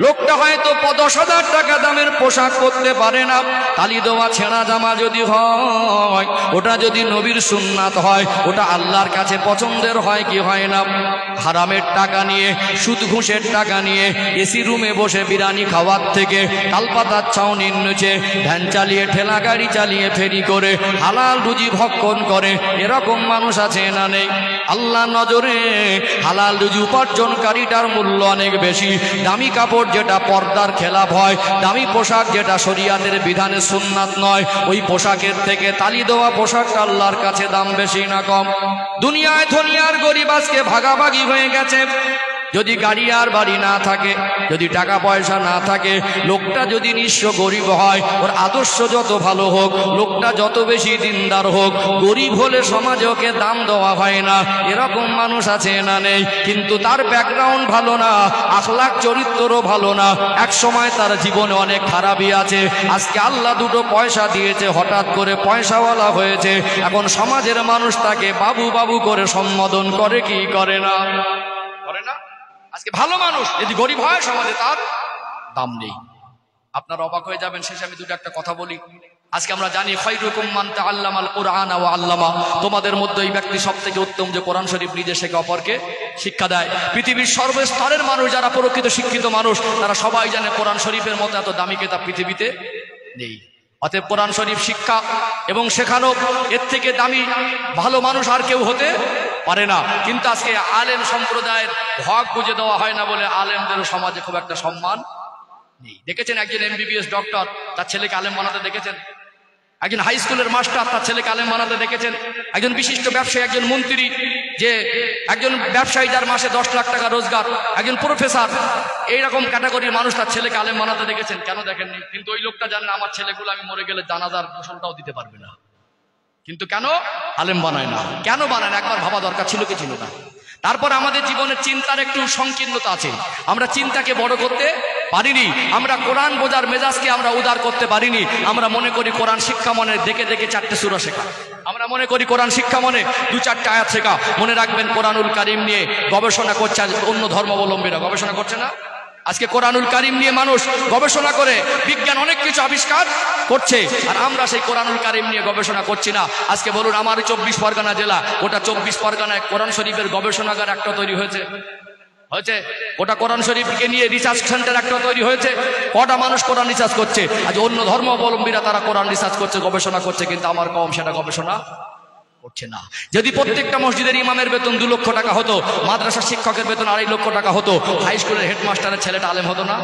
লোকটা হয়তো 10,000 টাকা দামের পোশাক করতে পারে না, তালি দেওয়া ছেঁড়া জামা যদি হয়, ওটা যদি নবীর সুন্নাত হয়, ওটা আল্লাহর কাছে পছন্দের হয় কি হয় না? হারামের টাকা নিয়ে, সুদ ঘুষের টাকা নিয়ে, এসি রুমে বসে বিরিয়ানি খাওয়ার থেকে, তালপাতার ছাউনির নিচে ভ্যান চালিয়ে, ঠেলা গাড়ি চালিয়ে, ফেরি করে হালাল রুজি ভক্ষণ করে, এরকম মানুষ আছে না নেই? আল্লাহ নজরে হালাল রুজি উপার্জনকারীটার মূল্য অনেক বেশি। দামি কাপড় যেটা পর্দার খেলাফ হয়, দামি পোশাক যেটা শরিয়াতের বিধানে সুন্নাত নয়, ওই পোশাকের থেকে তালি দেওয়া পোশাকটা আল্লাহর কাছে দাম বেশি না কম? দুনিয়ায় ধনী আর গরিব আজকে ভাগাভাগি হয়ে গেছে। যদি গাড়ি আর বাড়ি না থাকে, যদি টাকা পয়সা না থাকে, লোকটা যদি নিঃস্ব গরিব হয়, ওর আদর্শ যত ভালো হোক, লোকটা যত বেশি দিনদার হোক, গরিব হলে সমাজে ওকে দাম দেওয়া হয় না। এরকম মানুষ আছে না নেই? কিন্তু তার ব্যাকগ্রাউন্ড ভালো না, আখলাক চরিত্রও ভালো না, এক সময় তার জীবনে অনেক খারাপই আছে। আজকে আল্লাহ দুটো পয়সা দিয়েছে, হঠাৎ করে পয়সাওয়ালা হয়েছে, এখন সমাজের মানুষ তাকে বাবু বাবু করে সম্বোধন করে কি করে না? করে না? আজকে ভালো মানুষ যদি গরিব হয়, সমাজে তার দাম নেই। আপনারা অবাক হয়ে যাবেন। শেষে আমি দুটো একটা কথা বলি। আজকে আমরা জানি খায়রুকুম মান তাআল্লামাল কুরআনা ওয়া আল্লামা, তোমাদের মধ্যে এই ব্যক্তি সবথেকে উত্তম যে কোরআন শরীফ নিজে শেখে অপরকে শিক্ষা দেয়। পৃথিবীর সর্বস্তরের মানুষ যারা প্রকৃত শিক্ষিত মানুষ, তারা সবাই জানে কোরআন শরীফের মতো এত দামি কিতাব পৃথিবীতে নেই। অতএব কোরআন শরীফ শিক্ষা এবং শেখানো, এর থেকে দামি ভালো মানুষ আর কেউ হতে পারে না। কিন্তু আজকে আলেম সম্প্রদায়ের হক বুঝে দেওয়া হয় না বলে আলেমদের সমাজে খুব একটা সম্মান নেই। দেখেছেন একজন MBBS ডক্টর তার ছেলেকে আলেম বানাতে দেখেছেন? একজন হাই স্কুলের মাস্টার তার ছেলেকে আলেম বানাতে দেখেছেন? একজন বিশিষ্ট ব্যবসায়ী, একজন মন্ত্রী, যে একজন ব্যবসায়ী যার মাসে 10 লাখ টাকা রোজগার, একজন প্রফেসর, এইরকম ক্যাটাগরির মানুষ তার ছেলেকে আলেম বানাতে দেখেছেন? কেন দেখেননি? কিন্তু ওই লোকটা জানেন আমার ছেলেগুলো আমি মরে গেলে জানাজার গোসলটাও দিতে পারবে না। কিন্তু কেন আলেম বানায় না? কেন বানায় না? একবার ভাবা দরকার ছিল কি ছিল না? তারপর আমাদের জীবনের চিন্তার একটু সংকীর্ণতা আছে, আমরা চিন্তাকে বড় করতে পারিনি, আমরা কোরআন বোঝার মেজাজকে আমরা উদার করতে পারিনি। আমরা মনে করি কোরআন শিক্ষা মনে দেখে দেখে 4টে সূরা শেখা, আমরা মনে করি কোরআন শিক্ষা মনে 2-4টে আয়াত শেখা। মনে রাখবেন, কোরআনুল কারীম নিয়ে গবেষণা করছে অন্য ধর্মাবলম্বীরা, গবেষণা করছে না? আজকে কোরআনুল কারীম নিয়ে মানুষ গবেষণা করে বিজ্ঞান অনেক কিছু আবিষ্কার করছে, আর আমরা সেই কোরআনুল কারীম নিয়ে গবেষণা করছি না। আজকে বলুন, আমার 24 পরগনা জেলা, ওটা 24 পরগনায় কোরআন শরীফের গবেষণাগার একটা তৈরি হয়েছে? ওটা কোরআন শরীফকে নিয়ে রিসার্চ সেন্টার একটা তৈরি হয়েছে? কটা মানুষ কোরআন রিসার্চ করছে? আজ অন্য ধর্মাবলম্বীরা তারা কোরআন রিসার্চ করছে, গবেষণা করছে, কিন্তু আমার কম সেটা গবেষণা করছে না। যদি প্রত্যেকটা মসজিদের ইমামের বেতন 2 লক্ষ টাকা হতো, মাদ্রাসার শিক্ষকের বেতন 2.5 লক্ষ টাকা হতো, হাই স্কুলের হেডমাস্টারের ছেলেটা আলেম হতো না?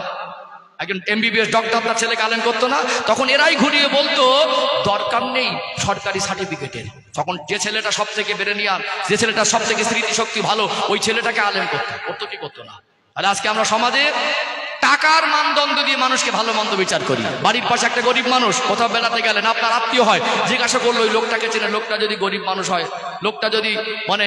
একজন MBBS ডক্টর তার ছেলেকে আলেম করতো না? তখন এরাই ঘুরিয়ে বলতো দরকার নেই সরকারি সার্টিফিকেটের। তখন যে ছেলেটা সব থেকে ব্রেনিয়ার, যে ছেলেটা সব থেকে স্মৃতিশক্তি ভালো, ওই ছেলেটাকে আলেম করতো কি করতো না? আর আজকে আমরা সমাজে টাকার মানদণ্ড দিয়ে মানুষকে ভালো মন্দ বিচার করি। বাড়ির পাশে একটা গরিব মানুষ কোথাও বেড়াতে গেলেন, আপনার আত্মীয় হয়, জিজ্ঞাসা করলো ওই লোকটাকে চেনে? লোকটা যদি গরিব মানুষ হয়, লোকটা যদি মানে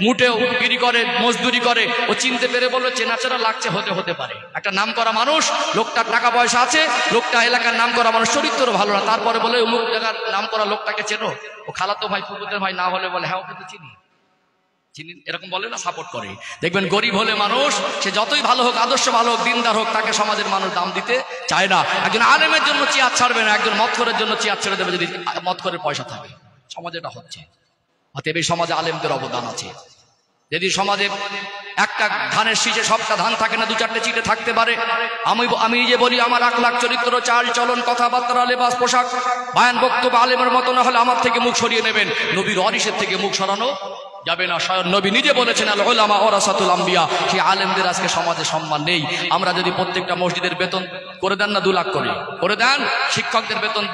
মুটেও বিড়ি করে, মজদুরি করে, ও চিনতে পেরে বললো চেনা চেনা লাগছে, হতে পারে একটা নাম করা মানুষ, লোকটার টাকা পয়সা আছে, লোকটা এলাকার নাম করা মানুষ, চরিত্র ভালো না, তারপরে বলে অমুক জায়গার নাম করা লোকটাকে চেনো? ও খালাতো ভাই, ফুফুদের ভাই না হলে বলে হ্যাঁ ওকে তো চিনি, এরকম বলে না, সাপোর্ট করে। দেখবেন গরিব হলে মানুষ, সে যতই ভালো হোক, আদর্শ ভালো হোক, দিনদার হোক, তাকে সমাজের মানুষ দাম দিতে চায় না। একজন আলেমের জন্য চেয়ার ছাড়বে না, একজন মদখোরের জন্য চেয়ার ছেড়ে দেবে যদি মদখোরের পয়সা থাকে। সমাজে এটা হচ্ছে। অতএব এই সমাজে আলেমদের অবদান আছে। যদি সমাজে একটা ধানের শীষে সবটা ধান থাকে না, 2-4টে চিটে থাকতে পারে। আমি যে বলি আমার আখলাক চরিত্র, চাল চলন, কথাবার্তা, লেবাস, পোশাক, বায়ান, বক্তব্য আলেমের মতো না হলে আমার থেকে মুখ সরিয়ে নেবেন। নবীর ওয়ারিসের থেকে মুখ সরানো যাবে না। স্বয়ং নবী নিজে বলেছেন আল উলামা ওয়ারাসাতুল আম্বিয়া, সেই আলেমদের আজকে সমাজে সম্মান নেই। আমরা যদি প্রত্যেকটা মসজিদের বেতন করে দেন না 2 লাখ করে দেন, শিক্ষকদের বেতন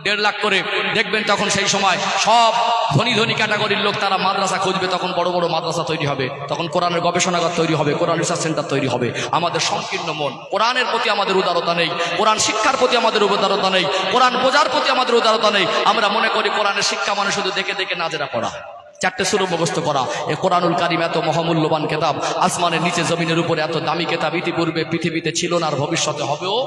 1.5 লাখ করে, দেখবেন তখন সেই সময় সব ধনী ধনী ক্যাটাগরির লোক তারা মাদ্রাসা খুঁজবে, তখন বড় বড় মাদ্রাসা তৈরি হবে, তখন কোরআনের গবেষণাগার তৈরি হবে, কোরআন রিসার্চ সেন্টার তৈরি হবে। আমাদের সংকীর্ণ মন, কোরআনের প্রতি আমাদের উদারতা নেই, কোরআন শিক্ষার প্রতি আমাদের উদারতা নেই, কোরআন বোঝার প্রতি আমাদের উদারতা নেই। আমরা মনে করি কোরআনের শিক্ষা মানে শুধু দেখে দেখে নাজেরা পড়া, 4টে সূরা মুখস্থ করা। এ কোরআনুল কারীম এত মহামূল্যবান কিতাব, আসমানের নিচে জমিনের উপরে এত দামি কিতাব ইতিপূর্বে পৃথিবীতে ছিল না, আর ভবিষ্যতে হবেও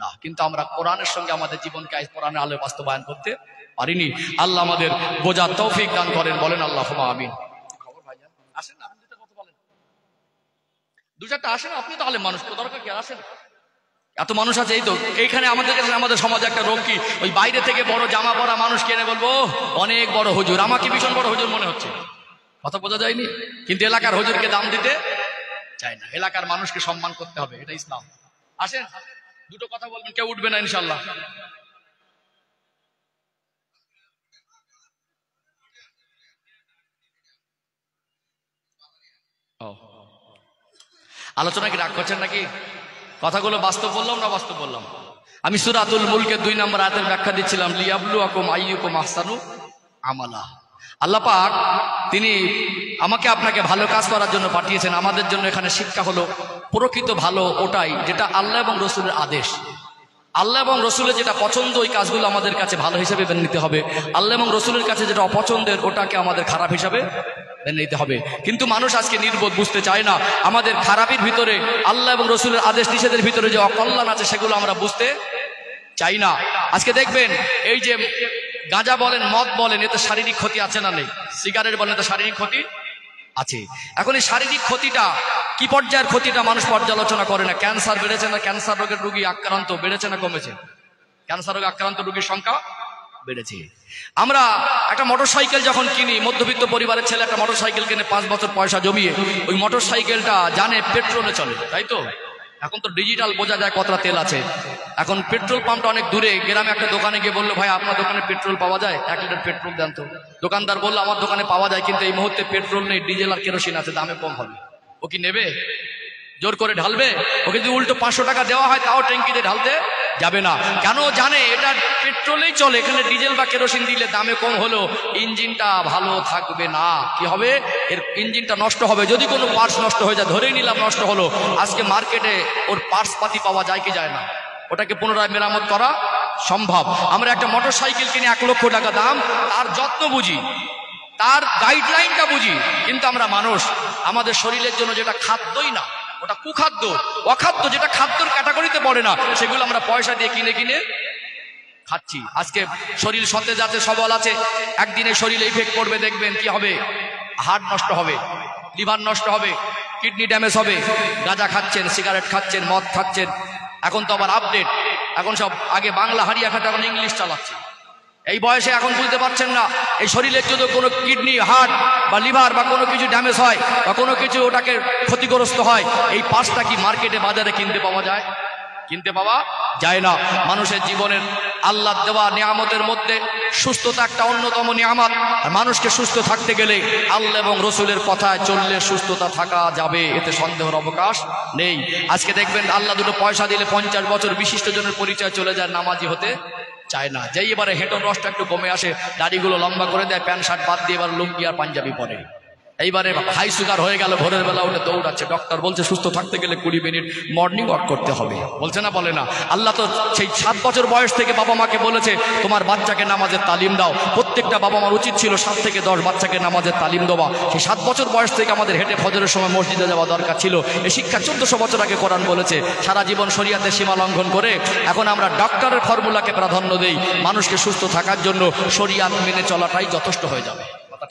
না। কিন্তু আমরা কোরআনের সঙ্গে আমাদের জীবনকে কোরআনের আলোয় বাস্তবায়ন করতে পারিনি। আল্লাহ আমাদের বোঝার তৌফিক দান করেন, বলেন আল্লাহুম্মা আমিন। খবর ভাইজান আসেন না, আপনি দুটো কথা বলেন, 2-4টা আসেন, আপনি তো আলেম মানুষ, তো দরকার কি আসেন? এত মানুষ আছে, এই তো এইখানে আমাদের কাছে আমাদের সমাজে একটা রোগ কি, ওই বাইরে থেকে বড় জামা পরা মানুষ কেনে বলবো অনেক বড় হুজুর, আমাকে ভীষণ বড় হুজুর মনে হচ্ছে, কথা বোঝা যায়নি। কিন্তু এলাকার হুজুরকে দাম দিতে চায় না, এলাকার মানুষকে সম্মান করতে হবে, এটা ইসলাম। আসেন, দুটো কথা বলবেন, কেউ উঠবে না ইনশাল্লাহ। আলোচনা কি রাগ করছেন নাকি? কথাগুলো বাস্তব বললাম না বাস্তব বললাম? আমি সূরাতুল মুলকের 2 নম্বর আয়াতের ব্যাখ্যা দিচ্ছিলাম, লিয়াবলুয়াকুম আইয়ুকুম আহসানু আমালা। আল্লাহ পাক তিনি আমাকে আপনাকে ভালো কাজ করার জন্য পাঠিয়েছেন। আমাদের জন্য এখানে শিক্ষা হলো প্রকৃত ভালো ওটাই যেটা আল্লাহ এবং রসুলের আদেশ। আল্লাহ এবং রসুলের যেটা পছন্দ ওই কাজগুলো আমাদের কাছে ভালো হিসেবে মেনে নিতে হবে, আল্লাহ এবং রসুলের কাছে যেটা অপছন্দের ওটাকে আমাদের খারাপ হিসাবে মেনে নিতে হবে। কিন্তু মানুষ আজকে নির্বোধ, বুঝতে চায় না আমাদের খারাপের ভিতরে আল্লাহ এবং রসুলের আদেশ নিষেধের ভিতরে যে অকল্যাণ আছে সেগুলো আমরা বুঝতে চাই না। আজকে দেখবেন এই যে গাঁজা বলেন, মদ বলেন, এতে শারীরিক ক্ষতি আছে না নেই? সিগারেট বলেন, এতে শারীরিক ক্ষতি আছে। এখন এই শারীরিক ক্ষতিটা কি পর্যায়ের ক্ষতিটা মানুষ পর্যালোচনা করে না। ক্যান্সার বেড়েছে না, ক্যান্সার রোগের রোগী আক্রান্ত বেড়েছে না কমেছে? ক্যান্সার রোগে আক্রান্ত রোগীর সংখ্যা বেড়েছে। আমরা একটা মোটরসাইকেল যখন কিনি, মধ্যবিত্ত পরিবারের ছেলে একটা মোটরসাইকেল কিনে 5 বছর পয়সা জমিয়ে, ওই মোটরসাইকেলটা জানে পেট্রোলে চলে, তাই তো? এখন তো ডিজিটাল বোঝা যায় কতটা তেল আছে। এখন পেট্রোল পাম্পটা অনেক দূরে, গ্রামে একটা দোকানে গিয়ে বললো, ভাই আপনার দোকানে পেট্রোল পাওয়া যায়, 1 লিটার পেট্রোল দেন তো। দোকানদার বললো, আমার দোকানে পাওয়া যায়, কিন্তু এই মুহূর্তে পেট্রোল নেই, ডিজেল আর কেরোসিন আছে, দামে কম হবে। ও কি নেবে? জোর করে ঢালবে? ওকে যদি উল্টো 500 টাকা দেওয়া হয় তাও ট্যাঙ্কিতে ঢালতে যাবে না। কেন? জানে এটা পেট্রোলেই চলে, এখানে ডিজেল বা কেরোসিন দিলে দামে কম হলো ইঞ্জিনটা ভালো থাকবে না। কি হবে? এর ইঞ্জিনটা নষ্ট হবে। যদি কোনো পার্টস নষ্ট হয়ে যায়, ধরেই নিলাম নষ্ট হলো, আজকে মার্কেটে ওর পার্টস পাতি পাওয়া যায় কি যায় না? ওটাকে পুনরায় মেরামত করা সম্ভব। আমরা একটা মোটর সাইকেল কিনে 1 লক্ষ টাকা দাম, তার যত্ন বুঝি, তার গাইডলাইনটা বুঝি, কিন্তু আমরা মানুষ আমাদের শরীরের জন্য যেটা খাদ্যই না, ওটা কুখাদ্য, অখাদ্য, যেটা খাদ্যর ক্যাটাগরিতে পড়ে না, সেগুলো আমরা পয়সা দিয়ে কিনে কিনে খাচ্ছি। আজকে শরীর সতেজ আছে, সবল আছে, একদিনে শরীরে ইফেক্ট পড়বে, দেখবেন কি হবে? হার্ট নষ্ট হবে, লিভার নষ্ট হবে, কিডনি ড্যামেজ হবে। গাঁজা খাচ্ছেন, সিগারেট খাচ্ছেন, মদ খাচ্ছেন। এখন তো আবার আপডেট, এখন সব আগে বাংলা হারিয়া খাতে এখন ইংলিশ চালাচ্ছে। এই বয়সে এখন বুঝতে পারছেন না, এই শরীরের যদি কোনো কিডনি, হার্ট বা লিভার বা কোনো কিছু ড্যামেজ হয় বা কোনো কিছু ওটাকে ক্ষতিগ্রস্ত হয়, এই পার্টসটা কি মার্কেটে বাজারে কিনতে পাওয়া যায়? কিনতে পাওয়া যায় না। মানুষের জীবনের আল্লাহ দেওয়া নিয়ামতের মধ্যে সুস্থতা একটা অন্যতম নিয়ামত। আর মানুষকে সুস্থ থাকতে গেলে আল্লাহ এবং রসুলের কথায় চললে সুস্থতা থাকা যাবে, এতে সন্দেহের অবকাশ নেই। আজকে দেখবেন আল্লাহ দুটো পয়সা দিলে 50 বছর বিশিষ্ট জনের পরিচয় চলে যায়, নামাজি হতে চায় না। যেই এবারে হেঁটোর রসটা একটু কমে আসে, দাড়িগুলো লম্বা করে দেয়, প্যান্ট শার্ট বাদ দিয়ে এবার লুঙ্গি আর পাঞ্জাবি পরে। এইবারে হাই সুগার হয়ে গেল, ভোরের বেলা উঠে দৌড়াচ্ছে। ডক্টর বলছে সুস্থ থাকতে গেলে 20 মিনিট মর্নিং ওয়াক করতে হবে, বলছে না বলে না? আল্লাহ তো সেই 7 বছর বয়স থেকে বাবা মাকে বলেছে তোমার বাচ্চাকে নামাজের তালিম দাও। প্রত্যেকটা বাবা মার উচিত ছিল 7 থেকে 10 বাচ্চাকে নামাজের তালিম দেওয়া। সেই 7 বছর বয়স থেকে আমাদের হেঁটে ফজরের সময় মসজিদে যাওয়া দরকার ছিল। এই শিক্ষা 1400 বছর আগে কোরআন বলেছে। সারা জীবন শরিয়াতের সীমা লঙ্ঘন করে এখন আমরা ডক্টরের ফর্মুলাকে প্রাধান্য দেই। মানুষকে সুস্থ থাকার জন্য শরিয়াত মেনে চলাটাই যথেষ্ট হয়ে যাবে।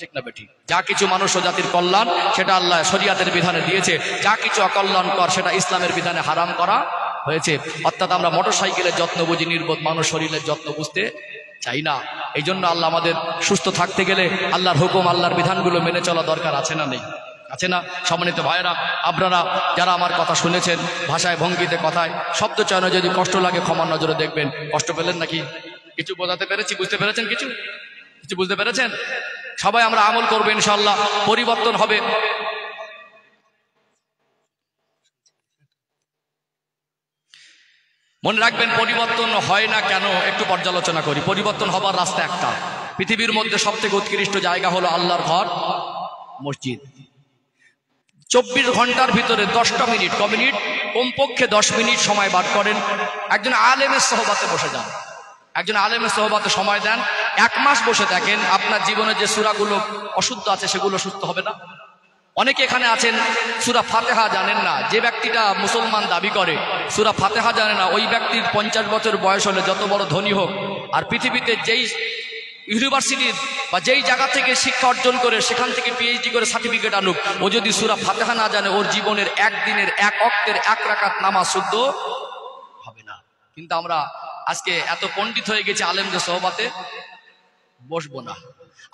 ঠিক না বেটি? যা কিছু মানুষ ও জাতির কল্যাণ সেটা আল্লাহ শরিয়াতের বিধানে দিয়েছে, যা কিছু অকল্যাণকর সেটা ইসলামের বিধানে হারাম করা হয়েছে। অর্থাৎ আমরা মোটরসাইকেলের যত্ন বুঝি, নির্বোধ মানুষ শরীরের যত্ন বুঝতে চাই না। এই জন্য আল্লাহ আমাদের সুস্থ থাকতে গেলে আল্লাহর হুকুম, আল্লাহর বিধানগুলো মেনে চলা দরকার আছে না নেই? আছে না? সম্মানিত ভাইয়েরা, আপনারা যারা আমার কথা শুনেছেন, ভাষায় ভঙ্গিতে কথায় শব্দ চয়নে যদি কষ্ট লাগে ক্ষমার নজরে দেখবেন। কষ্ট পেলেন নাকি? কিছু বোঝাতে পেরেছি? বুঝতে পেরেছেন? কিছু বুঝতে পেরেছেন? সবাই আমরা আমল করবো ইনশাআল্লাহ, পরিবর্তন হবে। মনে রাখবেন, পরিবর্তন হয় না কেন একটু পর্যালোচনা করি। পরিবর্তন হবার রাস্তা একটা। পৃথিবীর মধ্যে সবথেকে উৎকৃষ্ট জায়গা হলো আল্লাহর ঘর, মসজিদ। 24 ঘন্টার ভিতরে 10টা মিনিট, কমপক্ষে 10 মিনিট সময় বার করেন, একজন আলেমের সোহবাতে বসে যান। একজন আলেমের সোহবাতে সময় দেন, 1 মাস বসে দেখেন আপনার জীবনে যে সূরাগুলো অশুদ্ধ আছে সেগুলো সুস্থ হবে না। অনেকে এখানে আছেন সূরা ফাতিহা জানেন না। যে ব্যক্তিটা মুসলমান দাবি করে সূরা ফাতিহা জানে না, ওই ব্যক্তির 50 বছর বয়স হলে যত বড় ধনী হোক, আর পৃথিবীতে যেই ইউনিভার্সিটির বা যেই জায়গা থেকে শিক্ষা অর্জন করে সেখান থেকে পিএইচডি করে সার্টিফিকেট আনুক, ও যদি সূরা ফাতিহা না জানে, ওর জীবনের 1 দিনের 1 ওয়াক্তের 1 রাকাত নামাজ শুদ্ধ হবে না। কিন্তু আমরা আজকে এত পণ্ডিত হয়ে গেছি, আলেমদের সোহবাতে বসবো না।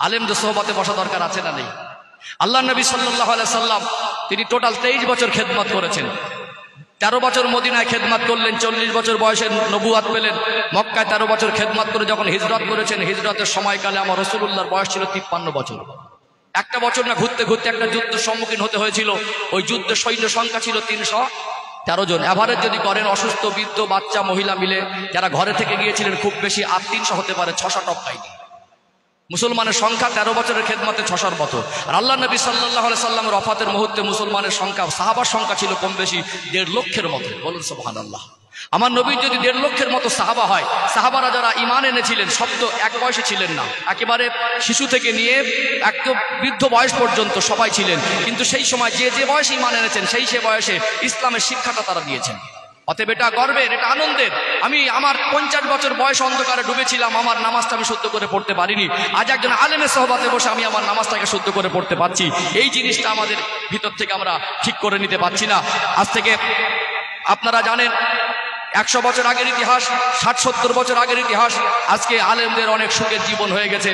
আলেমদের সোহবাতে বসা দরকার আছে না নেই? আল্লাহ নবী সাল্লাল্লাহু আলাইহি সাল্লাম তিনি টোটাল 23 বছর খেদমত করেছেন। 13 বছর মদিনায় খেদমত করলেন, 40 বছর বয়সে নবুয়াত পেলেন। মক্কায় 13 বছর খেদমত করে যখন হিজরত করেছেন, হিজরতের সময়কালে আমার রাসূলুল্লাহর বয়স ছিল 53 বছর। একটা বছর না ঘুরতে ঘুরতে একটা যুদ্ধের সম্মুখীন হতে হয়েছিল। ওই যুদ্ধের সৈন্য সংখ্যা ছিল 313 জন। এভারেজ যদি করেন, অসুস্থ, বৃদ্ধ, বাচ্চা, মহিলা মিলে যারা ঘরে থেকে গিয়েছিলেন খুব বেশি 800-300 হতে পারে, 600 টপ পাইনি। মুসলমানের সংখ্যা 13 বছরের খেদমতে 600 মতো। আর আল্লাহ নবী সাল্লাল্লাহু আলাইহি সাল্লামের ওফাতের মুহূর্তে মুসলমানের সংখ্যা, সাহাবার সংখ্যা ছিল কম বেশি 1.5 লক্ষের মতো। বলুন সুবহানাল্লাহ। আমার নবী যদি 1.5 লক্ষের মতো সাহাবা হয়, সাহাবারা যারা ঈমান এনেছিলেন সব তো এক বয়সে ছিলেন না, একেবারে শিশু থেকে নিয়ে একদম বৃদ্ধ বয়স পর্যন্ত সবাই ছিলেন। কিন্তু সেই সময় যে যে বয়সে ঈমান এনেছেন সেই বয়সে ইসলামের শিক্ষাটা তারা দিয়েছেন। অতএব এটা গর্বের, এটা আনন্দের। আমি আমার 50 বছর বয়স অন্ধকারে ডুবেছিলাম, আমার নামাজটা আমি শুদ্ধ করে পড়তে পারিনি। আজ একজন আলেমের সোহবাতে বসে আমি আমার নামাজটাকে শুদ্ধ করে পড়তে পারছি। এই জিনিসটা আমাদের ভিতর থেকে আমরা ঠিক করে নিতে পারছি না। আজ থেকে আপনারা জানেন 100 বছর আগের ইতিহাস, 60-70 বছর আগের ইতিহাস। আজকে আলেমদের অনেক সুখের জীবন হয়ে গেছে।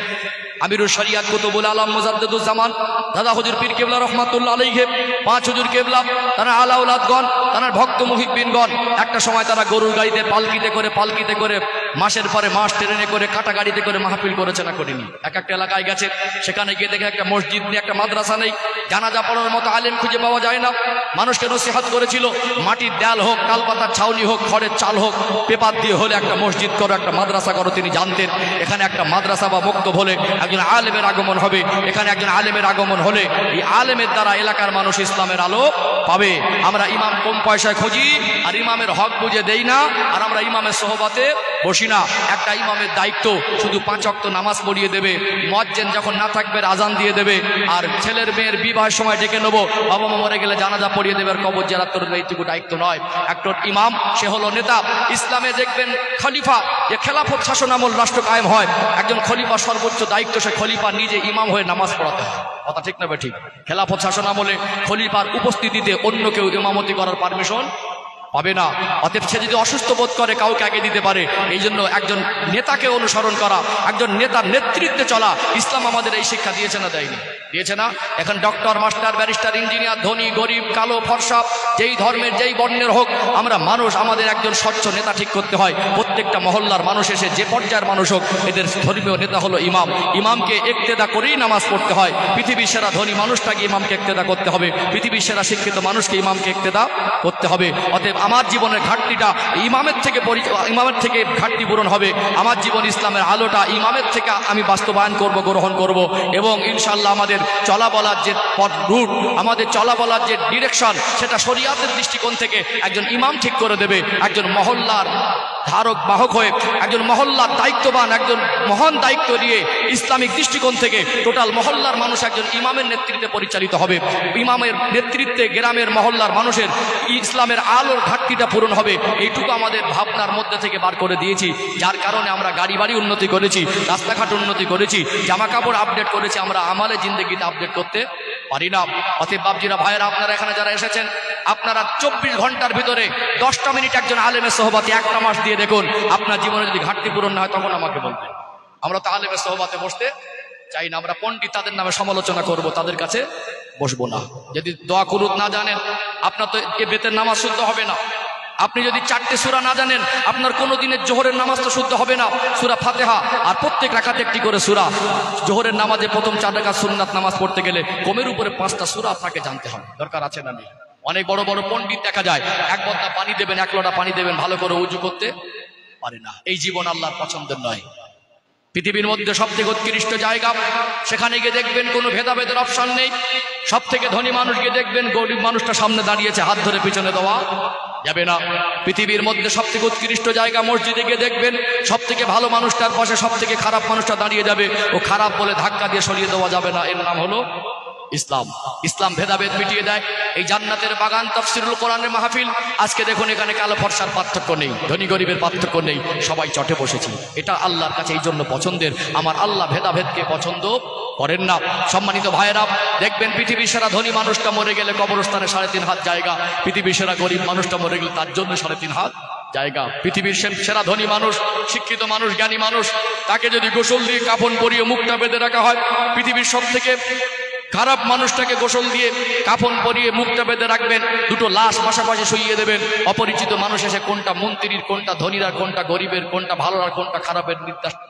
আমিরুল শরিয়াত কুতুবুল আলম মুজাদ্দিদুজ জামান দাদা হুজুর পীর কেবলা রহমাতুল্লাহ আলাইহি, 5 হুজুর কেবলা, তারা আলাউলাদগণ, তারা ভক্ত মুহিব্বিনগণ, একটা সময় তারা গরুর গাড়িতে পালকিতে করে মাসের পরে মাস ট্রেনে করে কাটা গাড়িতে করে মাহফিল করেছে না করেনি? এক একটা এলাকায় গেছে, সেখানে গিয়ে দেখে একটা মসজিদ নেই, একটা মাদ্রাসা নেই, জানাজা পড়ার মতো আলেম খুঁজে পাওয়া যায় না। মানুষকে নসিহত করেছিল, মাটির দেয়াল হোক, তালপাতার ছাউনি হোক, খড়ের চাল হোক, পেপার দিয়ে হলে একটা মসজিদ করো, একটা মাদ্রাসা করো। তিনি জানতেন এখানে একটা মাদ্রাসা বা মক্তব হলে একজন আলেমের আগমন হবে। এখানে একজন আলেমের আগমন হলে এই আলেমের দ্বারা এলাকার মানুষ ইসলামের আলো পাবে। আমরা ইমাম কম পয়সায় খুঁজি আর ইমামের হক বুঝে দেই না, আর আমরা ইমামের সোহবাতে বসি না। একটা ইমামের দায়িত্ব শুধু 5 ওয়াক্ত নামাজ পড়িয়ে দেবে, মুয়াজ্জিন যখন না থাকবে আজান দিয়ে দেবে, আর ছেলের মেয়ের বিবাহের সময় ডেকে নেবো, বাবা মা মরে গেলে জানাজা পড়িয়ে দেবে, আর কবর জিয়ারত করে দেবে, এইটুকু দায়িত্ব নয়। একজন ইমাম সে হলো নেতা। ইসলামে দেখবেন খলিফা, যে খেলাফত শাসন আমল রাষ্ট্র কায়েম হয়, একজন খলিফা সর্বোচ্চ দায়িত্ব, সে খলিফা নিজে ইমাম হয়ে নামাজ পড়াতে হয়। কথা ঠিক না ঠিক? খেলাফত শাসন আমলে খলিফার উপস্থিতিতে অন্য কেউ ইমামতি করার পারমিশন পাবে না। অতএব সে যদি অসুস্থ বোধ করে কাউকে আগে দিতে পারে। এই জন্য একজন নেতাকে অনুসরণ করা, একজন নেতার নেতৃত্বে চলা, ইসলাম আমাদের এই শিক্ষা দিয়েছে না দেয়নি? দিয়েছে না? এখন ডক্টর, মাস্টার, ব্যারিস্টার, ইঞ্জিনিয়ার, ধনী, গরিব, কালো, ফর্সা, যেই ধর্মের যেই বর্ণের হোক, আমরা মানুষ, আমাদের একজন স্বচ্ছ নেতা ঠিক করতে হয়। প্রত্যেকটা মহল্লার মানুষ এসে যে পর্যায়ের মানুষ হোক, এদের ধর্মীয় নেতা হলো ইমাম। ইমামকে ইক্তেদা করেই নামাজ পড়তে হয়। পৃথিবীর সেরা ধনী মানুষটাকে ইমামকে ইক্তেদা করতে হবে, পৃথিবীর সেরা শিক্ষিত মানুষকে ইমামকে ইক্তেদা করতে হবে। অতএব আমার জীবনের ঘাটতিটা ইমামের থেকে ঘাটতি পূরণ হবে। আমার জীবন ইসলামের আলোটা ইমামের থেকে আমি বাস্তবায়ন করব, গ্রহণ করব, এবং ইনশাআল্লাহ আমাদের চলা বলার যে পথ রুট, আমাদের চলা বলার যে ডিরেকশন, সেটা শরিয়াতের দৃষ্টিকোণ থেকে একজন ইমাম ঠিক করে দেবে। একজন মহল্লার ধারক বাহক হয়ে, একজন মহল্লার দায়িত্ববান, একজন মহান দায়িত্ব নিয়ে ইসলামিক দৃষ্টিকোণ থেকে টোটাল মহল্লার মানুষ একজন ইমামের নেতৃত্বে পরিচালিত হবে। ইমামের নেতৃত্বে গ্রামের মহল্লার মানুষের ইসলামের আলোর ঘাটতিটা পূরণ হবে। এইটুকু আমাদের ভাবনার মধ্যে থেকে বার করে দিয়েছি, যার কারণে আমরা গাড়ি বাড়ি উন্নতি করেছি, রাস্তাঘাট উন্নতি করেছি, জামা কাপড় আপডেট করেছি। আমরা আমালে জিন্দেগিতে আপডেট করতে পারি না। অতএব বাপজিরা, ভাইয়েরা, আপনারা এখানে যারা এসেছেন, আপনারা 24 ঘন্টার ভিতরে 10টা মিনিট একজন আলেমের সোহবাতে 1টা মাস দিয়ে দেখুন, আপনার জীবনে যদি ঘাটতি পূরণ না হয় তখন আমাকে বলবেন। আমরা তো আলেমের সোহবাতে বসতে চাই না। আমরা পণ্ডিত, তাদের নামে সমালোচনা করব, তাদের কাছে বসবো না। যদি দোয়া কুনুত না জানেন, আপনার তো এ বেতের নামাজ শুদ্ধ হবে না। আপনি যদি 4টে সূরা না জানেন, আপনার কোনো দিনের জোহরের নামাজ তো শুদ্ধ হবে না। সূরা ফাতিহা আর প্রত্যেক রাকাতে একটি করে সূরা। জোহরের নামাজে প্রথম 4 রাকাত সুন্নাত নামাজ পড়তে গেলে কমের উপরে 5টা সূরা আপনাকে জানতে হবে। দরকার আছে না নেই? অনেক বড় বড় পণ্ডিত দেখা যায় এক বদনা পানি দেবেন, 1 লোটা পানি দেবেন, ভালো করে উজু করতে পারে না। এই জীবন আল্লাহর পছন্দের নয়। পৃথিবীর মধ্যে সবথেকে উৎকৃষ্ট জায়গা, সেখানে গিয়ে দেখবেন কোনো ভেদাভেদের অপশন নেই। সব থেকে ধনী মানুষ গিয়ে দেখবেন গরিব মানুষটা সামনে দাঁড়িয়েছে, হাত ধরে পিছনে দেওয়া যাবে না। পৃথিবীর মধ্যে সব থেকে উৎকৃষ্ট জায়গা, মসজিদে গিয়ে দেখবেন সব থেকে ভালো মানুষটার পাশে সব থেকে খারাপ মানুষটা দাঁড়িয়ে যাবে, ও খারাপ বলে ধাক্কা দিয়ে সরিয়ে দেওয়া যাবে না। এর নাম হলো ইসলাম। ইসলাম ভেদাভেদ মিটিয়ে দেয়। এই জান্নাতের বাগান, তাফসিরুল কোরআনের মাহফিল, আজকে দেখুন এখানে কালো ফর্সার পার্থক্য নেই, ধনী গরিবের পার্থক্য নেই, সবাই চটে বসেছি। এটা আল্লাহর কাছে এই জন্য পছন্দের। আমার আল্লাহ ভেদাভেদকে পছন্দ করেন না। সম্মানিত ভাইয়েরা, দেখবেন পৃথিবীর সেরা ধনী মানুষটা মরে গেলে কবরস্থানে 3.5 হাত জায়গা, পৃথিবীর সেরা গরিব মানুষটা মরে গেলে তার জন্য 3.5 হাত জায়গা। পৃথিবীর সেরা ধনী মানুষ, শিক্ষিত মানুষ, জ্ঞানী মানুষ, তাকে যদি গোসল দিয়ে কাফন পরিয়ে মুখটা বেঁধে রাখা হয়, পৃথিবীর সব থেকে খারাপ মানুষটাকে গোসল দিয়ে কাফন পরিয়ে মুখটা বেঁধে রাখবেন, দুটো লাশ পাশাপাশি শুইয়ে দেবেন। অপরিচিত মানুষ এসে কোনটা মন্ত্রীর, কোনটা ধনীর, আর কোনটা গরিবের, কোনটা ভালো আর কোনটা খারাপের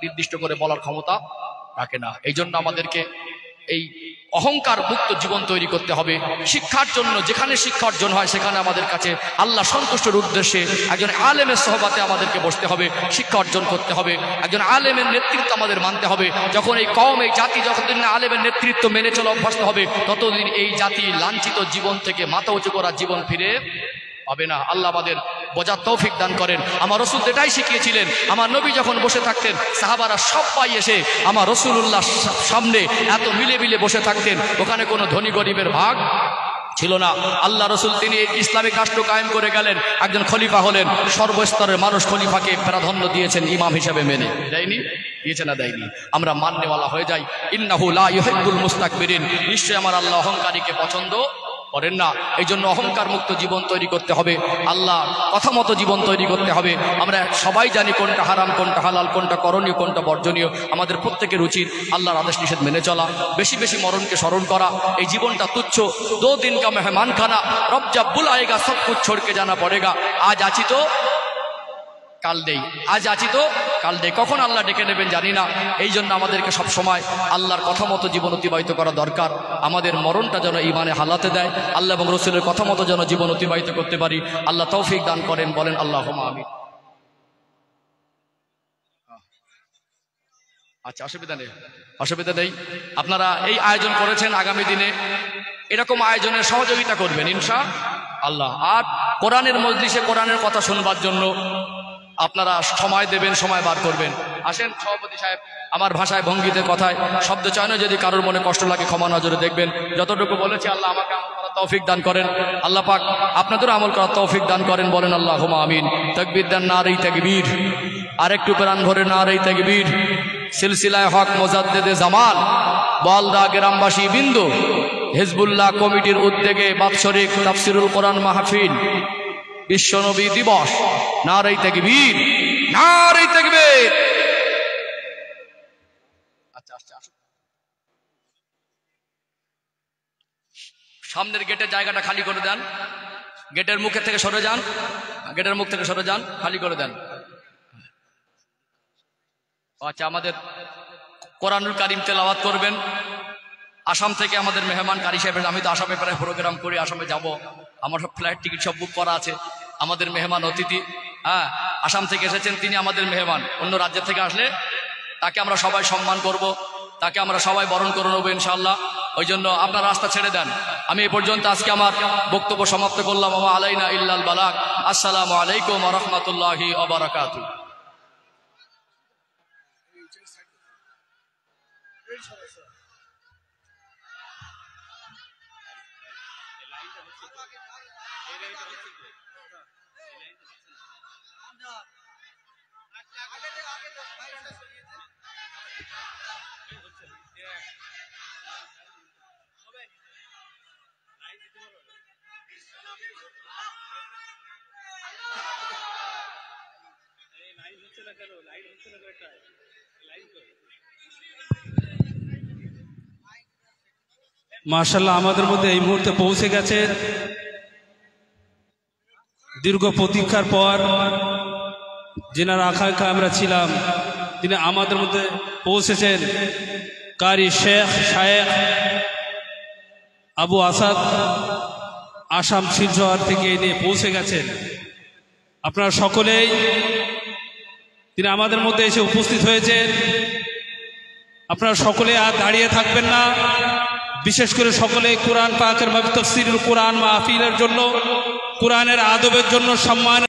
নির্দিষ্ট করে বলার ক্ষমতা রাখে না। এই জন্য আমাদেরকে এই অহংকার মুক্ত জীবন তৈরি করতে হবে। শিক্ষার জন্য যেখানে শিক্ষা অর্জন হয় সেখানে আমাদের কাছে আল্লাহ সন্তুষ্টের উদ্দেশ্যে একজন আলেমের সহবাতে আমাদেরকে বসতে হবে, শিক্ষা অর্জন করতে হবে। একজন আলেমের নেতৃত্ব আমাদের মানতে হবে। যখন এই কওম, এই জাতি যতদিন না আলেমের নেতৃত্ব মেনে চলা অভ্যস্ত হবে, ততদিন এই জাতি লাঞ্ছিত জীবন থেকে মাথা উঁচু করা জীবন ফিরে হবে না। আল্লাহ আমাদের বোঝার তৌফিক দান করেন। আমার রসুল এটাই শিখিয়েছিলেন। আমার নবী যখন বসে থাকতেন, সাহাবারা সবাই এসে আমার রসুলুল্লাহ সামনে এত মিলে মিলে বসে থাকতেন, ওখানে কোনো ধনী গরিবের ভাগ ছিল না। আল্লাহ রসুল তিনি ইসলামিক রাষ্ট্র কায়েম করে গেলেন, একজন খলিফা হলেন। সর্বস্তরের মানুষ খলিফাকে প্রাধান্য দিয়েছেন ইমাম হিসেবে মেনে। দেয়নি? দিয়েছে না দেয়নি? আমরা মাননেওয়ালা হয়ে যাই। ইন্নাহু লা ইউহিব্বুল মুস্তাকবিরিন, নিশ্চয় আমার আল্লাহ অহংকারীকে পছন্দ করেন না। এই জন্য অহংকার মুক্ত জীবন তৈরি করতে হবে, আল্লাহ কথা মতো জীবন তৈরি করতে হবে। আমরা সবাই জানি কোনটা হারাম, কোনটা হালাল, কোনটা করণীয়, কোনটা বর্জনীয়। আমাদের প্রত্যেকের উচিত আল্লাহর আদেশ নিষেধ মেনে চলা, বেশি বেশি মরণকে স্মরণ করা। এই জীবনটা তুচ্ছ, 2 দিন কা মেহমান খানা, রব জব বুলায়েগা সব কুছ ছোড় কে জানা পড়েগা। আজ আছি তো কাল নেই, আজ আছি তো কাল নেই। কখন আল্লাহ ডেকে নেবেন জানি না। এই জন্য আমাদেরকে সব সময় আল্লাহর কথা মতো জীবন অতিবাহিত করা দরকার। আমাদের মরণটা যেন ঈমানে হালাতে দেয়, আল্লাহ এবং রসুলের কথা মতো যেন জীবন অতিবাহিত করতে পারি। আল্লাহ তৌফিক দান করেন, বলেন আল্লাহুম্মা আমিন। আচ্ছা, অসুবিধা নেই, অসুবিধা নেই। আপনারা এই আয়োজন করেছেন, আগামী দিনে এরকম আয়োজনের সহযোগিতা করবেন ইনশাআল্লাহ। আর কোরআনের মজলিসে কোরআনের কথা শুনবার জন্য আপনারা সময় দেবেন, সময় বার করবেন। আসেন সভাপতি সাহেব, আমার ভাষায়, ভঙ্গিতে, কথায়, শব্দ চয়নে যদি কারোর মনে কষ্ট লাগে ক্ষমা নজরে দেখবেন। যতটুকু বলেছি আল্লাহ আমাকে আমল করার তৌফিক দান করেন, আল্লাহ পাক আপনাদেরও আমল করার তৌফিক দান করেন, বলেন আল্লাহুম্মা আমিন। তাকবীর দেন, নারে তাকবীর। আরেকটু প্রাণ ভরে নারে তাকবীর। সিলসিলায় হক মুজাদ্দেদে জামান বলদা গ্রামবাসী বিন্দু হিজবুল্লাহ কমিটির উদ্যোগে বাৎসরিক তাফসিরুল কোরআন মাহফিল, বিশ্বনবী দিবস, নারে তাকবীর, নারে তাকবীর। আচ্ছা আচ্ছা, সামনের গেটের জায়গাটা খালি করে দেন, গেটের মুখে থেকে সরে যান, গেটের মুখ থেকে সরে যান, খালি করে দেন। আচ্ছা, আমাদের কোরআনুল কারীম তেলাওয়াত করবেন। আসাম থেকে আমাদের মেহমান কারি সাহেবের, আমি তো আসামে প্রায় প্রোগ্রাম করি, আসামে যাব, আমার সব ফ্লাইট টিকিট সব বুক করা আছে। আমাদের মেহমান অতিথি, আসাম থেকে এসেছেন, তিনি আমাদের মেহমান। অন্য রাজ্যের থেকে আসলে তাকে আমরা সবাই সম্মান করব, তাকে আমরা সবাই বরণ করে নেবো ইনশাআল্লাহ। ওই জন্য আপনার রাস্তা ছেড়ে দেন। আমি এই পর্যন্ত আজকে আমার বক্তব্য সমাপ্ত করলাম। ওয়া আলাইনা ইল্লাল বালাগ। আসসালামু আলাইকুম ওয়া রাহমাতুল্লাহি ওয়া বারাকাতুহু। মাশাআল্লাহ, আমাদের মধ্যে এই মুহূর্তে পৌঁছে গেছে দীর্ঘ প্রতীক্ষার পর যেনার আকাঙ্ক্ষা আমরা ছিলাম তিনি আমাদের মধ্যে পৌঁছেছেন। কারি শেখ শায়েখ আবু আসাদ আসাম শিলচর থেকে এনে পৌঁছে গেছেন। আপনারা সকলেই তিনি আমাদের মধ্যে এসে উপস্থিত হয়েছেন। আপনারা সকলে আর দাঁড়িয়ে থাকবেন না, বিশেষ করে সকলে কোরআন পাকের তাফসীরুল কোরআন মাহফিলের জন্য, কোরআনের আদবের জন্য, সম্মান